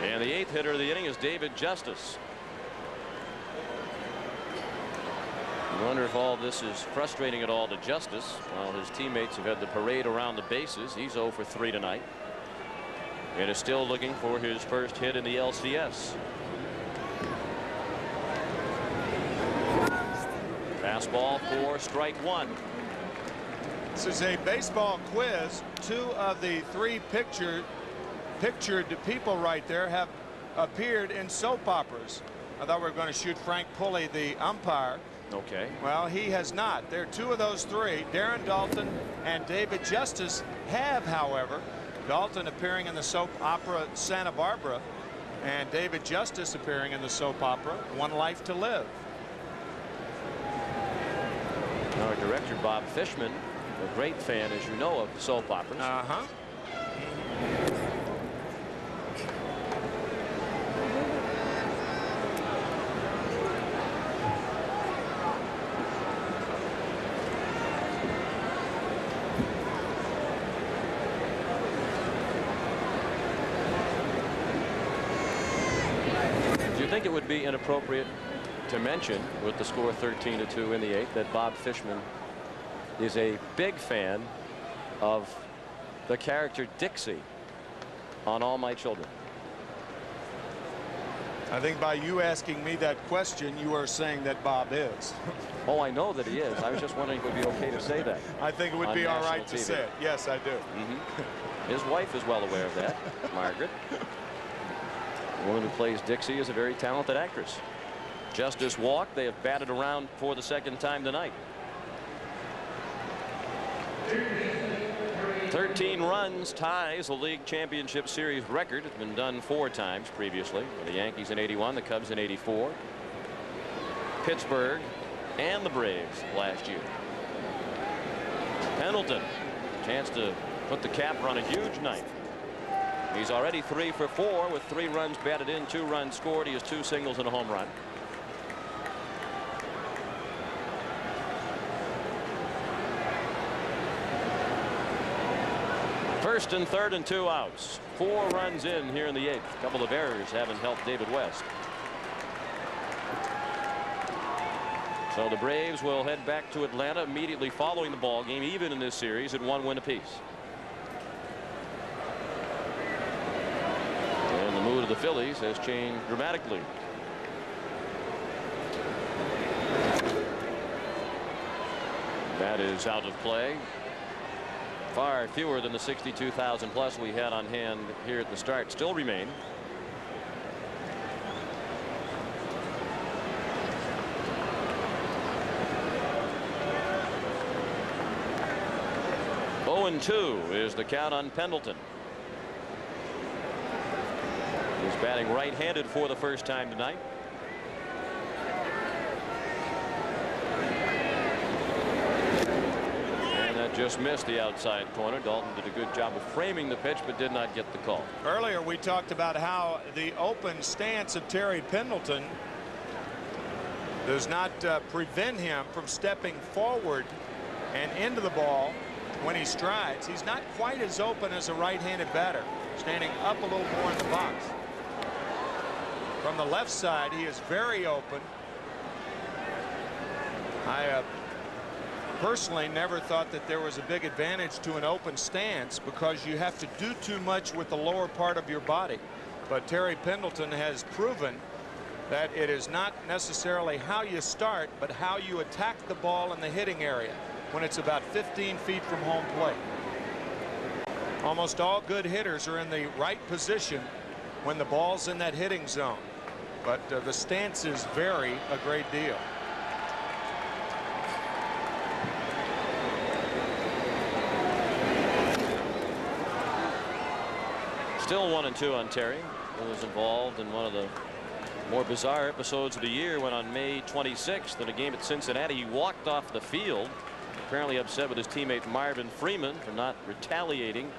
And the 8th hitter of the inning is David Justice. I wonder if all this is frustrating at all to Justice. While his teammates have had the parade around the bases, he's 0 for 3 tonight and is still looking for his first hit in the LCS. Fastball for strike 1.
This is a baseball quiz. 2 of the 3 pictured people right there have appeared in soap operas. I thought we were going to shoot Frank Pulley, the umpire.
Okay.
Well, he has not. There are 2 of those 3. Darren Dalton and David Justice have, however. Dalton appearing in the soap opera Santa Barbara, and David Justice appearing in the soap opera One Life to Live.
Our director Bob Fishman, a great fan, as you know, of soap operas. I think it would be inappropriate to mention, with the score 13-2 in the 8th, that Bob Fishman is a big fan of the character Dixie on All My Children.
I think by you asking me that question, you are saying that Bob is.
Oh, I know that he is. I was just wondering if it would be okay to say that.
I think it would be all right to say it. Yes, I do.
His wife is well aware of that, Margaret. The woman who plays Dixie is a very talented actress. Justice walked. They have batted around for the 2nd time tonight. 13 runs ties the League Championship Series record. It's been done 4 times previously. The Yankees in '81, the Cubs in '84, Pittsburgh, and the Braves last year. Pendleton, chance to put the capper on a huge night. He's already 3 for 4 with 3 runs batted in, 2 runs scored. He has 2 singles and a home run. First and third and 2 outs. 4 runs in here in the 8th. A couple of errors haven't helped David West. So the Braves will head back to Atlanta immediately following the ball game, even in this series, at 1 win apiece. And the mood of the Phillies has changed dramatically. That is out of play. Far fewer than the 62,000 plus we had on hand here at the start still remain. 0-2 is the count on Pendleton. He's batting right-handed for the first time tonight. And that just missed the outside corner. Dalton did a good job of framing the pitch, but did not get the call.
Earlier we talked about how the open stance of Terry Pendleton does not prevent him from stepping forward and into the ball when he strides. He's not quite as open as a right-handed batter, standing up a little more in the box. From the left side, he is very open. I personally never thought that there was a big advantage to an open stance because you have to do too much with the lower part of your body. But Terry Pendleton has proven that it is not necessarily how you start, but how you attack the ball in the hitting area when it's about 15 feet from home plate. Almost all good hitters are in the right position when the ball's in that hitting zone. But the stances vary a great deal.
Still 1-2 on Terry, who was involved in one of the more bizarre episodes of the year when on May 26th in a game at Cincinnati he walked off the field, apparently upset with his teammate Marvin Freeman for not retaliating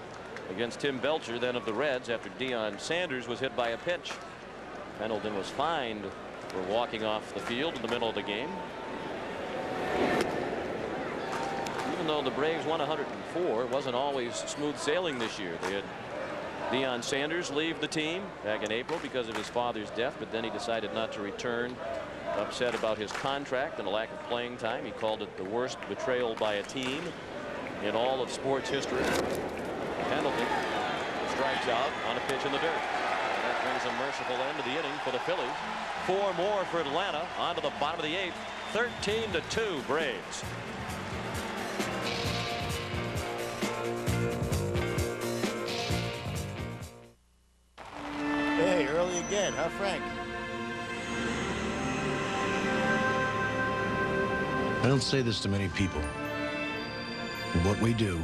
against Tim Belcher, then of the Reds, after Deion Sanders was hit by a pitch. Pendleton was fined for walking off the field in the middle of the game. Even though the Braves won 104, it wasn't always smooth sailing this year. They had Deion Sanders leave the team back in April because of his father's death, but then he decided not to return, upset about his contract and a lack of playing time. He called it the worst betrayal by a team in all of sports history. Pendleton strikes out on a pitch in the dirt. That brings a merciful end to the inning for the Phillies. 4 more for Atlanta. On to the bottom of the 8th. 13-2 Braves.
Hey, early again, huh, Frank?
I don't say this to many people. But what we do,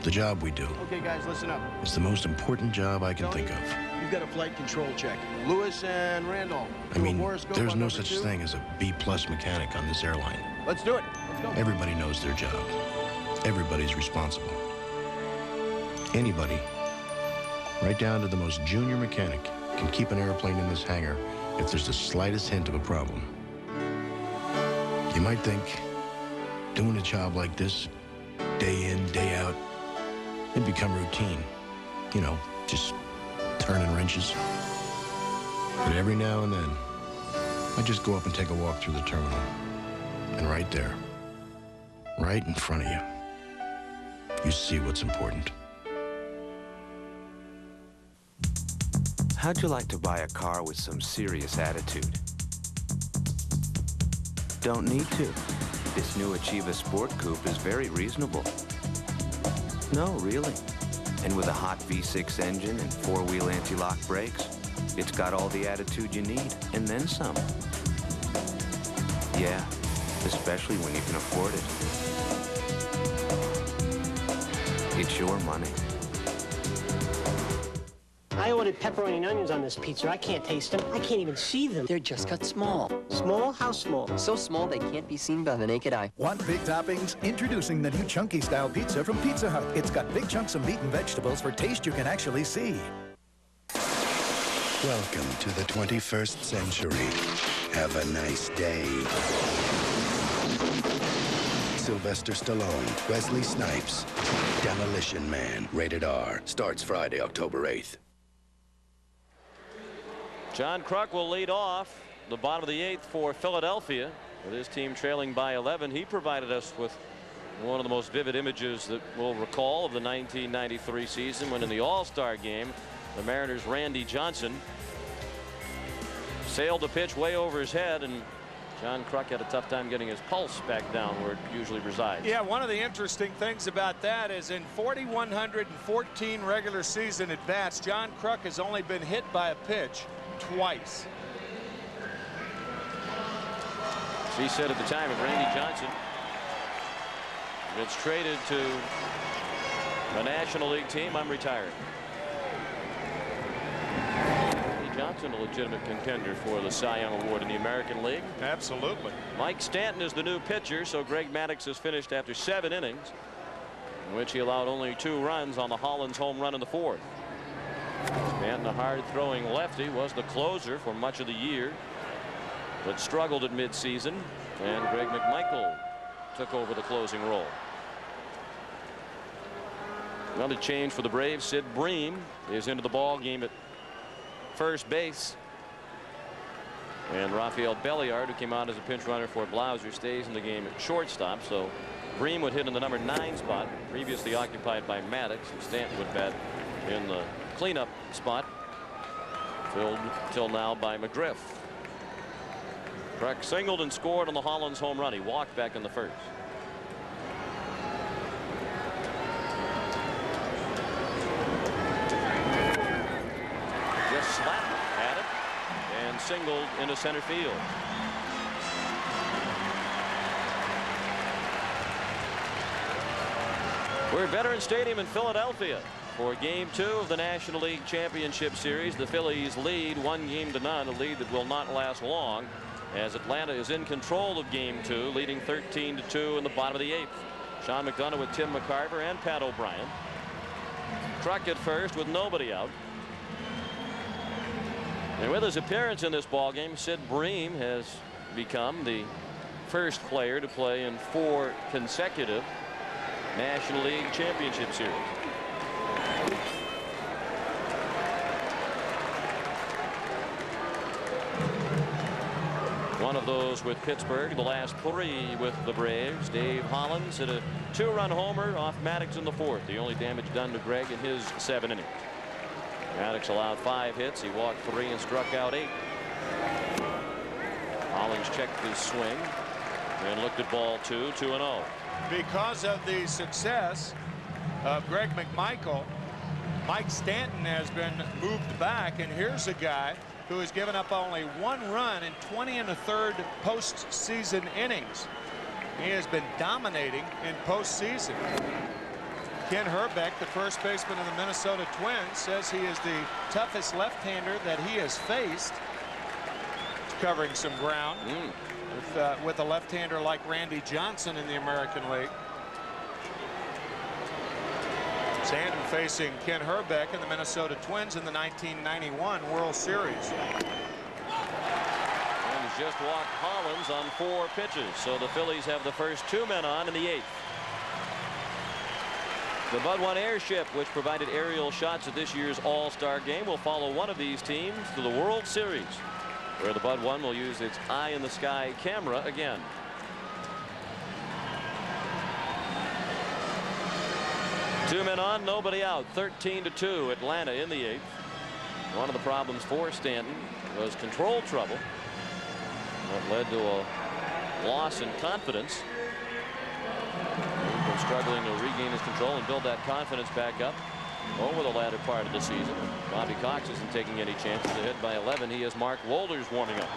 the job we do,
Okay, guys, listen up.
is the most important job I can think of.
You've got a flight control check. Lewis and Randolph.
I mean,
Horoscope
there's
on
no
number
such
2.
thing as a B-plus mechanic on this airline.
Let's do it. Let's go.
Everybody knows their job. Everybody's responsible. Anybody, right down to the most junior mechanic, can keep an airplane in this hangar if there's the slightest hint of a problem. You might think, doing a job like this, day in, day out, it'd become routine. You know, just turning wrenches. But every now and then, I just go up and take a walk through the terminal. And right there, right in front of you, you see what's important.
How'd you like to buy a car with some serious attitude? Don't need to. This new Achieva Sport Coupe is very reasonable. No, really. And with a hot V6 engine and 4-wheel anti-lock brakes, it's got all the attitude you need, and then some. Yeah, especially when you can afford it. It's your money.
I ordered pepperoni and onions on this pizza. I can't taste them. I can't even see them. They're just cut small. Small? How small?
So small they can't be seen by the naked eye.
Want big toppings? Introducing the new Chunky Style Pizza from Pizza Hut. It's got big chunks of meat and vegetables for taste you can actually see.
Welcome to the 21st century. Have a nice day. Sylvester Stallone, Wesley Snipes, Demolition Man, rated R. Starts Friday, October 8th.
John Kruk will lead off the bottom of the 8th for Philadelphia. With his team trailing by 11, he provided us with one of the most vivid images that we'll recall of the 1993 season, when in the All-Star game, the Mariners' Randy Johnson sailed the pitch way over his head, and John Kruk had a tough time getting his pulse back down where it usually resides.
Yeah, one of the interesting things about that is in 4,114 regular season at bats, John Kruk has only been hit by a pitch twice.
He said at the time, if Randy Johnson gets traded to The National League team, I'm retired. Johnson, a legitimate contender for the Cy Young Award in the American League.
Absolutely.
Mike Stanton is the new pitcher, so Greg Maddux has finished after 7 innings, in which he allowed only 2 runs on the Hollins home run in the 4th. Stanton, a hard-throwing lefty, was the closer for much of the year, but struggled at midseason, and Greg McMichael took over the closing role. Another change for the Braves. Sid Bream is into the ball game at first base, and Rafael Belliard, who came out as a pinch runner for Blauser, stays in the game at shortstop. So Bream would hit in the number 9 spot, previously occupied by Maddux, and Stanton would bat in the cleanup spot, filled till now by McGriff. Kruk singled and scored on the Hollins home run. He walked back in the first. Slapped at it and singled into center field. We're at Veterans Stadium in Philadelphia for Game 2 of the National League Championship Series. The Phillies lead 1-0, a lead that will not last long, as Atlanta is in control of Game 2, leading 13-2 in the bottom of the 8th. Sean McDonough with Tim McCarver and Pat O'Brien. Kruk at first with nobody out. And with his appearance in this ballgame, Sid Bream has become the first player to play in 4 consecutive National League Championship Series. One of those with Pittsburgh, the last 3 with the Braves. Dave Hollins hit a 2-run homer off Maddux in the 4th, the only damage done to Greg in his 7 innings. Maddux allowed 5 hits. He walked 3 and struck out 8. Hollins checked his swing and looked at ball 2, 2-0.
Because of the success of Greg McMichael, Mike Stanton has been moved back, and here's a guy who has given up only 1 run in 20 1/3 postseason innings. He has been dominating in postseason. Ken Herbeck, the first baseman of the Minnesota Twins, says he is the toughest left-hander that he has faced. He's covering some ground with a left-hander like Randy Johnson in the American League. Stanton facing Ken Herbeck and the Minnesota Twins in the 1991 World Series.
And he's just walked Hollins on 4 pitches, so the Phillies have the first 2 men on in the 8th. The Bud 1 airship, which provided aerial shots at this year's All-Star game, will follow one of these teams to the World Series, where the Bud 1 will use its eye-in-the-sky camera again. Two men on, nobody out. 13-2, Atlanta in the 8th. One of the problems for Stanton was control trouble. That led to a loss in confidence. He's been struggling to regain his control and build that confidence back up over the latter part of the season. Bobby Cox isn't taking any chances. Ahead by 11. He has Mark Wolders warming up.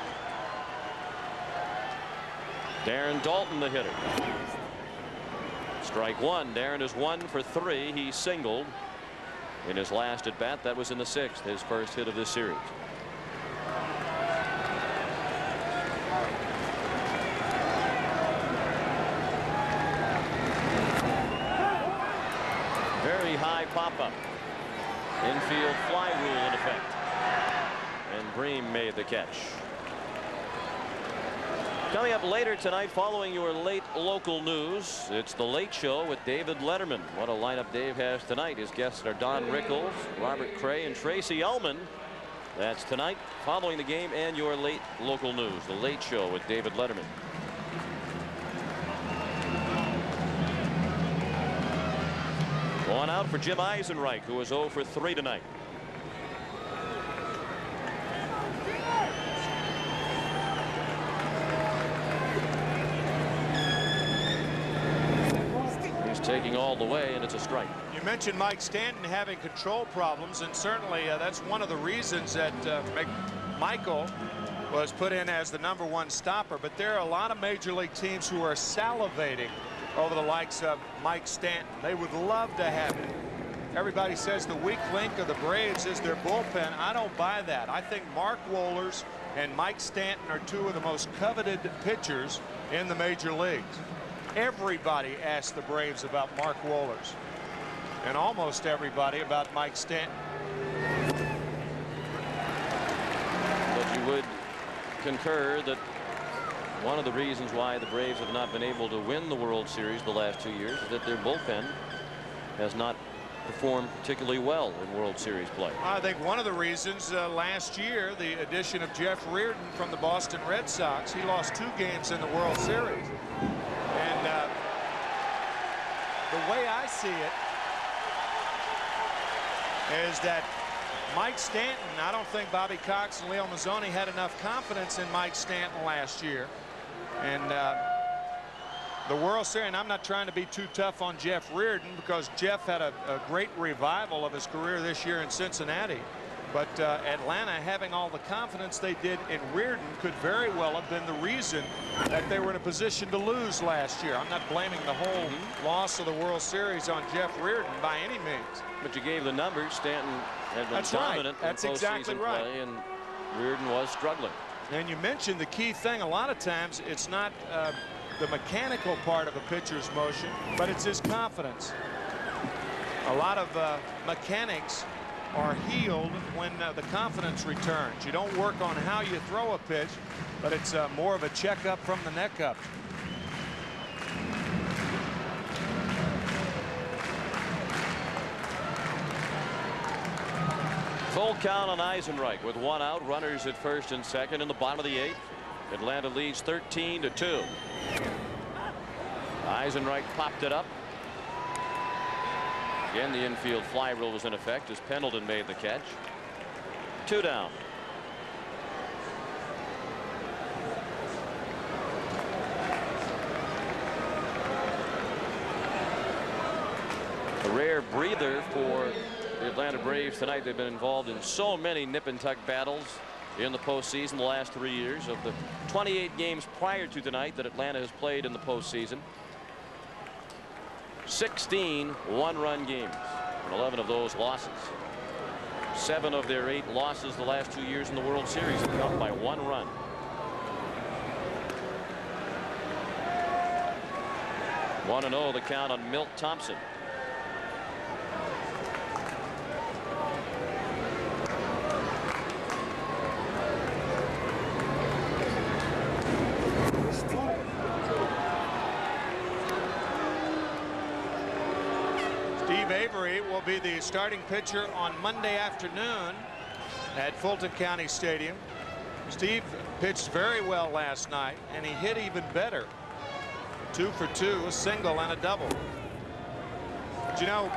Darren Dalton, the hitter. Strike 1. Darren is 1 for 3. He singled in his last at bat. That was in the 6th, his first hit of this series. Very high pop-up. Infield fly rule in effect. And Bream made the catch. Coming up later tonight, following your late local news, it's The Late Show with David Letterman. What a lineup Dave has tonight. His guests are Don Rickles, Robert Cray, and Tracy Ullman. That's tonight, following the game and your late local news. The Late Show with David Letterman. One out for Jim Eisenreich, who was 0 for 3 tonight. He's taking all the way, and it's a strike.
You mentioned Mike Stanton having control problems, and certainly that's one of the reasons that McMichael was put in as the #1 stopper. But there are a lot of major league teams who are salivating over the likes of Mike Stanton. They would love to have it. Everybody says the weak link of the Braves is their bullpen. I don't buy that. I think Mark Wohlers and Mike Stanton are two of the most coveted pitchers in the major leagues. Everybody asked the Braves about Mark Wohlers, and almost everybody about Mike Stanton.
But you would concur that one of the reasons why the Braves have not been able to win the World Series the last 2 years is that their bullpen has not performed particularly well in World Series play.
I think one of the reasons last year, the addition of Jeff Reardon from the Boston Red Sox, he lost 2 games in the World Series. And the way I see it is that Mike Stanton, I don't think Bobby Cox and Leo Mazzoni had enough confidence in Mike Stanton last year. And the World Series, and I'm not trying to be too tough on Jeff Reardon, because Jeff had a great revival of his career this year in Cincinnati. But Atlanta, having all the confidence they did in Reardon, could very well have been the reason that they were in a position to lose last year. I'm not blaming the whole loss of the World Series on Jeff Reardon by any means.
But you gave the numbers. Stanton had been
That's
dominant
right. That's
in
exactly
postseason
right.
play, and Reardon was struggling.
And you mentioned the key thing. A lot of times it's not the mechanical part of a pitcher's motion, but it's his confidence. A lot of mechanics are healed when the confidence returns. You don't work on how you throw a pitch, but it's more of a checkup from the neck up.
Full count on Eisenreich with 1 out, runners at first and second in the bottom of the 8th. Atlanta leads 13-2. Eisenreich popped it up. Again, the infield fly rule was in effect as Pendleton made the catch. 2 down. A rare breather for the Atlanta Braves tonight. They've been involved in so many nip and tuck battles in the postseason the last 3 years. Of the 28 games prior to tonight that Atlanta has played in the postseason, 16 one-run games, and 11 of those losses. 7 of their 8 losses the last 2 years in the World Series have come by 1 run. One and 0 the count on Milt Thompson.
Steve Avery will be the starting pitcher on Monday afternoon at Fulton County Stadium. Steve pitched very well last night, and he hit even better. 2 for 2, a single and a double. But you know,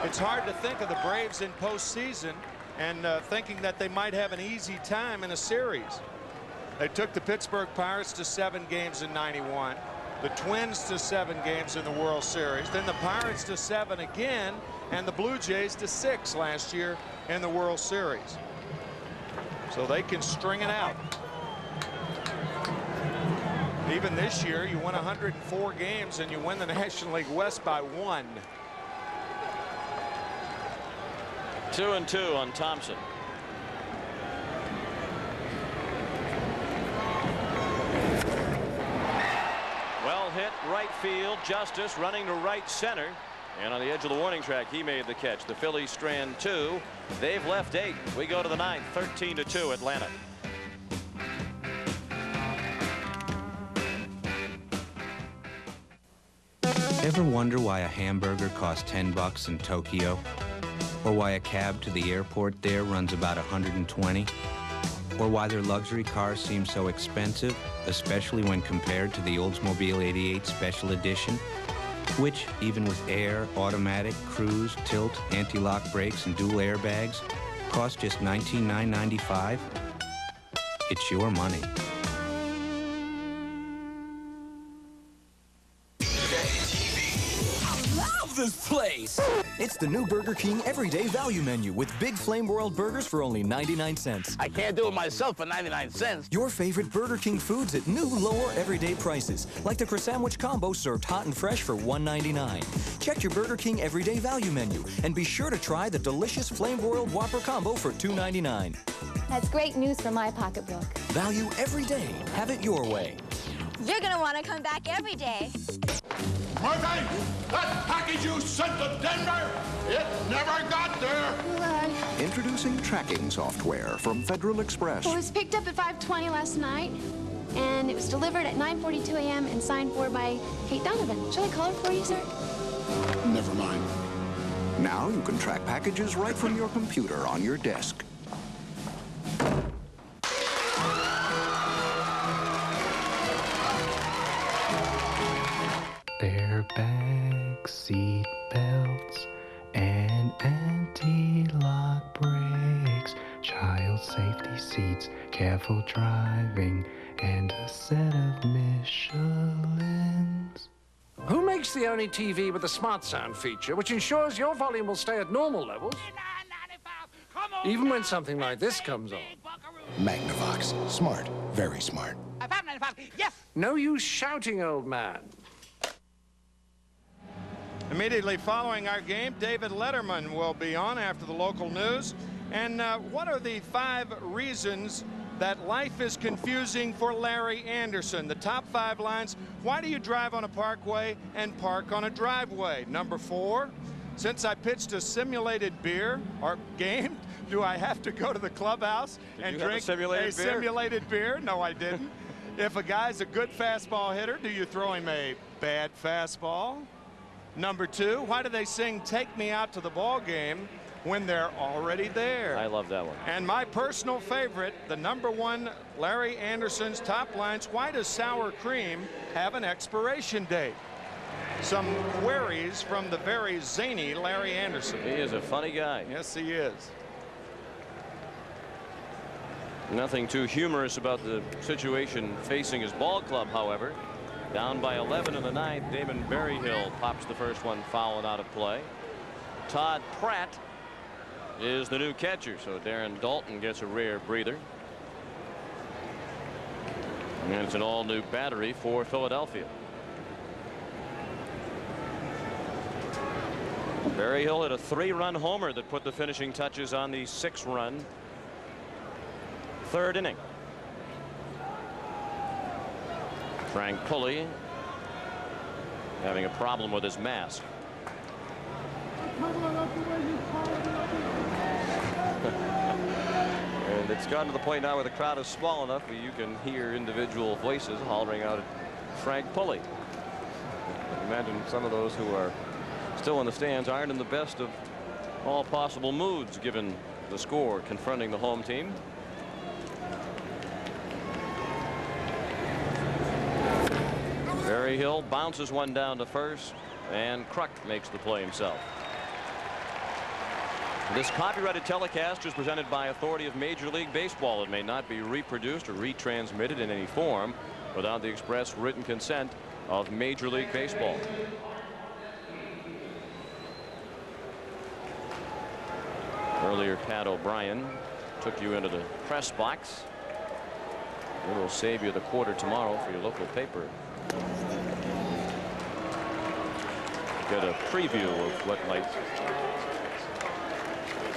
it's hard to think of the Braves in postseason and thinking that they might have an easy time in a series. They took the Pittsburgh Pirates to 7 games in '91. The Twins to 7 games in the World Series. Then the Pirates to 7 again, and the Blue Jays to 6 last year in the World Series. So they can string it out. Even this year, you won 104 games and you win the National League West by 1.
2-2 on Thompson. Well hit right field. Justice running to right center, and on the edge of the warning track he made the catch. The Phillies strand 2. They've left 8. We go to the 9th. 13-2 Atlanta.
Ever wonder why a hamburger costs $10 in Tokyo? Or why a cab to the airport there runs about $120? Or why their luxury cars seem so expensive, especially when compared to the Oldsmobile 88 Special Edition, which, even with air, automatic, cruise, tilt, anti-lock brakes, and dual airbags, costs just $19,995? It's your money.
I love this place.
It's the new Burger King Everyday Value Menu with big Flame Broiled burgers for only 99 cents.
I can't do it myself for 99 cents.
Your favorite Burger King foods at new, lower, everyday prices, like the Croissant Combo served hot and fresh for $1.99. Check your Burger King Everyday Value Menu and be sure to try the delicious Flame Broiled Whopper Combo for $2.99.
That's great news for my pocketbook.
Value every day. Have it your way.
You're gonna want to come back every day.
Murphy, that package you sent to Denver, it never got there.
Introducing tracking software from Federal Express.
It was picked up at 5:20 last night, and it was delivered at 9:42 a.m. and signed for by Kate Donovan. Shall I call her for you, sir?
Never mind. Now you can track packages right from your computer on your desk.
Airbags, seat belts, and anti-lock brakes, child safety seats, careful driving, and a set of Michelins.
Who makes the only TV with a smart sound feature, which ensures your volume will stay at normal levels, even when something like this comes on?
Magnavox. Smart. Very smart.
Yes! No use shouting, old man.
Immediately following our game, David Letterman will be on after the local news. And what are the 5 reasons that life is confusing for Larry Anderson? The top 5 lines. Why do you drive on a parkway and park on a driveway? Number 4, since I pitched a simulated beer or game, do I have to go to the clubhouse and drink a simulated beer? No, I didn't. If a guy's a good fastball hitter, do you throw him a bad fastball? Number 2, why do they sing "Take Me Out to the Ball Game" when they're already there?
I love that one.
And my personal favorite, the number 1, Larry Anderson's top lines, why does sour cream have an expiration date? Some queries from the very zany Larry Anderson.
He is a funny guy.
Yes, he is.
Nothing too humorous about the situation facing his ball club, however. Down by 11 in the 9th, Damon Berryhill pops the first one foul and out of play. Todd Pratt is the new catcher, so Darren Dalton gets a rare breather. And it's an all-new battery for Philadelphia. Berryhill hit a 3-run homer that put the finishing touches on the 6-run 3rd inning. Frank Pulley having a problem with his mask. And it's gotten to the point now where the crowd is small enough where you can hear individual voices hollering out at Frank Pulley. Imagine some of those who are still in the stands aren't in the best of all possible moods given the score confronting the home team. Berryhill bounces one down to first, and Kruk makes the play himself. This copyrighted telecast is presented by authority of Major League Baseball. It may not be reproduced or retransmitted in any form without the express written consent of Major League Baseball. Earlier, Pat O'Brien took you into the press box. It will save you the quarter tomorrow for your local paper. Get a preview of what might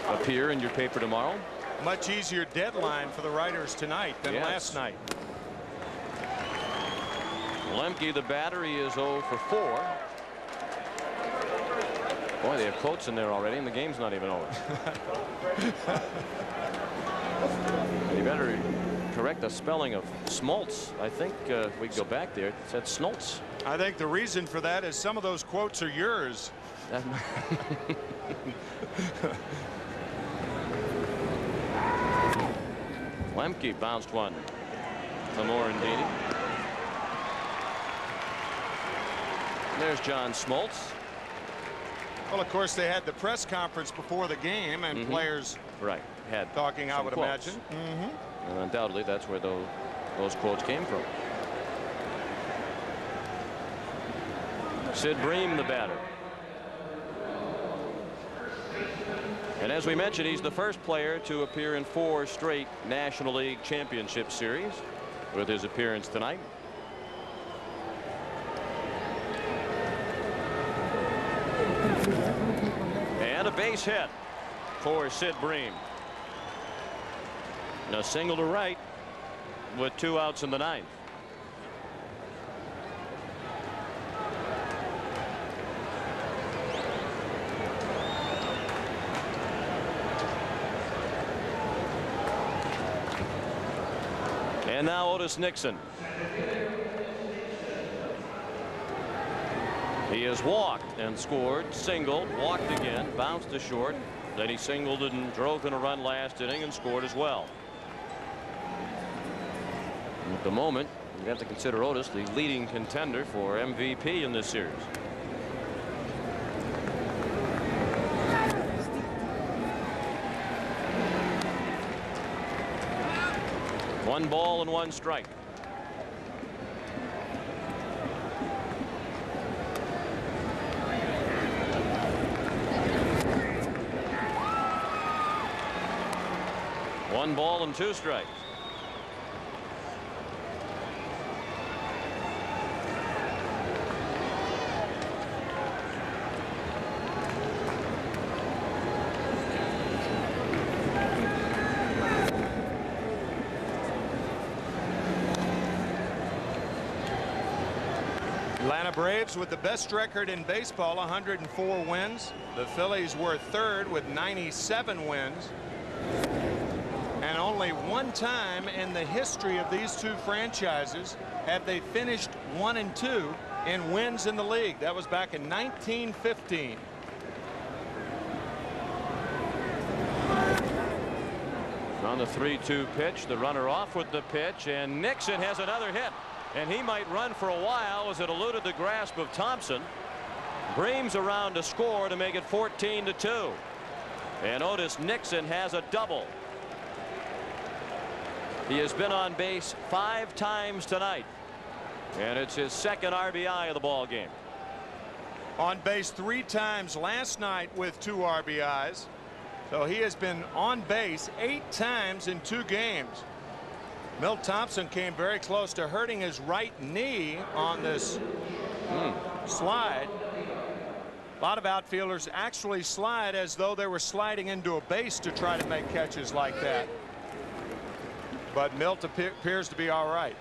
appear in your paper tomorrow.
Much easier deadline for the writers tonight than last night.
Lemke, the battery, is 0 for 4. Boy, they have quotes in there already, and the game's not even over. You better correct the spelling of Smoltz. I think we go back there. It said Snoltz.
I think the reason for that is some of those quotes are yours.
Lemke bounced one to Morandini. There's John Smoltz.
Well, of course, they had the press conference before the game, and players
had
talking, I would
quotes.
imagine.
And undoubtedly, that's where those quotes came from. Sid Bream, the batter. And as we mentioned, he's the first player to appear in 4 straight National League Championship Series with his appearance tonight. And a base hit for Sid Bream. And a single to right with 2 outs in the 9th. And now Otis Nixon. He has walked and scored, singled, walked again, bounced to short. Then he singled and drove in a run last inning and scored as well. And at the moment, you have to consider Otis the leading contender for MVP in this series. One ball and 1 strike. One ball and 2 strikes.
Atlanta Braves with the best record in baseball, 104 wins. The Phillies were 3rd with 97 wins. And only one time in the history of these 2 franchises have they finished 1 and 2 in wins in the league. That was back in 1915.
On the 3-2 pitch, the runner off with the pitch, and Nixon has another hit. And he might run for a while as it eluded the grasp of Thompson. Bream's around to score to make it 14-2. And Otis Nixon has a double. He has been on base 5 times tonight. And it's his 2nd RBI of the ball game.
On base 3 times last night with 2 RBIs. So he has been on base 8 times in 2 games. Milt Thompson came very close to hurting his right knee on this slide. A lot of outfielders actually slide as though they were sliding into a base to try to make catches like that. But Milt appears to be all right.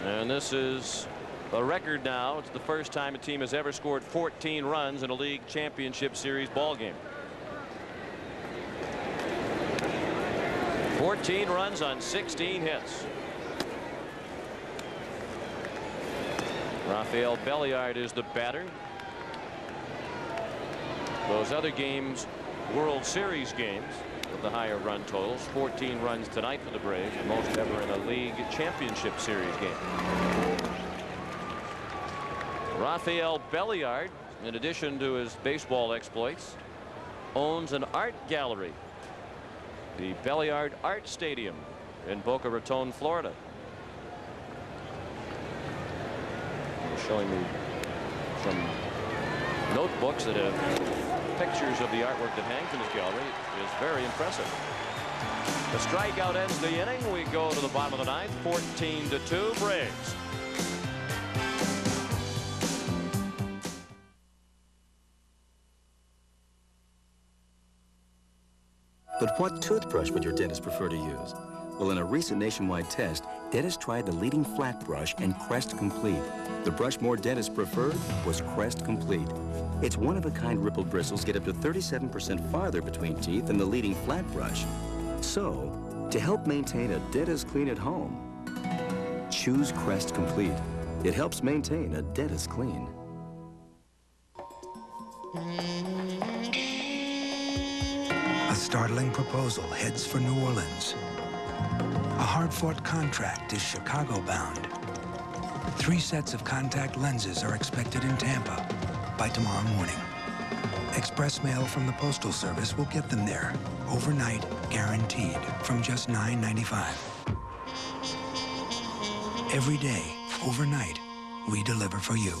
And this is a record now. It's the first time a team has ever scored 14 runs in a league championship series ball game. 14 runs on 16 hits. Rafael Belliard is the batter. Those other games, World Series games with the higher run totals. 14 runs tonight for the Braves, the most ever in a league championship series game. Rafael Belliard, in addition to his baseball exploits, owns an art gallery, the Belliard Art Stadium in Boca Raton, Florida. He's showing me some notebooks that have pictures of the artwork that hangs in his gallery. It is very impressive. The strikeout ends the inning. We go to the bottom of the 9th, 14-2 Braves.
But what toothbrush would your dentist prefer to use? Well, in a recent nationwide test, dentists tried the leading flat brush and Crest Complete. The brush more dentists preferred was Crest Complete. Its one-of-a-kind rippled bristles get up to 37% farther between teeth than the leading flat brush. So, to help maintain a dentist clean at home, choose Crest Complete. It helps maintain a dentist clean.
A startling proposal heads for New Orleans. A hard-fought contract is Chicago-bound. 3 sets of contact lenses are expected in Tampa by tomorrow morning. Express mail from the Postal Service will get them there, overnight, guaranteed, from just $9.95. Every day, overnight, we deliver for you.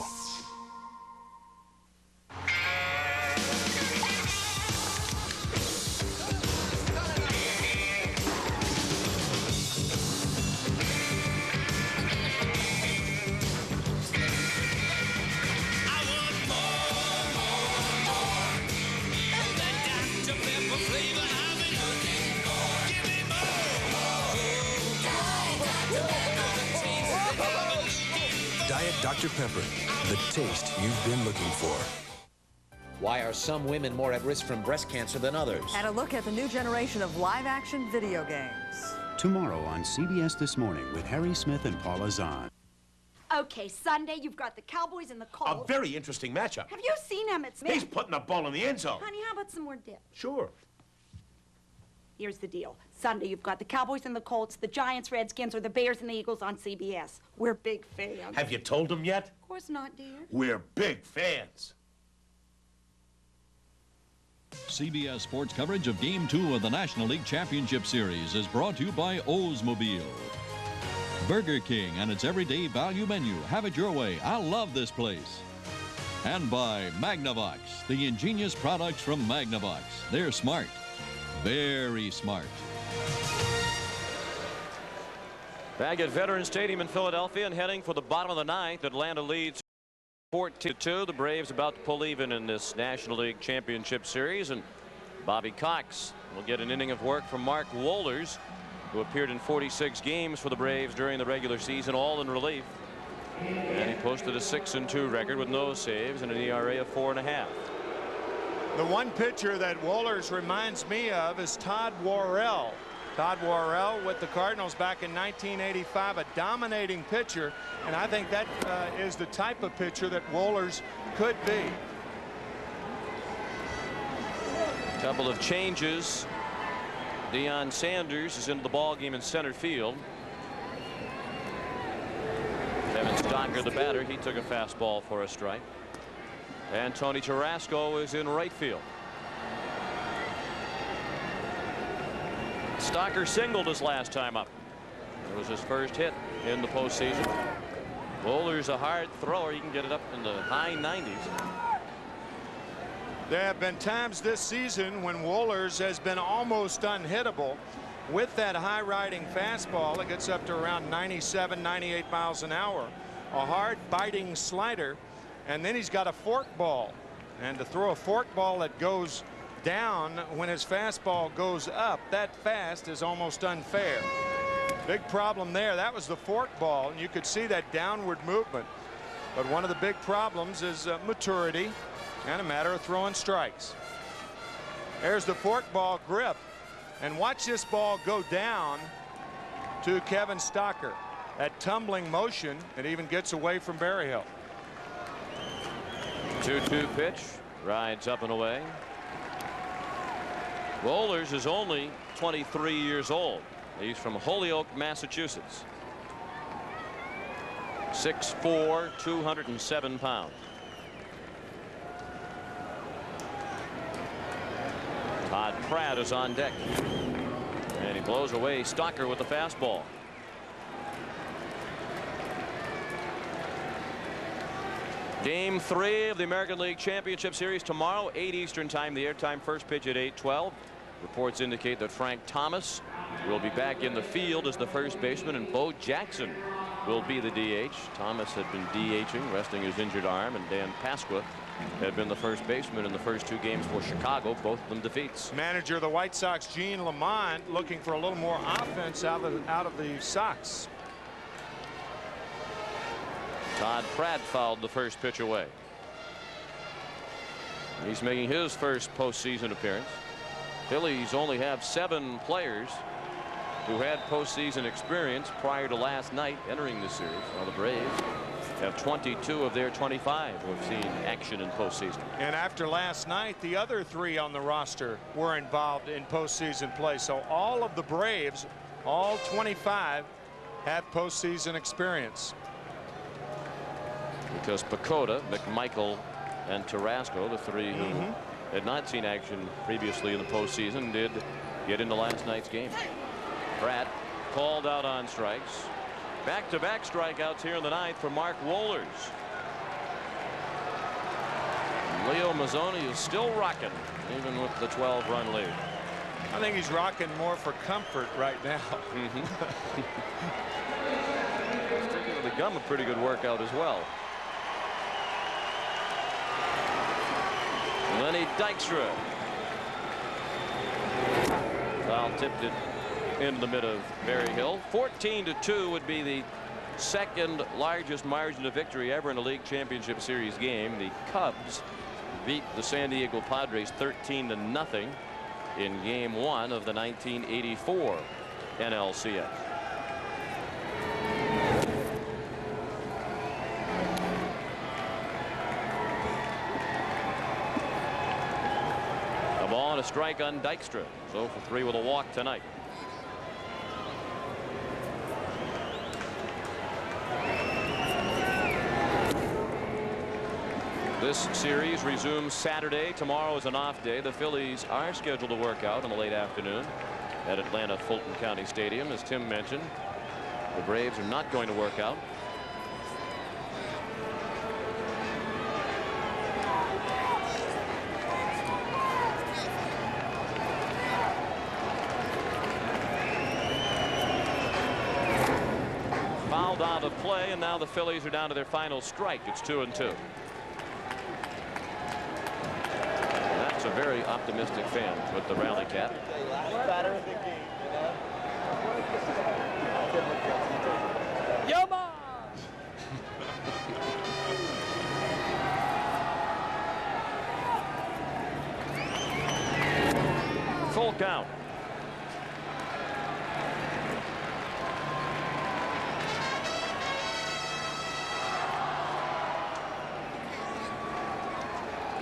Diet Dr. Pepper, the taste you've been looking for.
Why are some women more at risk from breast cancer than others?
And a look at the new generation of live-action video games.
Tomorrow on CBS This Morning with Harry Smith and Paula Zahn.
Okay, Sunday, you've got the Cowboys and the Colts.
A very interesting matchup.
Have you seen Emmett Smith?
He's putting the ball in the end zone.
Honey, how about some more dip?
Sure.
Here's the deal. Sunday, you've got the Cowboys and the Colts, the Giants, Redskins, or the Bears and the Eagles on CBS. We're big fans.
Have you told him yet?
Of course not, dear.
We're big fans.
CBS Sports coverage of Game 2 of the National League Championship Series is brought to you by Oldsmobile. Burger King and its everyday value menu. Have it your way. I love this place. And by Magnavox, the ingenious products from Magnavox. They're smart. Very smart.
Back at Veterans Stadium in Philadelphia and heading for the bottom of the ninth. Atlanta leads 14-2. The Braves about to pull even in this National League Championship Series, and Bobby Cox will get an inning of work from Mark Wohlers, who appeared in 46 games for the Braves during the regular season, all in relief. And he posted a 6-2 record with no saves and an ERA of 4.5.
The one pitcher that Wohlers reminds me of is Todd Worrell. Todd Worrell with the Cardinals back in 1985, a dominating pitcher, and I think that is the type of pitcher that Wohlers could be.
Couple of changes. Deion Sanders is into the ball game in center field. Kevin Stocker, the batter, he took a fastball for a strike. And Tony Tarasco is in right field. Stocker singled his last time up. It was his first hit in the postseason. Wohlers a hard thrower. He can get it up in the high 90s.
There have been times this season when Wohlers has been almost unhittable with that high riding fastball. It gets up to around 97, 98 miles an hour. A hard biting slider, and then he's got a fork ball, and to throw a fork ball that goes down when his fastball goes up that fast is almost unfair. Big problem there. That was the fork ball, and you could see that downward movement. But one of the big problems is maturity and a matter of throwing strikes. There's the fork ball grip, and watch this ball go down to Kevin Stocker. That tumbling motion, it even gets away from Berryhill.
2-2 pitch, rides up and away. Wohlers is only 23 years old. He's from Holyoke, Massachusetts. 6'4", 207 pounds. Todd Pratt is on deck, and he blows away Stocker with the fastball. Game 3 of the American League Championship Series tomorrow, 8 Eastern time. The airtime first pitch at 8:12. Reports indicate that Frank Thomas will be back in the field as the first baseman, and Bo Jackson will be the DH. Thomas had been DHing, resting his injured arm, and Dan Pasqua had been the first baseman in the first 2 games for Chicago, both of them defeats.
Manager of the White Sox, Gene Lamont, looking for a little more offense out of the Sox.
Todd Pratt fouled the first pitch away. He's making his first postseason appearance. Phillies only have 7 players who had postseason experience prior to last night entering the series, while the Braves have 22 of their 25 who have seen action in postseason.
And after last night, the other 3 on the roster were involved in postseason play. So all of the Braves, all 25, have postseason experience.
Because Pacoda, McMichael, and Tarasco, the 3 who had not seen action previously in the postseason, did get into last night's game. Pratt called out on strikes. Back-to-back strikeouts here in the 9th for Mark Wohlers. Leo Mazzoni is still rocking, even with the 12-run lead.
I think he's rocking more for comfort right now.
Sticking with the gum, a pretty good workout as well. Lenny Dykstra. Foul tipped it into the mid of Berryhill. 14-2 would be the second largest margin of victory ever in a league championship series game. The Cubs beat the San Diego Padres 13-0 in game 1 of the 1984 NLCS. A ball and a strike on Dykstra. 0 for 3 with a walk tonight. This series resumes Saturday. Tomorrow is an off day. The Phillies are scheduled to work out in the late afternoon at Atlanta Fulton County Stadium. As Tim mentioned, the Braves are not going to work out. Fouled out of play, and now the Phillies are down to their final strike. It's 2-2. A very optimistic fan with the rally cap. Full count.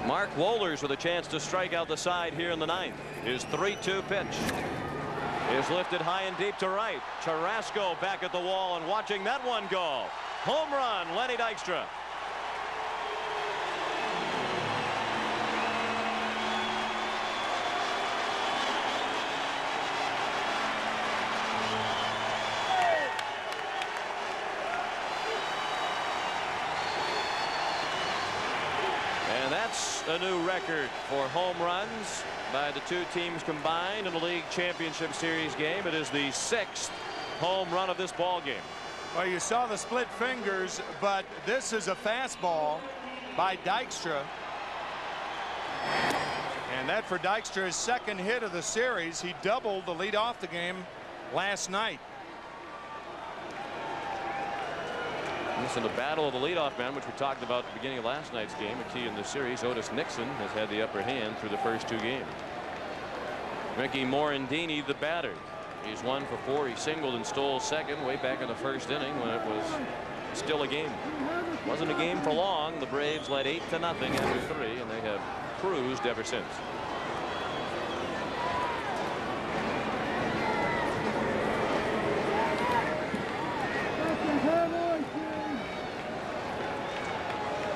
Mark Wohlers with a chance to strike out the side here in the ninth. His 3-2 pitch is lifted high and deep to right. Carrasco back at the wall and watching that one go. Home run, Lenny Dykstra. That's a new record for home runs by the two teams combined in the league championship series game. It is the 6th home run of this ball game.
Well, you saw the split fingers, but this is a fastball by Dykstra. And that for Dykstra's second hit of the series. He doubled to lead off the game last night.
This is the battle of the leadoff man, which we talked about at the beginning of last night's game. A key in the series. Otis Nixon has had the upper hand through the first 2 games. Mickey Morandini, the batter. He's 1 for 4. He singled and stole second way back in the first inning when it was still a game. Wasn't a game for long. The Braves led 8-0 after 3, and they have cruised ever since.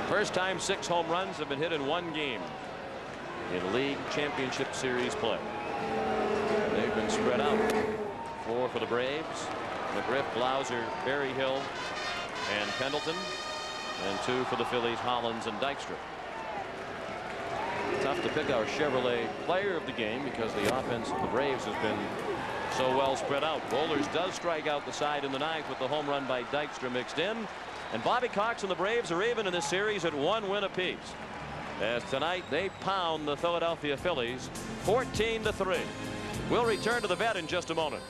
First time 6 home runs have been hit in 1 game in league championship series play. They've been spread out. 4 for the Braves. McGriff, Blauser, Berryhill, and Pendleton. And 2 for the Phillies, Hollins and Dykstra. Tough to pick our Chevrolet player of the game because the offense of the Braves has been so well spread out. Wohlers does strike out the side in the 9th with the home run by Dykstra mixed in. And Bobby Cox and the Braves are even in this series at 1 win apiece. As tonight they pound the Philadelphia Phillies 14-3. We'll return to the vet in just a moment.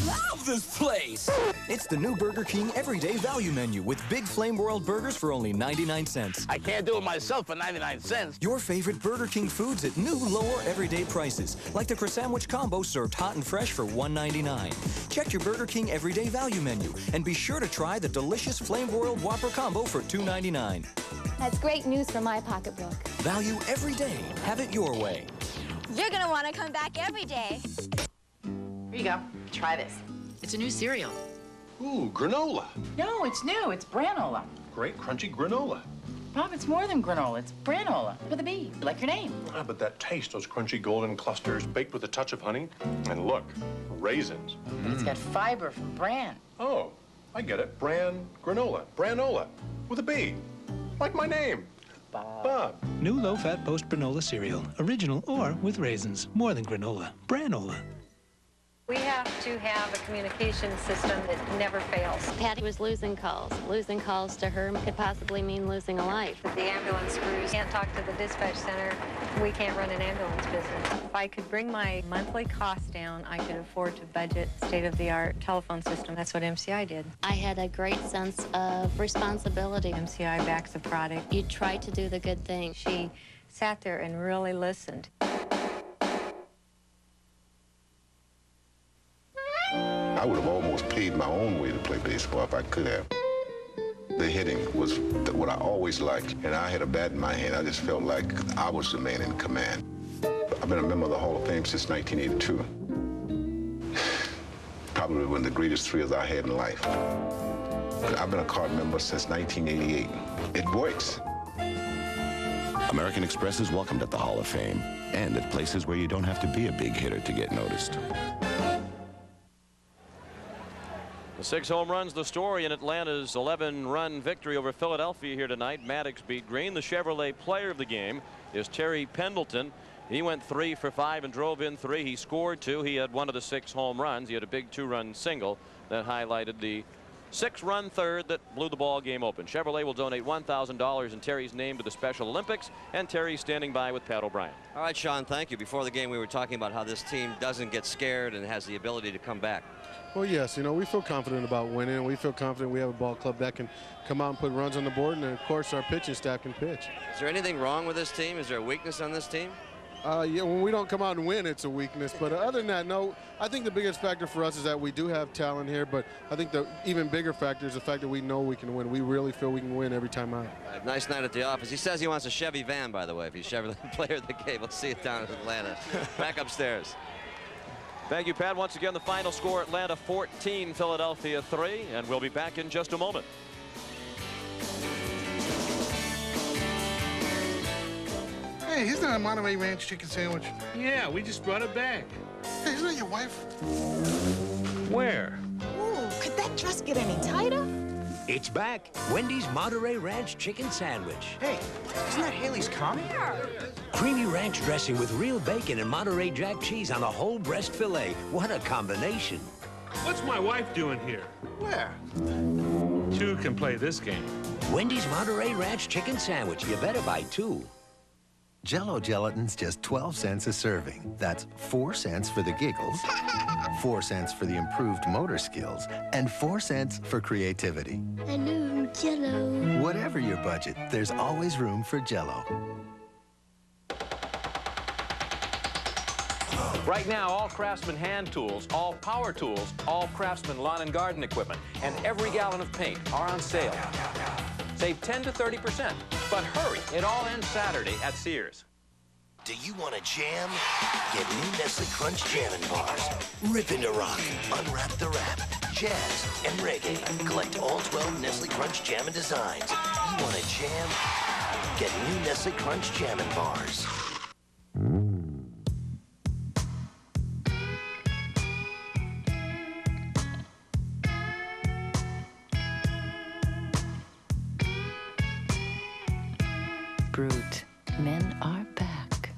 Love this place. It's the new Burger King Everyday Value Menu with big Flame World burgers for only 99 cents.
I can't do it myself for 99 cents.
Your favorite Burger King foods at new lower everyday prices, like the Croissant Combo served hot and fresh for $1.99. Check your Burger King Everyday Value Menu and be sure to try the delicious Flame World Whopper Combo for $2.99.
That's great news for my pocketbook.
Value every day. Have it your way.
You're gonna want to come back every day.
Here you go. Try this. It's a new cereal.
Ooh, granola.
No, it's new. It's granola.
Great crunchy granola.
Bob, it's more than granola. It's granola with a B, like your name.
Ah, but that taste, those crunchy golden clusters baked with a touch of honey. And look, raisins.
But it's got fiber from bran.
Oh, I get it. Bran granola. Branola with a B. Like my name. Bob.
New low-fat post-granola cereal. Original or with raisins. More than granola. Branola.
We have to have a communication system that never fails.
Patty was losing calls. Losing calls to her could possibly mean losing a life.
If the ambulance crews can't talk to the dispatch center, we can't run an ambulance business. If I could bring my monthly costs down, I could afford to budget state-of-the-art telephone system. That's what MCI did.
I had a great sense of responsibility.
MCI backs the product.
You try to do the good thing.
She sat there and really listened.
I would have almost paid my own way to play baseball if I could have. The hitting was what I always liked, and I had a bat in my hand. I just felt like I was the man in command. I've been a member of the Hall of Fame since 1982. Probably one of the greatest thrills I had in life. I've been a card member since 1988. It works.
American Express is welcomed at the Hall of Fame and at places where you don't have to be a big hitter to get noticed.
The 6 home runs the story in Atlanta's 11-run victory over Philadelphia here tonight. Maddox beat Green. The Chevrolet player of the game is Terry Pendleton. He went 3 for 5 and drove in 3. He scored 2. He had one of the 6 home runs. He had a big 2-run single that highlighted the 6-run third that blew the ball game open. Chevrolet will donate $1,000 in Terry's name to the Special Olympics, and Terry's standing by with Pat O'Brien.
All right, Sean, thank you. Before the game, we were talking about how this team doesn't get scared and has the ability to come back.
Well, yes, you know, we feel confident about winning. We feel confident we have a ball club that can come out and put runs on the board, and of course our pitching staff can pitch.
Is there anything wrong with this team? Is there a weakness on this team?
Yeah, when we don't come out and win, it's a weakness. But other than that, no, I think the biggest factor for us is that we do have talent here. But I think the even bigger factor is the fact that we know we can win. We really feel we can win every time out.
Nice night at the office. He says he wants a Chevy van, by the way, if he's Chevrolet player of the game. We'll see it down in Atlanta. Back upstairs.
Thank you, Pat. Once again, the final score, Atlanta 14, Philadelphia 3, and we'll be back in just a moment.
Hey, isn't that a Monterey Ranch chicken sandwich?
Yeah, we just brought it back.
Hey, isn't that your wife?
Where?
Ooh, could that dress get any tighter?
It's back. Wendy's Monterey Ranch chicken sandwich.
Hey, isn't that Haley's comment?
Creamy ranch dressing with real bacon and Monterey Jack cheese on a whole breast filet. What a combination.
What's my wife doing here?
Where?
Two can play this game.
Wendy's Monterey Ranch chicken sandwich. You better buy 2.
Jell-O gelatin's just 12 cents a serving. That's 4 cents for the giggles, 4 cents for the improved motor skills, and 4 cents for creativity.
Hello, Jell-O.
Whatever your budget, there's always room for Jell-O.
Right now, all Craftsman hand tools, all power tools, all Craftsman lawn and garden equipment, and every gallon of paint are on sale. Save 10 to 30%. But hurry, it all ends Saturday at Sears.
Do you want to jam? Get new Nestle Crunch Jammin' Bars. Rip into rock, unwrap the wrap, jazz, and reggae. Collect all 12 Nestle Crunch Jammin' designs. You want to jam? Get new Nestle Crunch Jammin' Bars.
Brute. Men are back.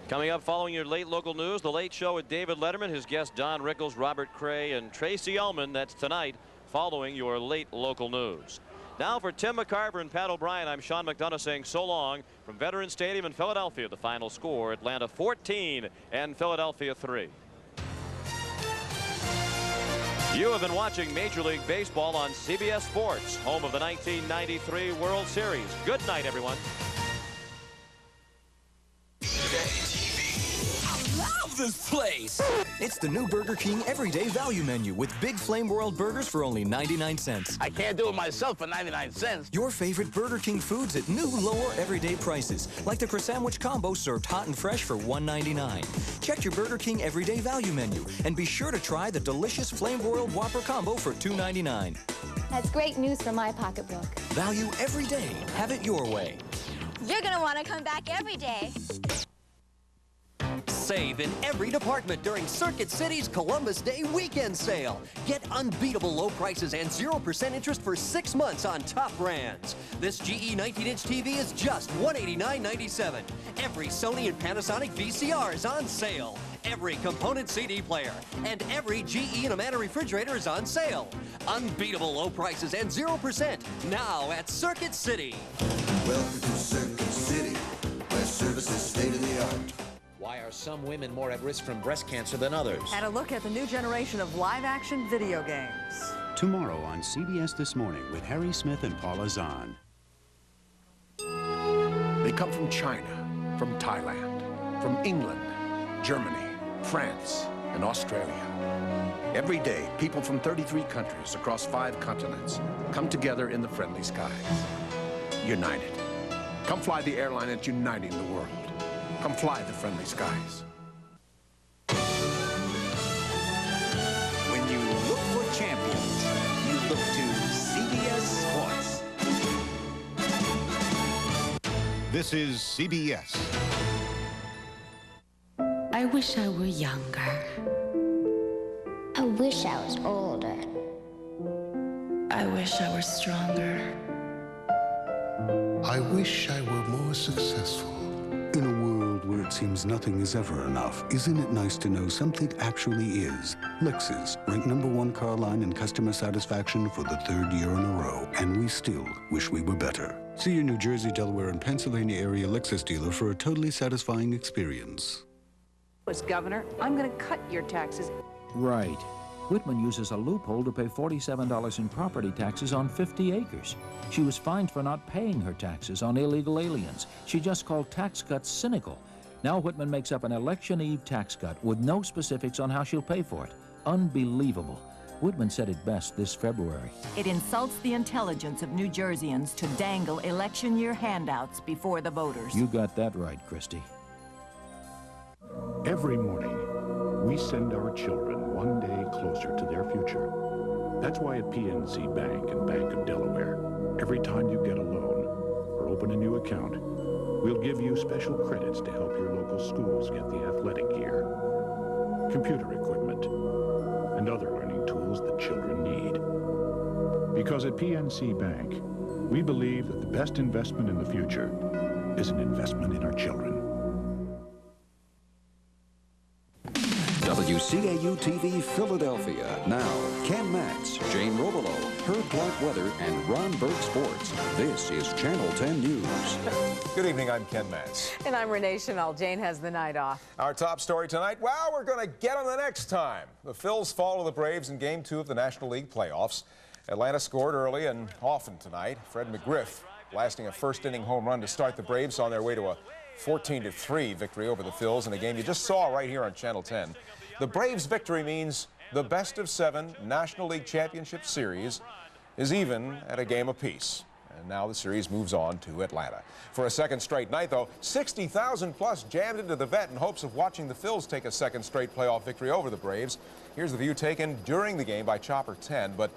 Coming up following your late local news, The Late Show with David Letterman, his guests Don Rickles, Robert Cray, and Tracy Ullman. That's tonight following your late local news. Now for Tim McCarver and Pat O'Brien, I'm Sean McDonough saying so long from Veterans Stadium in Philadelphia. The final score, Atlanta 14 and Philadelphia 3. You have been watching Major League Baseball on CBS Sports, home of the 1993 World Series. Good night, everyone.
Love this place. It's the new Burger King Everyday Value Menu with Big Flame World burgers for only 99 cents.
I can't do it myself for 99 cents.
Your favorite Burger King foods at new lower everyday prices, like the Croissant Combo served hot and fresh for $1.99. Check your Burger King Everyday Value Menu and be sure to try the delicious Flame Broiled Whopper Combo for $2.99.
That's great news for my pocketbook.
Value every day. Have it your way.
You're gonna want to come back every day.
Save in every department during Circuit City's Columbus Day weekend sale. Get unbeatable low prices and 0% interest for 6 months on top brands. This GE 19-inch TV is just $189.97. Every Sony and Panasonic VCR is on sale. every component CD player. And every GE and Amana refrigerator is on sale. Unbeatable low prices and 0% now at Circuit City.
Welcome to Circuit City, where service is state of the art.
Why are some women more at risk from breast cancer than others?
And a look at the new generation of live-action video games.
Tomorrow on CBS This Morning with Harry Smith and Paula Zahn.
They come from China, from Thailand, from England, Germany, France, and Australia. Every day, people from 33 countries across 5 continents come together in the friendly skies. United. Come fly the airline that's uniting the world. Come fly the friendly skies.
When you look for champions, you look to CBS Sports.
This is CBS.
I wish I were younger.
I wish I was older.
I wish I were stronger.
I wish I were more successful.
In a world where it seems nothing is ever enough, isn't it nice to know something actually is? Lexus, ranked #1 car line in customer satisfaction for the 3rd year in a row, and we still wish we were better. See your New Jersey, Delaware, and Pennsylvania area Lexus dealer for a totally satisfying experience.
As governor, I'm going to cut your taxes.
Right. Whitman uses a loophole to pay $47 in property taxes on 50 acres. She was fined for not paying her taxes on illegal aliens. She just called tax cuts cynical. Now Whitman makes up an election eve tax cut with no specifics on how she'll pay for it. Unbelievable. Whitman said it best this February.
It insults the intelligence of New Jerseyans to dangle election year handouts before the voters.
You got that right, Christie.
Every morning, we send our children one day closer to their future. That's why at PNC Bank and Bank of Delaware, every time you get a loan or open a new account, we'll give you special credits to help your local schools get the athletic gear, computer equipment, and other learning tools that children need. Because at PNC Bank, we believe that the best investment in the future is an investment in our children.
WCAU-TV Philadelphia. Now, Ken Matz, Jane Robelo, Herb Clark Weather, and Ron Berg Sports. This is Channel 10 News.
Good evening, I'm Ken Matz.
And I'm Renee Chanel. Jane has the night off.
Our top story tonight, well, we're going to get them the next time. The Phils fall to the Braves in Game 2 of the National League playoffs. Atlanta scored early and often tonight. Fred McGriff blasting a first-inning home run to start the Braves on their way to a 14-3 victory over the Phils in a game you just saw right here on Channel 10. The Braves' victory means the best-of-7 National League Championship Series is even at a game apiece. And now the series moves on to Atlanta. For a second straight night, though, 60,000 plus jammed into the Vet in hopes of watching the Phils take a second straight playoff victory over the Braves. Here's the view taken during the game by Chopper 10. But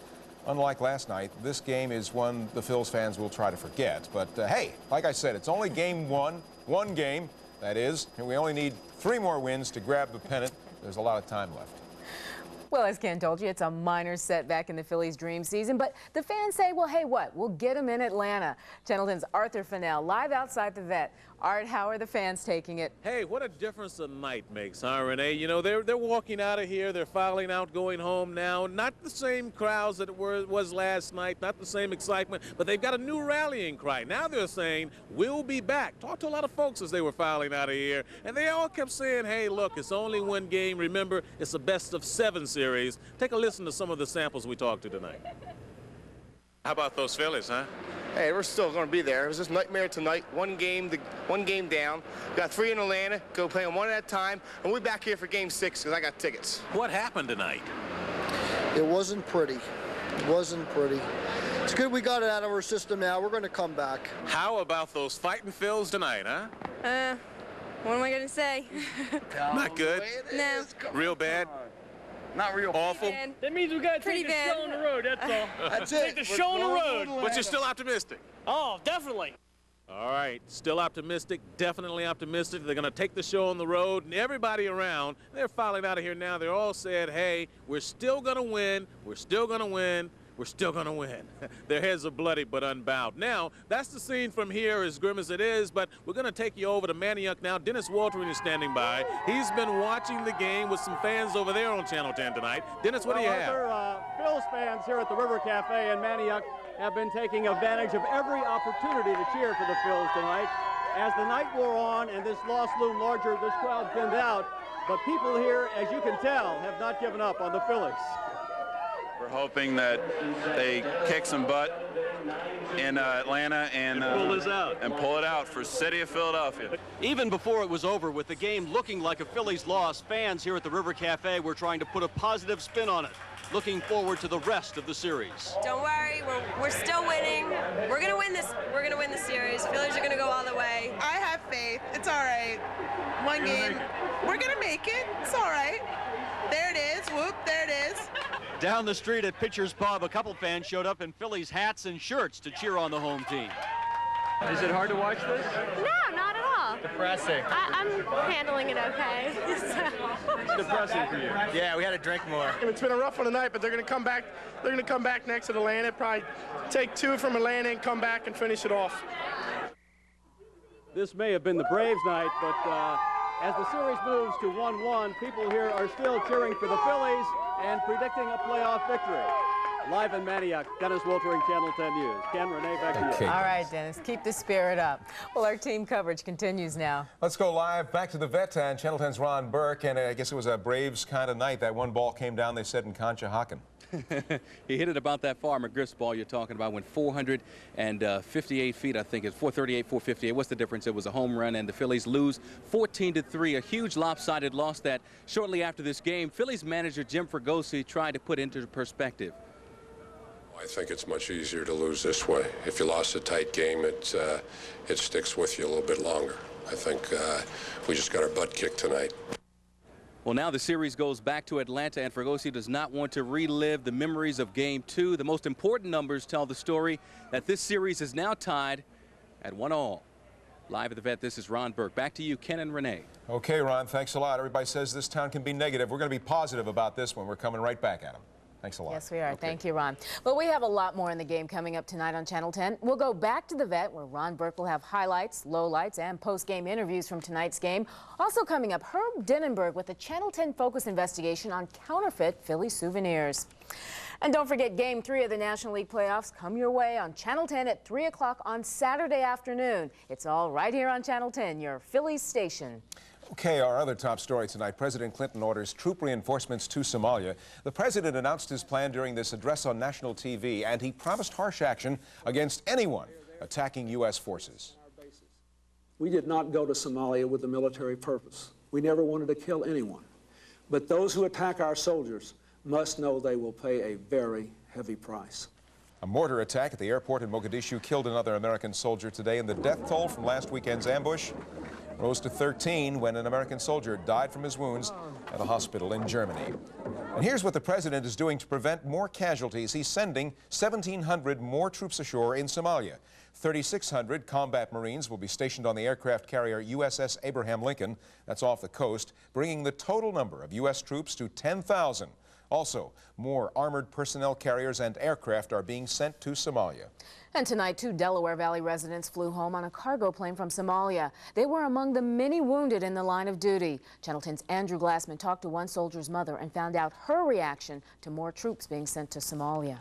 unlike last night, this game is one the Phils fans will try to forget. But hey, like I said, it's only game one game, that is, and we only need 3 more wins to grab the pennant. There's a lot of time left.
Well, as Ken told you, it's a minor setback in the Phillies' dream season, but the fans say, well, hey, what? We'll get them in Atlanta. Channel 10's Arthur Fennell live outside the Vet. Art, how are the fans taking it?
Hey, what a difference a night makes, huh, Renee? You know, they're walking out of here, they're filing out, going home now. Not the same crowds that it was last night, not the same excitement, but they've got a new rallying cry. Now they're saying, we'll be back. Talked to a lot of folks as they were filing out of here, and they all kept saying, hey, look, it's only one game. Remember, it's a best-of-7 series. Take a listen to some of the samples we talked to tonight. How about those Phillies, huh?
Hey, we're still going to be there. It was just nightmare tonight. One game down. Got 3 in Atlanta. Go play them one at a time. And we're back here for Game 6 because I got tickets.
What happened tonight?
It wasn't pretty. It wasn't pretty. It's good we got it out of our system now. We're going to come back.
How about those fighting Phils tonight, huh?
What am I going to say?
Not good?
No.
Real bad?
Not real
awful.
That means we got to take the show on the road, that's all.
That's
Take the show on the road.
But you're still optimistic?
Oh, definitely.
All right, still optimistic, definitely optimistic. They're going to take the show on the road, and everybody around, they're filing out of here now. They're all said, hey, we're still going to win. We're still going to win. we're still going to win. Their heads are bloody but unbowed. Now, that's the scene from here, as grim as it is, but we're going to take you over to Manayunk now. Dennis Waltering is standing by. He's been watching the game with some fans over there on Channel 10 tonight. Dennis, what do you have?
Phil's fans here at the River Cafe in Manayunk have been taking advantage of every opportunity to cheer for the Phils tonight. As the night wore on and this loss loomed larger, this crowd thinned out. But people here, as you can tell, have not given up on the Phillies.
We're hoping that they kick some butt in Atlanta and pull it out for city of Philadelphia.
Even before it was over, with the game looking like a Phillies loss, fans here at the River Cafe were trying to put a positive spin on it, looking forward to the rest of the series.
Don't worry, we're still winning. We're gonna win this. We're gonna win the series. Phillies are gonna go all the way.
I have faith. It's all right. One game. We're gonna make it. It's all right. There it is. Whoop, there it is.
Down the street at Pitcher's Pub, a couple fans showed up in Phillies hats and shirts to cheer on the home team.
Is it hard to watch this?
No, not at all.
Depressing.
I'm handling it okay.
It's depressing for you. Yeah, we had to drink more.
It's been a rough one tonight, but they're going to come back. They're going to come back next to Atlanta. Probably take 2 from Atlanta and come back and finish it off.
This may have been the Braves' night, but as the series moves to 1-1, people here are still cheering for the Phillies and predicting a playoff victory. Live in Manayunk, Dennis Waltering, Channel 10 News. Ken, Renee, back to you.
All right, Dennis, keep the spirit up. Well, our team coverage continues now.
Let's go live back to the vet and Channel 10's Ron Burke, and I guess it was a Braves kind of night. That one ball came down, they said, in Conshohocken.
He hit it about that far. McGriff's ball you're talking about went 458 feet, I think. It's 438, 458. What's the difference? It was a home run, and the Phillies lose 14-3. A huge lopsided loss that shortly after this game, Phillies manager Jim Fregosi tried to put into perspective.
I think it's much easier to lose this way. If you lost a tight game, it sticks with you a little bit longer. I think we just got our butt kicked tonight.
Well, now the series goes back to Atlanta, and Fregosi does not want to relive the memories of Game 2. The most important numbers tell the story that this series is now tied at 1-1. Live at the vet, this is Ron Burke. Back to you, Ken and Renee.
Okay, Ron, thanks a lot. Everybody says this town can be negative. We're going to be positive about this one. We're coming right back at them. Thanks a lot.
Yes, we are. Okay. Thank you, Ron. Well, we have a lot more in the game coming up tonight on Channel 10. We'll go back to the vet, where Ron Burke will have highlights, lowlights, and post-game interviews from tonight's game. Also coming up, Herb Denenberg with a Channel 10 Focus investigation on counterfeit Philly souvenirs. And don't forget, Game 3 of the National League playoffs come your way on Channel 10 at 3 o'clock on Saturday afternoon. It's all right here on Channel 10, your Phillies station.
Okay, our other top story tonight. President Clinton orders troop reinforcements to Somalia. The president announced his plan during this address on national TV, and he promised harsh action against anyone attacking U.S. forces.
We did not go to Somalia with a military purpose. We never wanted to kill anyone. But those who attack our soldiers must know they will pay a very heavy price.
A mortar attack at the airport in Mogadishu killed another American soldier today, and the death toll from last weekend's ambush rose to 13 when an American soldier died from his wounds at a hospital in Germany. And here's what the president is doing to prevent more casualties. He's sending 1,700 more troops ashore in Somalia. 3,600 combat Marines will be stationed on the aircraft carrier USS Abraham Lincoln. That's off the coast, bringing the total number of U.S. troops to 10,000. Also, more armored personnel carriers and aircraft are being sent to Somalia.
And tonight, 2 Delaware Valley residents flew home on a cargo plane from Somalia. They were among the many wounded in the line of duty. Channel 10's Andrew Glassman talked to one soldier's mother and found out her reaction to more troops being sent to Somalia.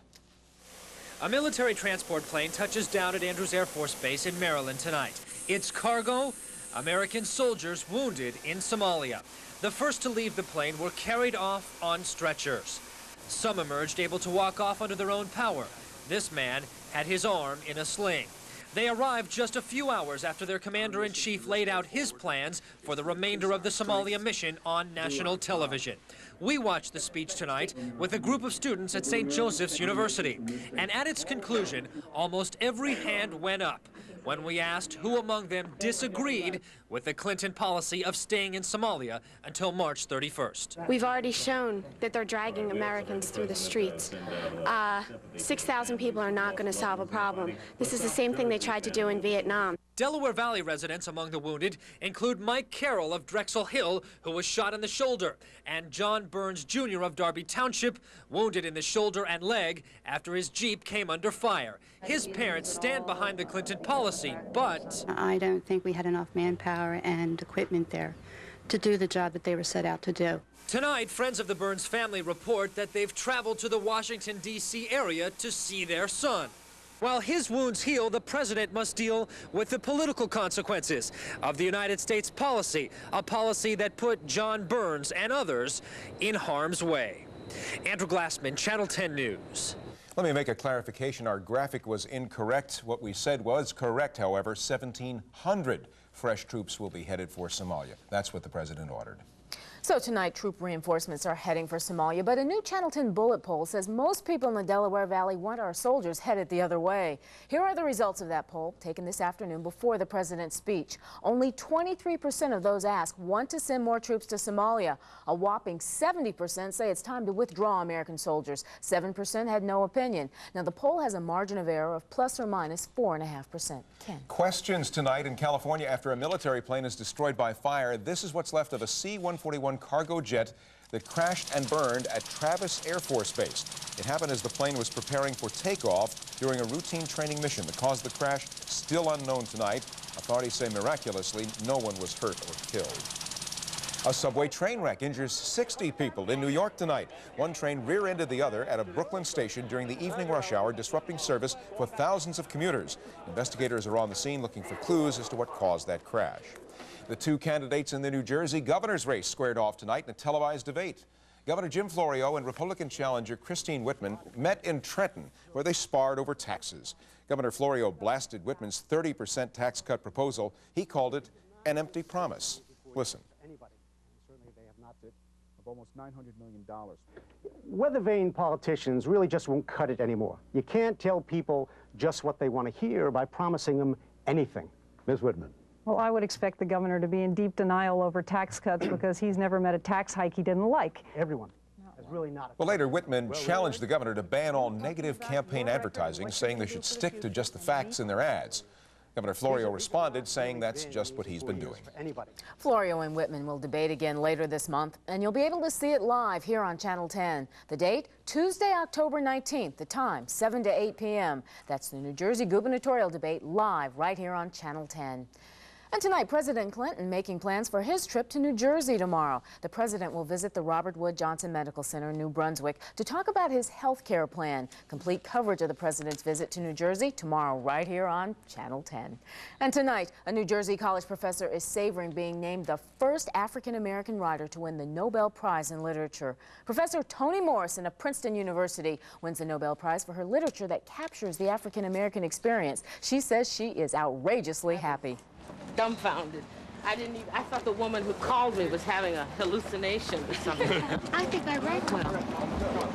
A military transport plane touches down at Andrews Air Force Base in Maryland tonight. Its cargo, American soldiers wounded in Somalia. The first to leave the plane were carried off on stretchers. Some emerged able to walk off under their own power. This man had his arm in a sling. They arrived just a few hours after their commander-in-chief laid out his plans for the remainder of the Somalia mission on national television. We watched the speech tonight with a group of students at St. Joseph's University. And at its conclusion, almost every hand went up when we asked who among them disagreed with the Clinton policy of staying in Somalia until March 31st.
We've already shown that they're dragging Americans through the streets. 6,000 people are not going to solve a problem. This is the same thing they tried to do in Vietnam.
Delaware Valley residents among the wounded include Mike Carroll of Drexel Hill, who was shot in the shoulder, and John Burns Jr. of Darby Township, wounded in the shoulder and leg after his Jeep came under fire. His parents stand behind the Clinton policy, but
I don't think we had enough manpower and equipment there to do the job that they were set out to do.
tonight, friends of the Burns family report that they've traveled to the Washington, D.C. area to see their son. While his wounds heal, the president must deal with the political consequences of the United States policy, a policy that put John Burns and others in harm's way. Andrew Glassman, Channel 10 News.
Let me make a clarification. Our graphic was incorrect. What we said was correct, however. 1,700 fresh troops will be headed for Somalia. That's what the president ordered.
So tonight, troop reinforcements are heading for Somalia, but a new Channel 10 bullet poll says most people in the Delaware Valley want our soldiers headed the other way. Here are the results of that poll, taken this afternoon before the president's speech. Only 23% of those asked want to send more troops to Somalia. A whopping 70% say it's time to withdraw American soldiers. 7% had no opinion. Now, the poll has a margin of error of plus or minus 4.5%. Ken.
Questions tonight in California after a military plane is destroyed by fire. This is what's left of a C-141 cargo jet that crashed and burned at Travis Air Force Base. It happened as the plane was preparing for takeoff during a routine training mission. The cause of the crash still unknown tonight. Authorities say miraculously no one was hurt or killed. A subway train wreck injures 60 people in New York tonight. One train rear-ended the other at a Brooklyn station during the evening rush hour, disrupting service for thousands of commuters. Investigators are on the scene looking for clues as to what caused that crash. The two candidates in the New Jersey governor's race squared off tonight in a televised debate. Governor Jim Florio and Republican challenger Christine Whitman met in Trenton, where they sparred over taxes. Governor Florio blasted Whitman's 30% tax cut proposal. He called it an empty promise. Listen.
Of almost $900 million. Weather-vane politicians really just won't cut it anymore. You can't tell people just what they want to hear by promising them anything. Ms. Whitman.
Well, I would expect the governor to be in deep denial over tax cuts because he's never met a tax hike he didn't like.
Everyone has really not.
Well, later, Whitman challenged the governor to ban all negative campaign advertising, saying they should stick to just the facts in their ads. Governor Florio responded, saying that's just what he's been doing.
Florio and Whitman will debate again later this month, and you'll be able to see it live here on Channel 10. The date, Tuesday, October 19th. The time, 7 to 8 p.m. That's the New Jersey gubernatorial debate live right here on Channel 10. And tonight, President Clinton making plans for his trip to New Jersey tomorrow. The president will visit the Robert Wood Johnson Medical Center in New Brunswick to talk about his health care plan. Complete coverage of the president's visit to New Jersey tomorrow right here on Channel 10. And tonight, a New Jersey college professor is savoring being named the first African-American writer to win the Nobel Prize in Literature. Professor Toni Morrison of Princeton University wins the Nobel Prize for her literature that captures the African-American experience. She says she is outrageously happy.
Dumbfounded. I thought the woman who called me was having a hallucination or something. I think I write well.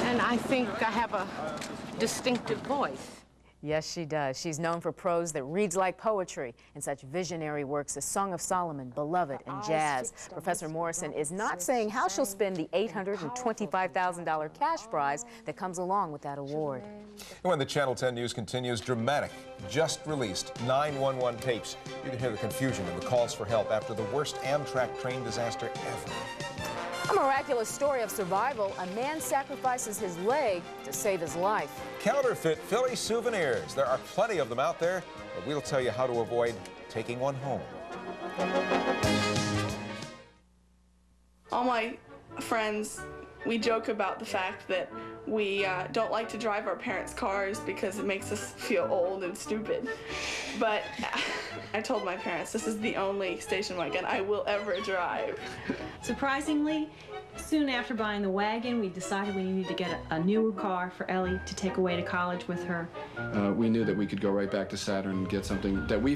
And I think I have a distinctive voice.
Yes, she does. She's known for prose that reads like poetry in such visionary works as Song of Solomon, Beloved, and Jazz. Professor Morrison is not saying how she'll spend the $825,000 cash prize that comes along with that award.
And when the Channel 10 News continues, dramatic, just released 911 tapes. You can hear the confusion and the calls for help after the worst Amtrak train disaster ever.
A miraculous story of survival. A man sacrifices his leg to save his life.
Counterfeit Philly souvenirs. There are plenty of them out there, but we'll tell you how to avoid taking one home.
All my friends, we joke about the fact that we don't like to drive our parents' cars because it makes us feel old and stupid. But I told my parents this is the only station wagon I will ever drive.
Surprisingly, soon after buying the wagon, we decided we needed to get a newer car for Ellie to take away to college with her.
We knew that we could go right back to Saturn and get something that we